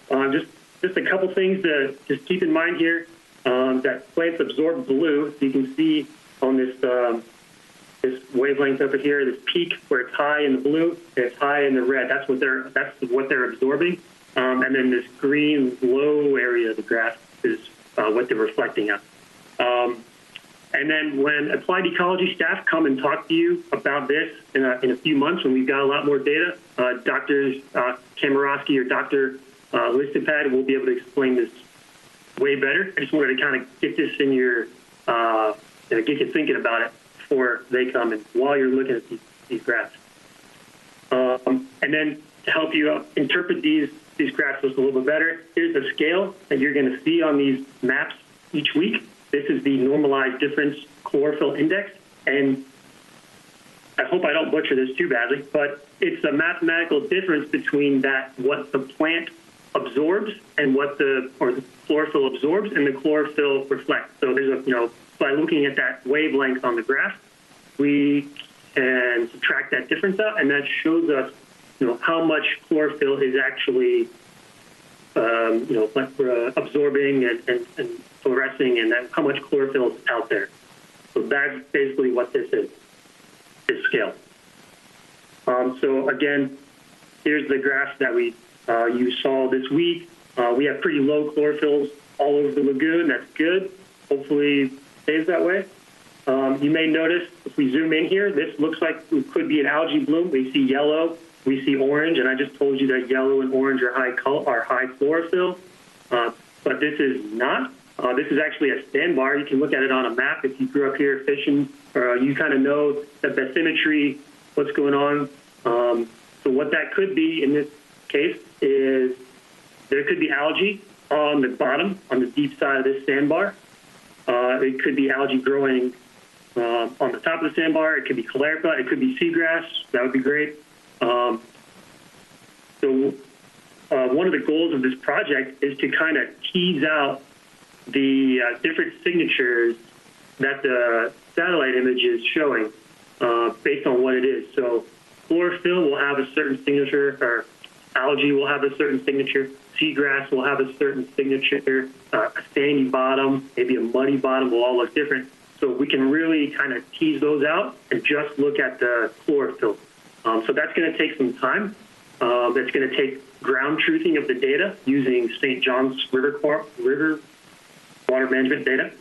just a couple things to just keep in mind here, that plants absorb blue. So you can see on this wavelength over here, this peak where it's high in the blue, and it's high in the red. That's what they're absorbing. And then this green low area of the graph is what they're reflecting on. And then when applied ecology staff come and talk to you about this in a few months, when we've got a lot more data, Dr. Kamarowski or Dr. Listipad will be able to explain this way better. I just wanted to kind of get this in your, get you thinking about it before they come and while you're looking at these graphs. And then to help you interpret these graphs a little bit better, here's the scale that you're going to see on these maps each week. This is the normalized difference chlorophyll index, and I hope I don't butcher this too badly, but it's a mathematical difference between what the plant absorbs and what the chlorophyll absorbs and the chlorophyll reflects. So there's by looking at that wavelength on the graph, we can subtract that difference out, and that shows us how much chlorophyll is actually absorbing and fluorescing progressing and how much chlorophyll is out there. So that's basically what this is scale. So again, here's the graph that you saw this week. We have pretty low chlorophylls all over the lagoon. That's good. Hopefully stays that way. You may notice if we zoom in here, this looks like it could be an algae bloom. We see yellow, we see orange, and I just told you that yellow and orange are high chlorophyll, but this is not. This is actually a sandbar. You can look at it on a map if you grew up here fishing, or you kind of know the bathymetry, what's going on. So what that could be in this case is there could be algae on the bottom, on the deep side of this sandbar. It could be algae growing on the top of the sandbar. It could be chlorophylls. It could be seagrass. That would be great. So one of the goals of this project is to kind of tease out the different signatures that the satellite image is showing based on what it is. So chlorophyll will have a certain signature, or algae will have a certain signature. Seagrass will have a certain signature. A sandy bottom, maybe a muddy bottom will all look different. So we can really kind of tease those out and just look at the chlorophyll. So that's going to take some time. That's going to take ground truthing of the data using St. John's River water management data,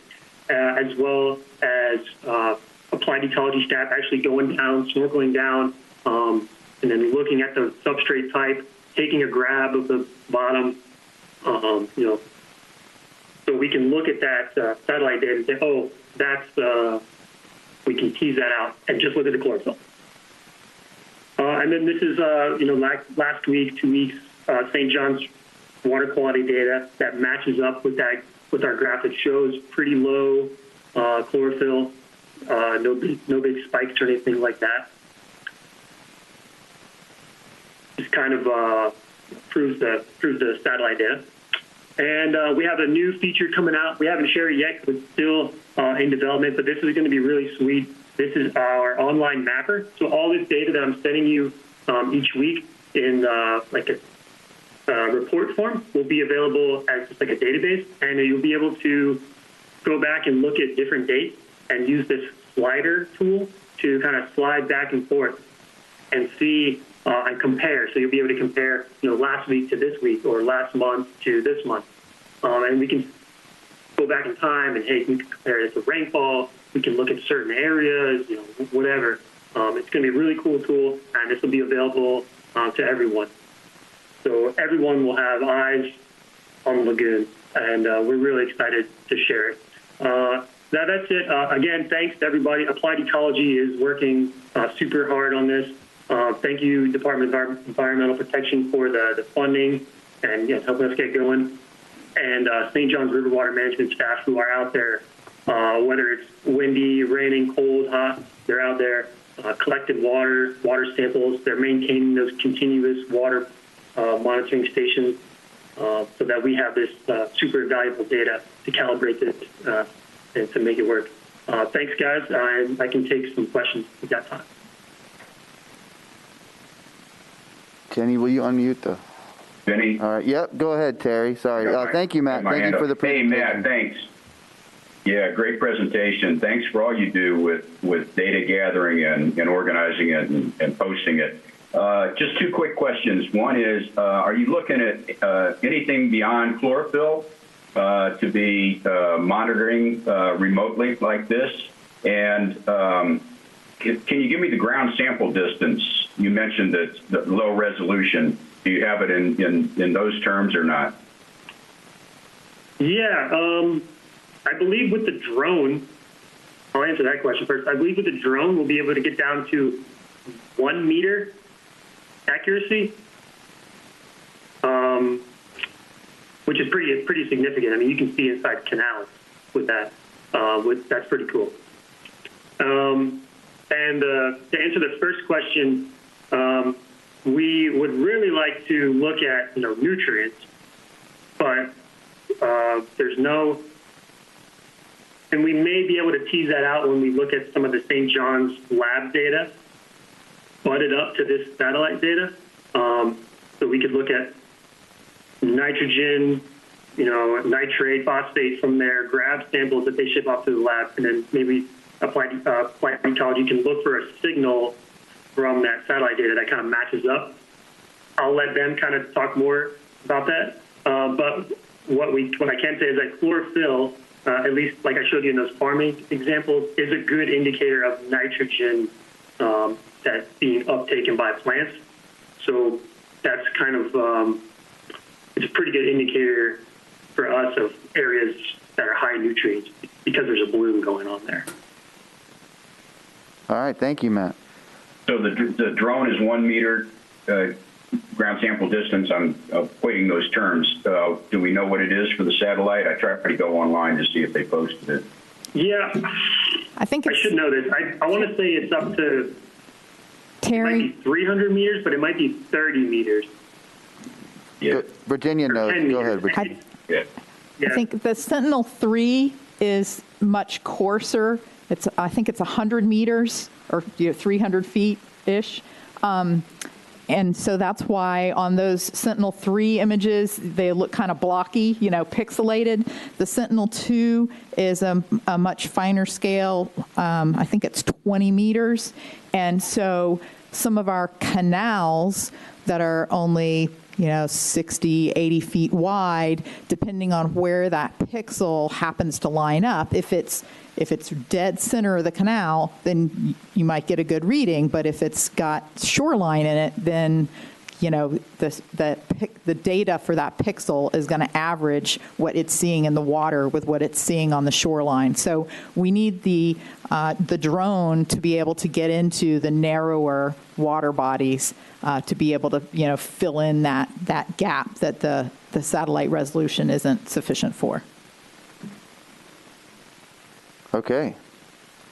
as well as applied ecology staff actually going down, snorkeling down, and then looking at the substrate type, taking a grab of the bottom, so we can look at that satellite data and say, oh, that's, we can tease that out and just look at the chlorophyll. And then this is, last week, 2 weeks, St. John's water quality data that matches up with that, with our graph that shows pretty low chlorophyll, no big spikes or anything like that. Just kind of proves the satellite data. And we have a new feature coming out. We haven't shared it yet because it's still in development, but this is going to be really sweet. This is our online mapper. So all this data that I'm sending you each week in like a report form will be available as just like a database, and you'll be able to go back and look at different dates and use this slider tool to kind of slide back and forth and see and compare. So you'll be able to compare, last week to this week or last month to this month. And we can go back in time and, hey, we can compare it to rainfall. We can look at certain areas, whatever. It's going to be a really cool tool, and this will be available to everyone. So everyone will have eyes on the lagoon, and we're really excited to share it. That's it. Again, thanks to everybody. Applied Ecology is working super hard on this. Thank you, Department of Environmental Protection, for the funding and helping us get going. And St. John's River Water Management staff who are out there, whether it's windy, raining, cold, hot, they're out there, collected water samples. They're maintaining those continuous water monitoring stations so that we have this super valuable data to calibrate this and to make it work. Thanks, guys. I can take some questions if we've got time. Jenny, will you unmute the? Jenny? All right. Yep. Go ahead, Terry. Sorry. Thank you, Matt. Thank you for the presentation. Hey, Matt, thanks. Yeah, great presentation. Thanks for all you do with data gathering and organizing it and posting it. Just two quick questions. One is, are you looking at anything beyond chlorophyll to be monitoring remotely like this? And can you give me the ground sample distance? You mentioned that the low resolution. Do you have it in those terms or not? Yeah, I believe with the drone, I'll answer that question first. I believe with the drone, we'll be able to get down to 1 meter accuracy, which is pretty significant. I mean, you can see inside canals with that. That's pretty cool. And to answer the first question, we would really like to look at nutrients, but there's no, and we may be able to tease that out when we look at some of the St. John's lab data, butted up to this satellite data. So we could look at nitrogen, nitrate, phosphate from there, grab samples that they ship off to the lab, and then maybe applied ecology can look for a signal from that satellite data that kind of matches up. I'll let them kind of talk more about that. But what I can say is that chlorophyll, at least like I showed you in those farming examples, is a good indicator of nitrogen that's being uptaken by plants. So that's kind of, it's a pretty good indicator for us of areas that are high in nutrients because there's a bloom going on there. All right, thank you, Matt. So the drone is 1 meter ground sample distance. I'm equating those terms. Do we know what it is for the satellite? I tried to go online to see if they posted it. Yeah, I should know this. I want to say it's up to Terry? It might be 300 meters, but it might be 30 meters. Yeah. Virginia knows. Go ahead, Virginia. I think the Sentinel-3 is much coarser. I think it's 100 meters or 300 feet-ish. And so that's why on those Sentinel-3 images, they look kind of blocky, pixelated. The Sentinel-2 is a much finer scale. I think it's 20 meters. And so some of our canals that are only 60, 80 feet wide, depending on where that pixel happens to line up. If it's dead center of the canal, then you might get a good reading. But if it's got shoreline in it, then the data for that pixel is going to average what it's seeing in the water with what it's seeing on the shoreline. So we need the drone to be able to get into the narrower water bodies to be able to fill in that gap that the satellite resolution isn't sufficient for. Okay,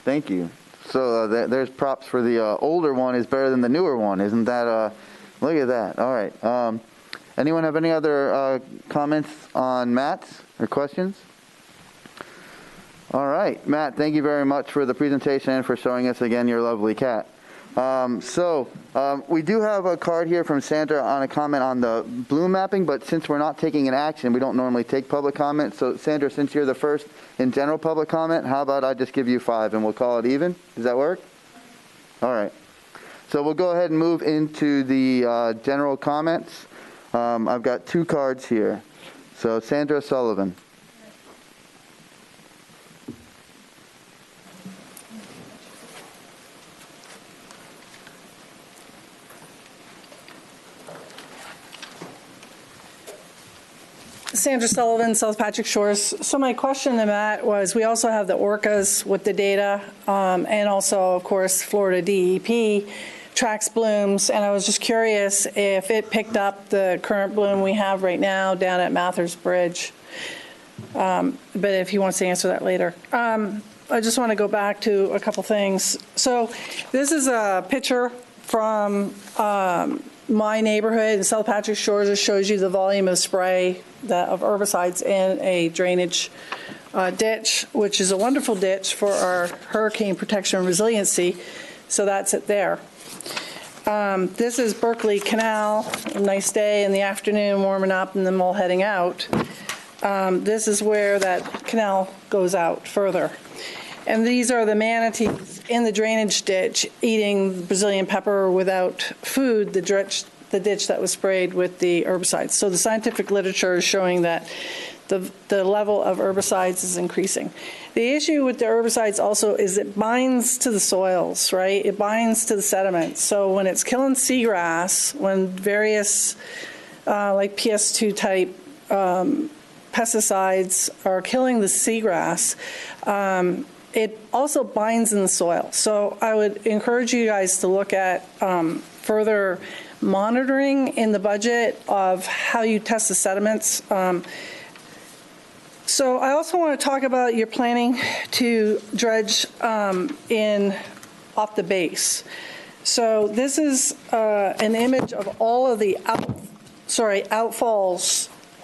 thank you. So there's props for the older one is better than the newer one. Isn't that, look at that. All right. Anyone have any other comments on Matt's or questions? All right, Matt, thank you very much for the presentation and for showing us again your lovely cat. We do have a card here from Sandra on a comment on the bloom mapping, but since we're not taking an action, we don't normally take public comment. So Sandra, since you're the first in general public comment, how about I just give you 5 and we'll call it even? Does that work? All right. So we'll go ahead and move into the general comments. I've got 2 cards here. So Sandra Sullivan. Sandra Sullivan, South Patrick Shores. So my question to Matt was, we also have the orcas with the data, and also, of course, Florida DEP tracks blooms, and I was just curious if it picked up the current bloom we have right now down at Mathers Bridge. But if he wants to answer that later. I just want to go back to a couple things. So this is a picture from my neighborhood in South Patrick Shores. It shows you the volume of spray of herbicides in a drainage ditch, which is a wonderful ditch for our hurricane protection and resiliency. So that's it there. This is Berkeley Canal. A nice day in the afternoon, warming up, and then all heading out. This is where that canal goes out further. And these are the manatees in the drainage ditch eating Brazilian pepper without food, the ditch that was sprayed with the herbicides. So the scientific literature is showing that the level of herbicides is increasing. The issue with the herbicides also is it binds to the soils, right? It binds to the sediments. So when it's killing seagrass, when various like PS2 type pesticides are killing the seagrass, it also binds in the soil. So I would encourage you guys to look at further monitoring in the budget of how you test the sediments. So I also want to talk about your planning to dredge off the base. So this is an image of all of the outfalls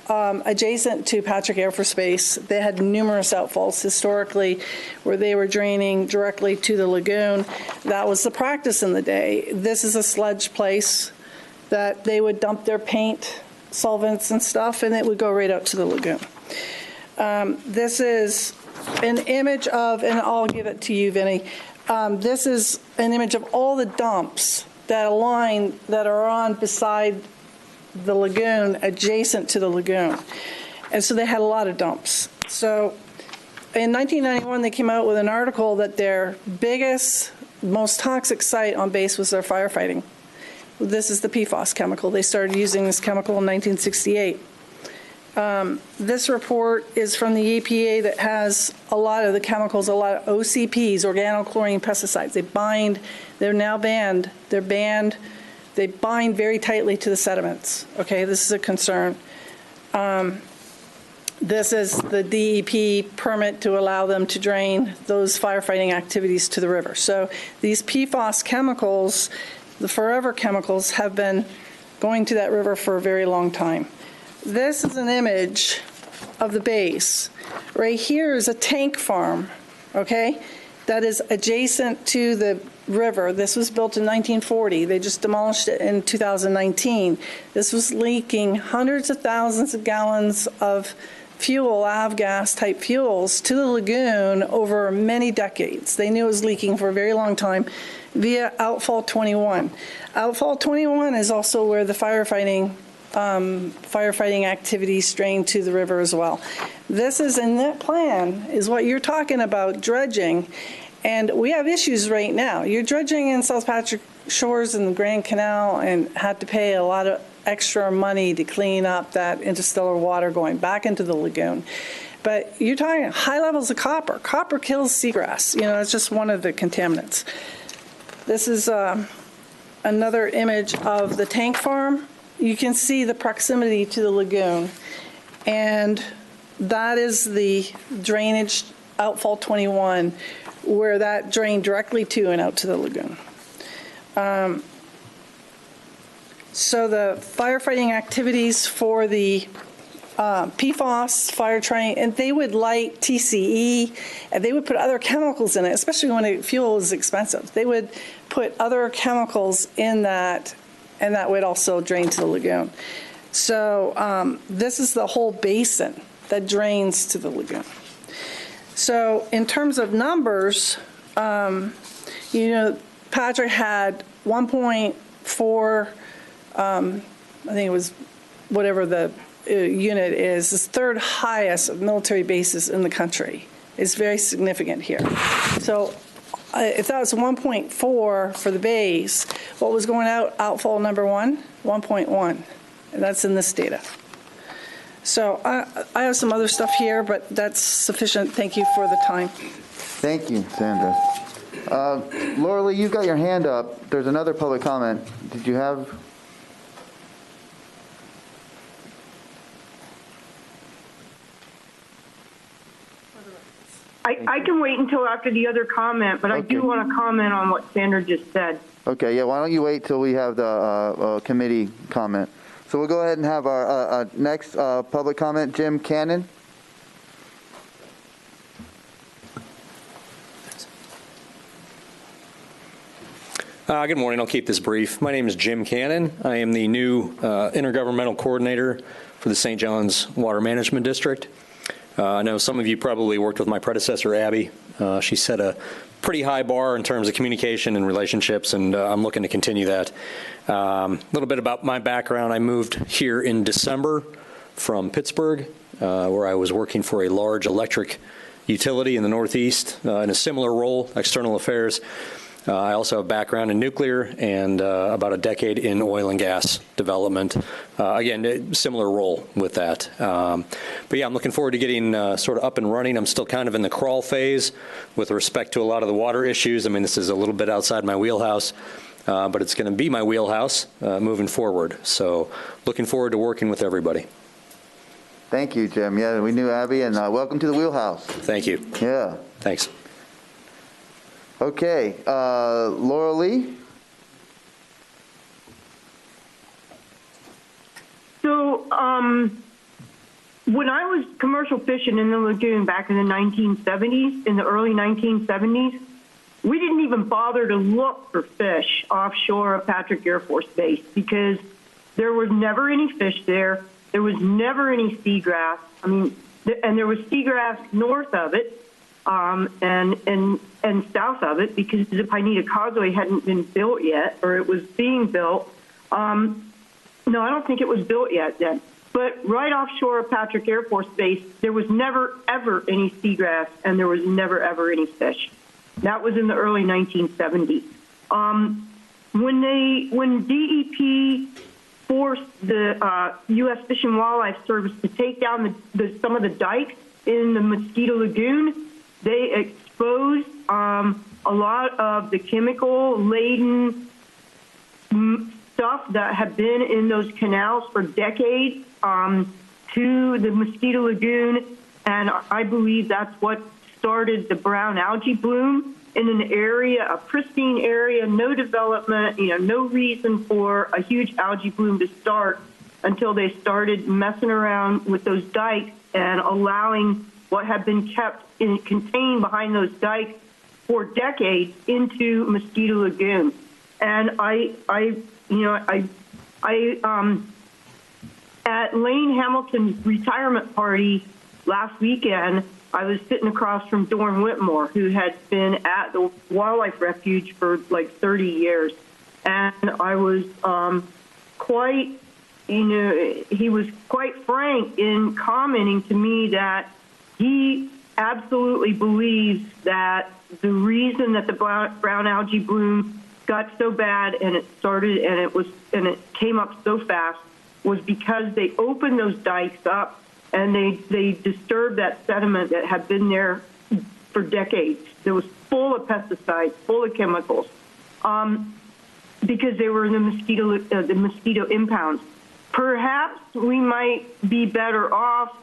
adjacent to Patrick Air Force Base. They had numerous outfalls historically where they were draining directly to the lagoon. That was the practice in the day. This is a sludge place that they would dump their paint solvents and stuff, and it would go right out to the lagoon. This is an image of, and I'll give it to you, Vinny. This is an image of all the dumps that are on beside the lagoon, adjacent to the lagoon. And so they had a lot of dumps. So in 1991, they came out with an article that their biggest, most toxic site on base was their firefighting. This is the PFAS chemical. They started using this chemical in 1968. This report is from the EPA that has a lot of the chemicals, a lot of OCPs, organochlorine pesticides. They're now banned. They're banned. They bind very tightly to the sediments. Okay, this is a concern. This is the DEP permit to allow them to drain those firefighting activities to the river. So these PFAS chemicals, the forever chemicals, have been going to that river for a very long time. This is an image of the base. Right here is a tank farm, okay, that is adjacent to the river. This was built in 1940. They just demolished it in 2019. This was leaking hundreds of thousands of gallons of fuel, avgas type fuels, to the lagoon over many decades. They knew it was leaking for a very long time via Outfall 21. Outfall 21 is also where the firefighting activities drain to the river as well. This is in that plan, is what you're talking about, dredging. And we have issues right now. You're dredging in South Patrick Shores and the Grand Canal and had to pay a lot of extra money to clean up that interstellar water going back into the lagoon. But you're talking high levels of copper. Copper kills seagrass. You know, it's just one of the contaminants. This is another image of the tank farm. You can see the proximity to the lagoon. And that is the drainage Outfall 21, where that drained directly to and out to the lagoon. So the firefighting activities for the PFAS, fire train, and they would light TCE, and they would put other chemicals in it, especially when fuel is expensive. They would put other chemicals in that, and that would also drain to the lagoon. So this is the whole basin that drains to the lagoon. So in terms of numbers, you know, Patrick had 1.4, I think it was whatever the unit is, the third highest of military bases in the country. It's very significant here. So if that was 1.4 for the base, what was going out, outfall number 1.1, and that's in this data. So I have some other stuff here, but that's sufficient. Thank you for the time. Thank you, Sandra. Laura Lee, you've got your hand up. There's another public comment. Did you have? I can wait until after the other comment, but okay. I do want to comment on what Sandra just said. Okay, yeah, why don't you wait till we have the committee comment. So we'll go ahead and have our next public comment, Jim Cannon. Good morning. I'll keep this brief. My name is Jim Cannon. I am the new intergovernmental coordinator for the St. John's Water Management District. I know some of you probably worked with my predecessor, Abby. She set a pretty high bar in terms of communication and relationships, and I'm looking to continue that. A little bit about my background. I moved here in December from Pittsburgh, where I was working for a large electric utility in the Northeast in a similar role, external affairs. I also have a background in nuclear and about a decade in oil and gas development. Again, similar role with that. But yeah, I'm looking forward to getting sort of up and running. I'm still kind of in the crawl phase with respect to a lot of the water issues. I mean, this is a little bit outside my wheelhouse, but it's going to be my wheelhouse moving forward. So looking forward to working with everybody. Thank you, Jim. Yeah, we knew Abby, and welcome to the wheelhouse. Thank you. Yeah. Thanks. Okay, Laura Lee. So when I was commercial fishing in the lagoon back in the 1970s, in the early 1970s, we didn't even bother to look for fish offshore of Patrick Air Force Base because There was never any fish there. There was never any seagrass. I mean, and there was seagrass north of it and south of it because the Pineda Causeway hadn't been built yet, or it was being built. No, I don't think it was built yet then. But right offshore of Patrick Air Force Base, there was never, ever any seagrass, and there was never, ever any fish. That was in the early 1970s. When DEP forced the U.S. Fish and Wildlife Service to take down some of the dikes in the Mosquito Lagoon, they exposed a lot of the chemical-laden stuff that had been in those canals for decades to the Mosquito Lagoon, and I believe that's what started the brown algae bloom in an area, a pristine area, no development, no reason for a huge algae bloom to start until they started messing around with those dikes and allowing what had been contained behind those dikes for decades into Mosquito Lagoon. And at Lane Hamilton's retirement party last weekend, I was sitting across from Dorn Whitmore, who had been at the wildlife refuge for like 30 years. And I was he was quite frank in commenting to me that he absolutely believes that the reason that the brown algae bloom got so bad and it came up so fast was because they opened those dikes up and they disturbed that sediment that had been there for decades. It was full of pesticides, full of chemicals, because they were in the mosquito impounds. Perhaps we might be better off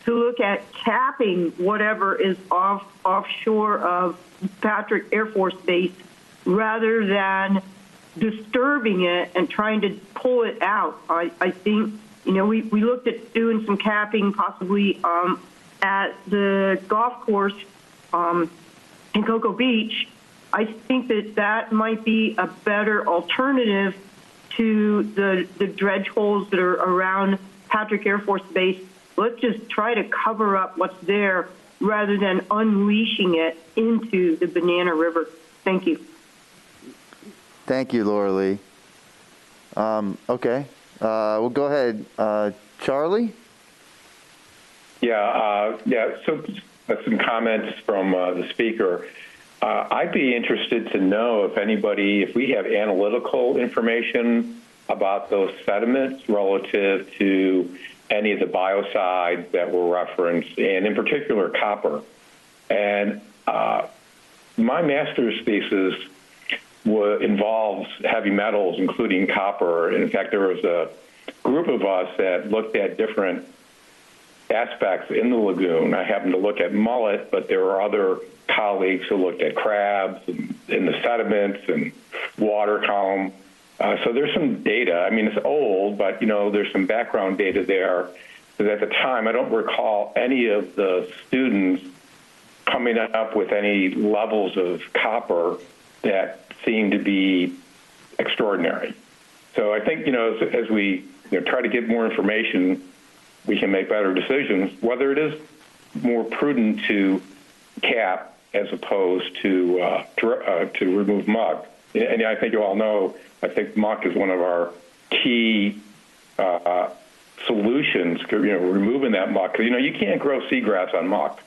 to look at capping whatever is offshore of Patrick Air Force Base rather than disturbing it and trying to pull it out. I think, we looked at doing some capping possibly at the golf course in Cocoa Beach. I think that might be a better alternative to the dredge holes that are around Patrick Air Force Base. Let's just try to cover up what's there rather than unleashing it into the Banana River. Thank you. Thank you, Laura Lee. Okay. We'll go ahead. Charlie? So some comments from the speaker. I'd be interested to know if we have analytical information about those sediments relative to any of the biocides that were referenced, and in particular copper. And my master's thesis involves heavy metals, including copper. And in fact, there was a group of us that looked at different aspects in the lagoon. I happened to look at mullet, but there were other colleagues who looked at crabs and in the sediments and water column. So there's some data. I mean, it's old, but, there's some background data there. Because at the time, I don't recall any of the students coming up with any levels of copper that seemed to be extraordinary. So I think, as we try to get more information, we can make better decisions, whether it is more prudent to cap as opposed to remove muck. And I think you all know, I think muck is one of our key solutions, removing that muck. Because, you can't grow seagrass on muck.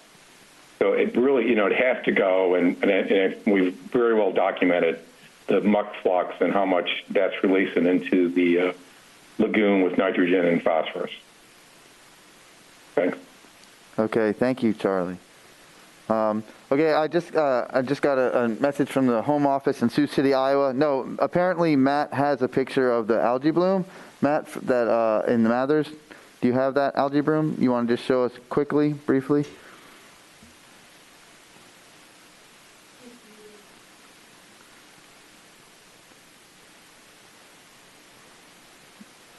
So it really, it has to go, and we've very well documented the muck flux and how much that's releasing into the lagoon with nitrogen and phosphorus. Thanks. Okay, thank you, Charlie. Okay, I just got a message from the home office in Sioux City, Iowa. No, apparently Matt has a picture of the algae bloom. Matt, that in the Mathers, do you have that algae bloom? You want to just show us quickly, briefly?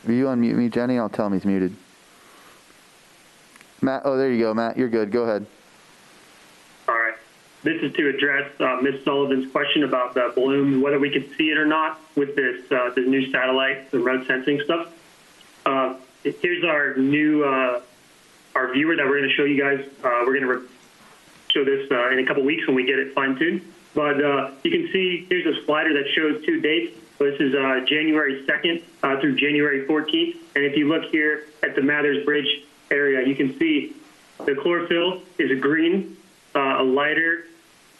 Will you unmute me, Jenny? I'll tell him he's muted. Matt, oh, there you go, Matt. You're good. Go ahead. All right. This is to address Ms. Sullivan's question about the bloom, whether we could see it or not with this new satellite, the remote sensing stuff. Here's our new our viewer that we're going to show you guys. We're going to show this in a couple weeks when we get it fine-tuned. But you can see here's a slider that shows 2 dates. So this is January 2nd through January 14th. And if you look here at the Mathers Bridge area, you can see the chlorophyll is a green, a lighter,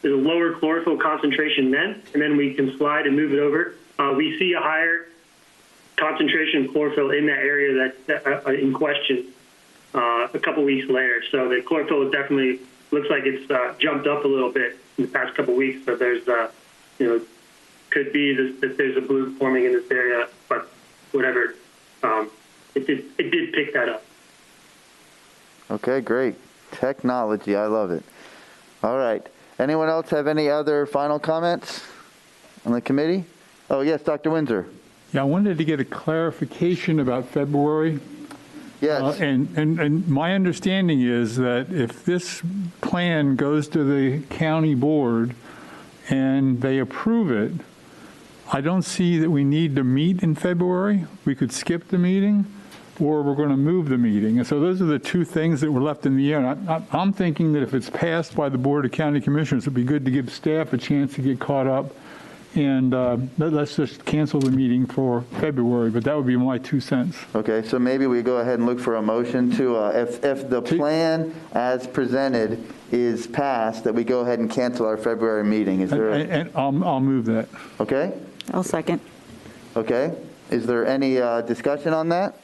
there's a lower chlorophyll concentration then, and then we can slide and move it over. We see a higher concentration of chlorophyll in that area that in question a couple weeks later. So the chlorophyll definitely looks like it's jumped up a little bit in the past couple weeks. So there's, could be that there's a bloom forming in this area, but whatever, it did pick that up. Okay, great. Technology, I love it. All right. Anyone else have any other final comments on the committee? Oh, yes, Dr. Windsor. Yeah, I wanted to get a clarification about February. Yes. And my understanding is that if this plan goes to the county board and they approve it, I don't see that we need to meet in February. We could skip the meeting, or we're going to move the meeting. And so those are the two things that were left in the air. And I'm thinking that if it's passed by the Board of County Commissioners, it'd be good to give staff a chance to get caught up. And let's just cancel the meeting for February, but that would be my 2 cents. Okay, so maybe we go ahead and look for a motion to, if the plan as presented is passed, that we go ahead and cancel our February meeting. Is there? And I'll move that. Okay. I'll second. Okay. Is there any discussion on that?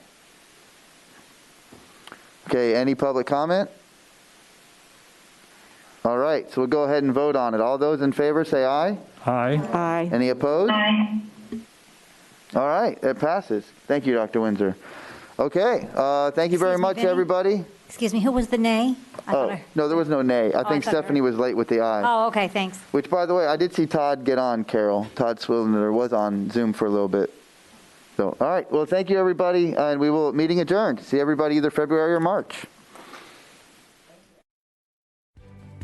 Okay, any public comment? All right, so we'll go ahead and vote on it. All those in favor say aye. Aye. Aye. Any opposed? Aye. All right, it passes. Thank you, Dr. Windsor. Okay, thank you very much, everybody. Excuse me, who was the nay? No, there was no nay. I think Stephanie was late with the aye. Oh, okay, thanks. Which, by the way, I did see Todd get on, Carol. Todd Swindler was on Zoom for a little bit. So, all right, well, thank you, everybody, and we will, meeting adjourned. See everybody either February or March.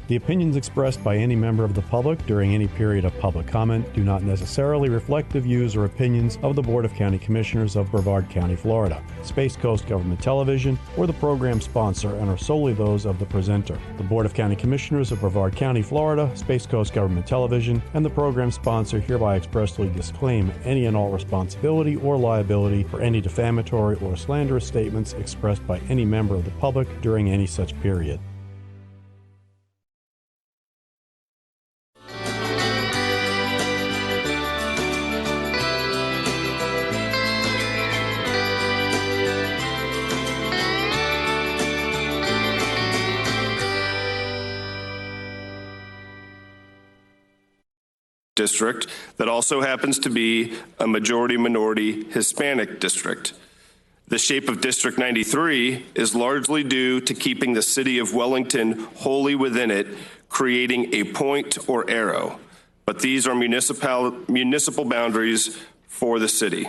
The opinions expressed by any member of the public during any period of public comment do not necessarily reflect the views or opinions of the Board of County Commissioners of Brevard County, Florida, Space Coast Government Television, or the program sponsor, and are solely those of the presenter. The Board of County Commissioners of Brevard County, Florida, Space Coast Government Television, and the program sponsor hereby expressly disclaim any and all responsibility or liability for any defamatory or slanderous statements expressed by any member of the public during any such period. District that also happens to be a majority-minority Hispanic district. The shape of District 93 is largely due to keeping the city of Wellington wholly within it, creating a point or arrow. But these are municipal boundaries for the city.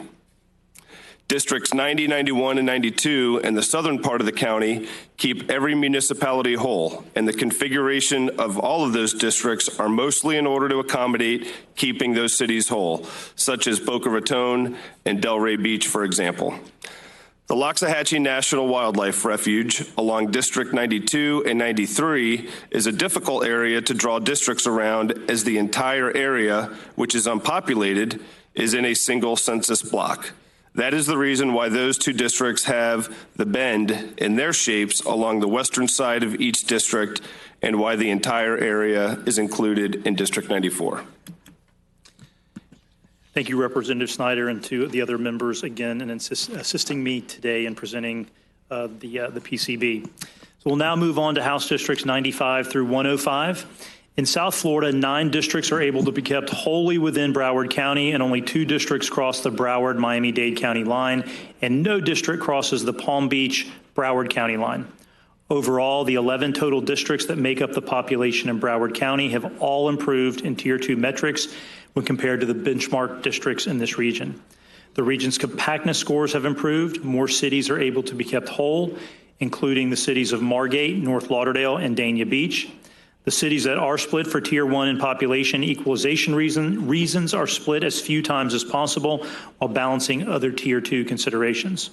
Districts 90, 91, and 92 in the southern part of the county keep every municipality whole, and the configuration of all of those districts are mostly in order to accommodate keeping those cities whole, such as Boca Raton and Delray Beach, for example. The Loxahatchee National Wildlife Refuge along District 92 and 93 is a difficult area to draw districts around, as the entire area, which is unpopulated, is in a single census block. That is the reason why those two districts have the bend in their shapes along the western side of each district, and why the entire area is included in District 94. Thank you, Representative Snyder, and to the other members again in assisting me today in presenting the PCB. So we'll now move on to House Districts 95 through 105. In South Florida, 9 districts are able to be kept wholly within Broward County, and only 2 districts cross the Broward-Miami-Dade County line, and no district crosses the Palm Beach-Broward County line. Overall, the 11 total districts that make up the population in Broward County have all improved in Tier 2 metrics when compared to the benchmark districts in this region. The region's compactness scores have improved. More cities are able to be kept whole, including the cities of Margate, North Lauderdale, and Dania Beach. The cities that are split for Tier 1 in population equalization reasons are split as few times as possible while balancing other Tier 2 considerations.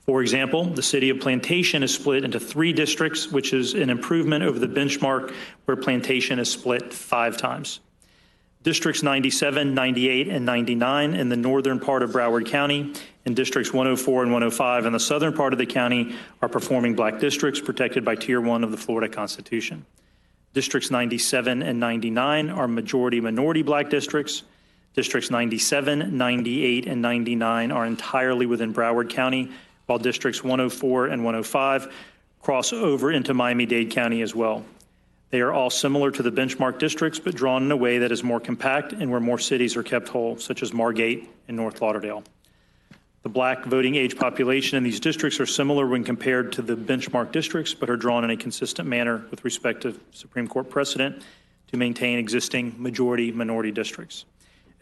For example, the city of Plantation is split into 3 districts, which is an improvement over the benchmark where Plantation is split 5 times. Districts 97, 98, and 99 in the northern part of Broward County, and districts 104 and 105 in the southern part of the county are performing black districts protected by Tier 1 of the Florida Constitution. Districts 97 and 99 are majority-minority black districts. Districts 97, 98, and 99 are entirely within Broward County, while districts 104 and 105 cross over into Miami-Dade County as well. They are all similar to the benchmark districts, but drawn in a way that is more compact and where more cities are kept whole, such as Margate and North Lauderdale. The black voting age population in these districts are similar when compared to the benchmark districts, but are drawn in a consistent manner with respect to Supreme Court precedent to maintain existing majority-minority districts.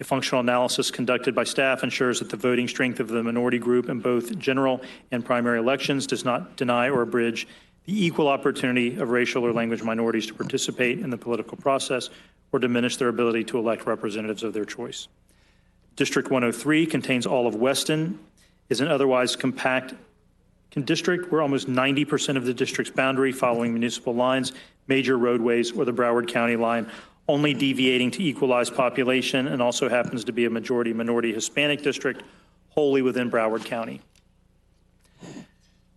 A functional analysis conducted by staff ensures that the voting strength of the minority group in both general and primary elections does not deny or abridge the equal opportunity of racial or language minorities to participate in the political process or diminish their ability to elect representatives of their choice. District 103 contains all of Weston, is an otherwise compact district where almost 90% of the district's boundary following municipal lines, major roadways, or the Broward County line, only deviating to equalize population, and also happens to be a majority-minority Hispanic district wholly within Broward County.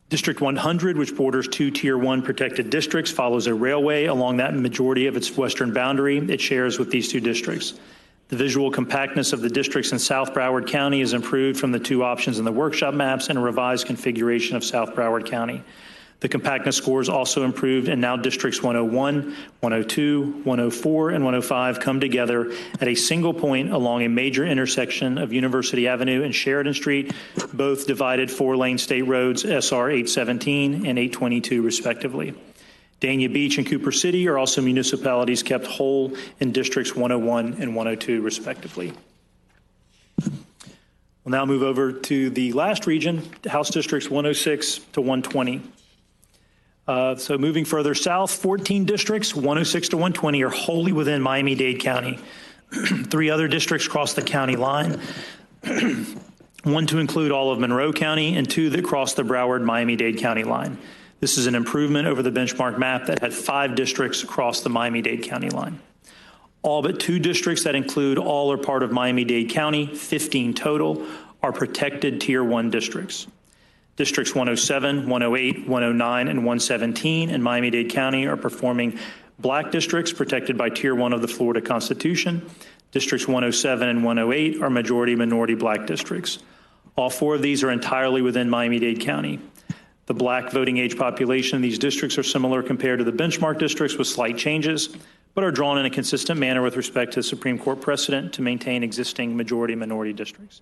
District 100, which borders 2 Tier 1 protected districts, follows a railway along that majority of its western boundary it shares with these 2 districts. The visual compactness of the districts in South Broward County is improved from the 2 options in the workshop maps and a revised configuration of South Broward County. The compactness scores also improved, and now districts 101, 102, 104, and 105 come together at a single point along a major intersection of University Avenue and Sheridan Street, both divided 4-lane state roads SR 817 and 822 respectively. Dania Beach and Cooper City are also municipalities kept whole in districts 101 and 102 respectively. We'll now move over to the last region, House Districts 106 to 120. So moving further south, 14 districts, 106 to 120, are wholly within Miami-Dade County. 3 other districts cross the county line, 1 to include all of Monroe County and 2 that cross the Broward-Miami-Dade County line. This is an improvement over the benchmark map that had 5 districts cross the Miami-Dade County line. All but 2 districts that include all or part of Miami-Dade County, 15 total, are protected Tier 1 districts. Districts 107, 108, 109, and 117 in Miami-Dade County are performing black districts protected by Tier 1 of the Florida Constitution. Districts 107 and 108 are majority-minority black districts. All 4 of these are entirely within Miami-Dade County. The black voting age population in these districts are similar compared to the benchmark districts with slight changes, but are drawn in a consistent manner with respect to Supreme Court precedent to maintain existing majority-minority districts.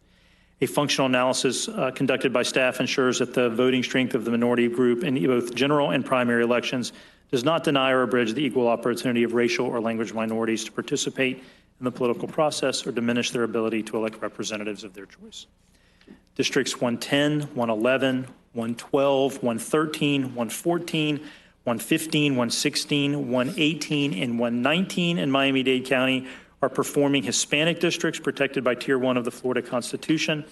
A functional analysis conducted by staff ensures that the voting strength of the minority group in both general and primary elections does not deny or abridge the equal opportunity of racial or language minorities to participate in the political process or diminish their ability to elect representatives of their choice. Districts 110, 111, 112, 113, 114, 115, 116, 118, and 119 in Miami-Dade County are performing Hispanic districts protected by Tier 1 of the Florida Constitution.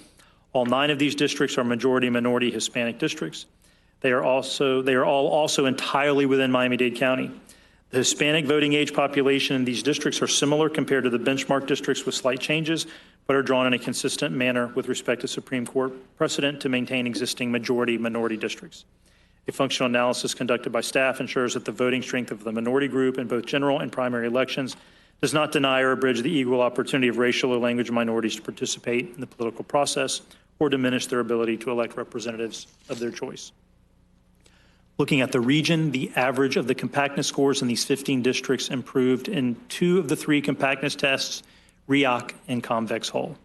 All 9 of these districts are majority-minority Hispanic districts. They are all also entirely within Miami-Dade County. The Hispanic voting age population in these districts are similar compared to the benchmark districts with slight changes, but are drawn in a consistent manner with respect to Supreme Court precedent to maintain existing majority-minority districts. A functional analysis conducted by staff ensures that the voting strength of the minority group in both general and primary elections does not deny or abridge the equal opportunity of racial or language minorities to participate in the political process or diminish their ability to elect representatives of their choice. Looking at the region, the average of the compactness scores in these 15 districts improved in 2 of the 3 compactness tests, REAC and convex hull.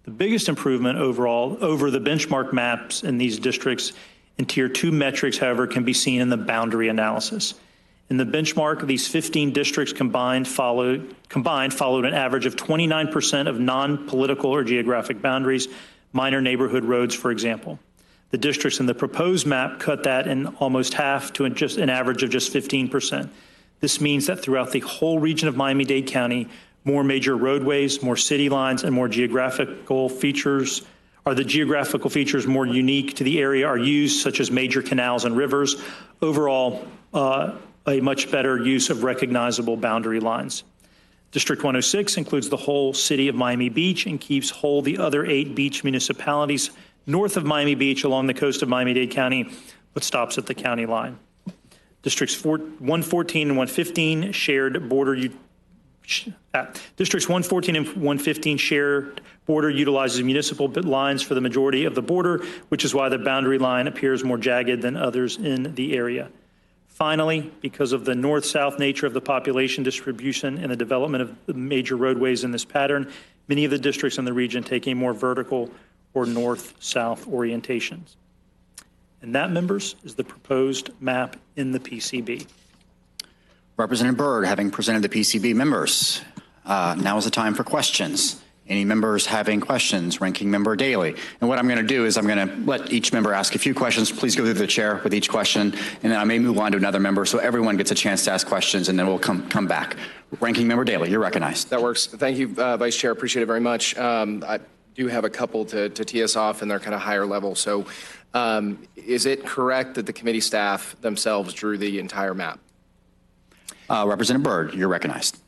The biggest improvement overall over the benchmark maps in these districts in Tier 2 metrics, however, can be seen in the boundary analysis. In the benchmark, these 15 districts combined followed an average of 29% of non-political or geographic boundaries, minor neighborhood roads, for example. The districts in the proposed map cut that in almost half to just an average of just 15%. This means that throughout the whole region of Miami-Dade County, more major roadways, more city lines, and more geographical features Are the geographical features more unique to the area are used, such as major canals and rivers? Overall, a much better use of recognizable boundary lines. District 106 includes the whole city of Miami Beach and keeps whole the other 8 beach municipalities north of Miami Beach along the coast of Miami-Dade County, but stops at the county line. Districts 114 and 115 shared border. Districts 114 and 115 shared border utilizes municipal lines for the majority of the border, which is why the boundary line appears more jagged than others in the area. Finally, because of the north-south nature of the population distribution and the development of the major roadways in this pattern, many of the districts in the region take a more vertical or north-south orientations. And that, members, is the proposed map in the PCB. Representative Byrd, having presented the PCB, members, now is the time for questions. Any members having questions? Ranking Member Daley. And what I'm going to do is I'm going to let each member ask a few questions. Please go through the chair with each question, and then I may move on to another member so everyone gets a chance to ask questions, and then we'll come back. Ranking Member Daley, you're recognized. That works. Thank you, Vice Chair. Appreciate it very much. I do have a couple to tee us off, and they're kind of higher level. So is it correct that the committee staff themselves drew the entire map? Representative Byrd, you're recognized.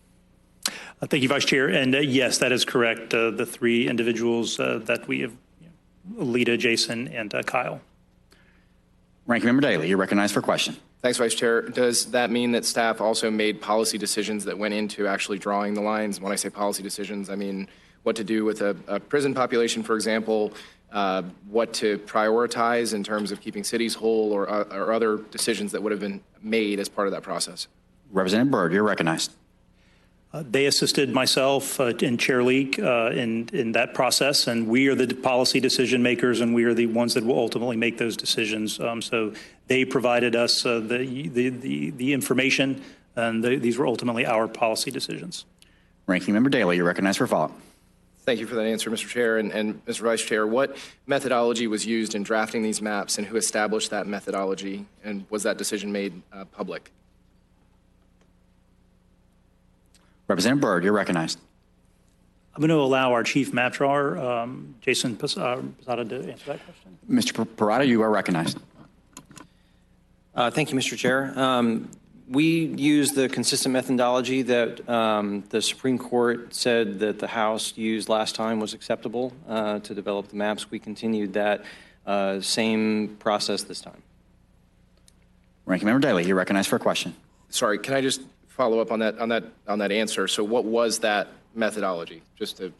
Thank you, Vice Chair. And yes, that is correct. The 3 individuals that we have, Lita, Jason, and Kyle. Ranking Member Daley, you're recognized for question. Thanks, Vice Chair. Does that mean that staff also made policy decisions that went into actually drawing the lines? When I say policy decisions, I mean what to do with a prison population, for example, what to prioritize in terms of keeping cities whole, or other decisions that would have been made as part of that process. Representative Byrd, you're recognized. They assisted myself and Chair Leak in that process, and we are the policy decision makers, and we are the ones that will ultimately make those decisions. So they provided us the information, and these were ultimately our policy decisions. Ranking Member Daley, you're recognized for follow-up. Thank you for that answer, Mr. Chair. And Mr. Vice Chair, what methodology was used in drafting these maps, and who established that methodology, and was that decision made public? Representative Byrd, you're recognized. I'm going to allow our chief map drawer, Jason Posada, to answer that question. Mr. Parada, you are recognized. Thank you, Mr. Chair. We use the consistent methodology that the Supreme Court said that the House used last time was acceptable to develop the maps. We continued that same process this time. Ranking Member Daley, you're recognized for a question. Sorry, can I just follow up on that answer? So what was that methodology, just to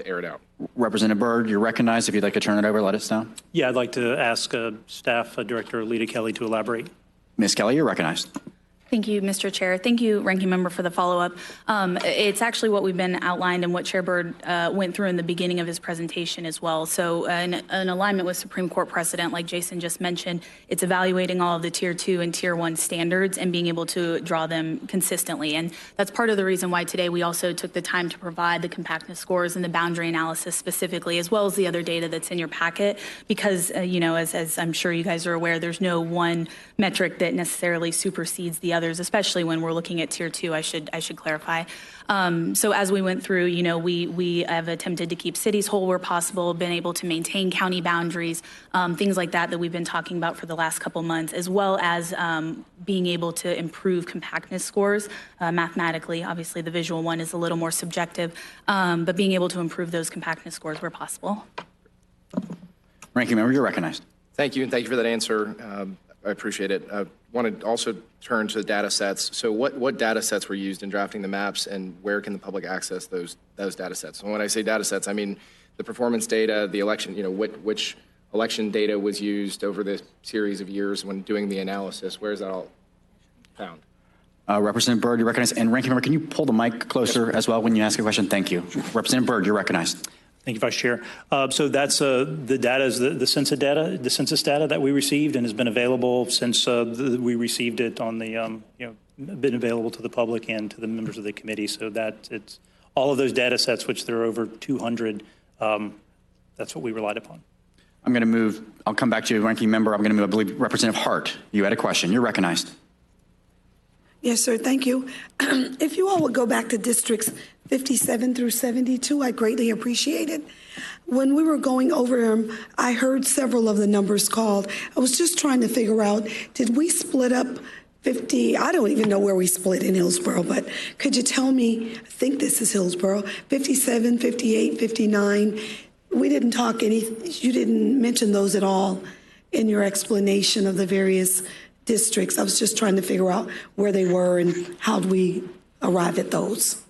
air it out? Representative Byrd, you're recognized. If you'd like to turn it over, let us know. Yeah, I'd like to ask Staff Director Lita Kelly to elaborate. Ms. Kelly, you're recognized. Thank you, Mr. Chair. Thank you, Ranking Member, for the follow-up. It's actually what we've been outlined and what Chair Byrd went through in the beginning of his presentation as well. So in alignment with Supreme Court precedent, like Jason just mentioned, it's evaluating all of the Tier 2 and Tier 1 standards and being able to draw them consistently. And that's part of the reason why today we also took the time to provide the compactness scores and the boundary analysis specifically, as well as the other data that's in your packet, because, as I'm sure you guys are aware, there's no one metric that necessarily supersedes the others, especially when we're looking at Tier 2, I should clarify. So as we went through, we have attempted to keep cities whole where possible, been able to maintain county boundaries, things like that we've been talking about for the last couple months, as well as being able to improve compactness scores mathematically. Obviously, the visual one is a little more subjective, but being able to improve those compactness scores where possible. Ranking Member, you're recognized. Thank you, and thank you for that answer. I appreciate it. I want to also turn to the data sets. So what data sets were used in drafting the maps, and where can the public access those data sets? And when I say data sets, I mean the performance data, the election, which election data was used over the series of years when doing the analysis. Where is that all found? Representative Byrd, you're recognized. And Ranking Member, can you pull the mic closer as well when you ask a question? Thank you. Representative Byrd, you're recognized. Thank you, Vice Chair. So that's the data is the census data that we received, and has been available since we received it on the been available to the public and to the members of the committee. So that it's all of those data sets, which there are over 200. That's what we relied upon. I'm going to move. I'll come back to you, Ranking Member. I'm going to move. I believe Representative Hart, you had a question. You're recognized. Yes, sir. Thank you. If you all would go back to districts 57 through 72. I greatly appreciate it. When we were going over them, I heard several of the numbers called. I was just trying to figure out, did we split up 50? I don't even know where we split in Hillsborough, but could you tell me, I think this is Hillsborough, 57, 58, 59. We didn't talk you didn't mention those at all in your explanation of the various districts. I was just trying to figure out where they were and how do we arrive at those.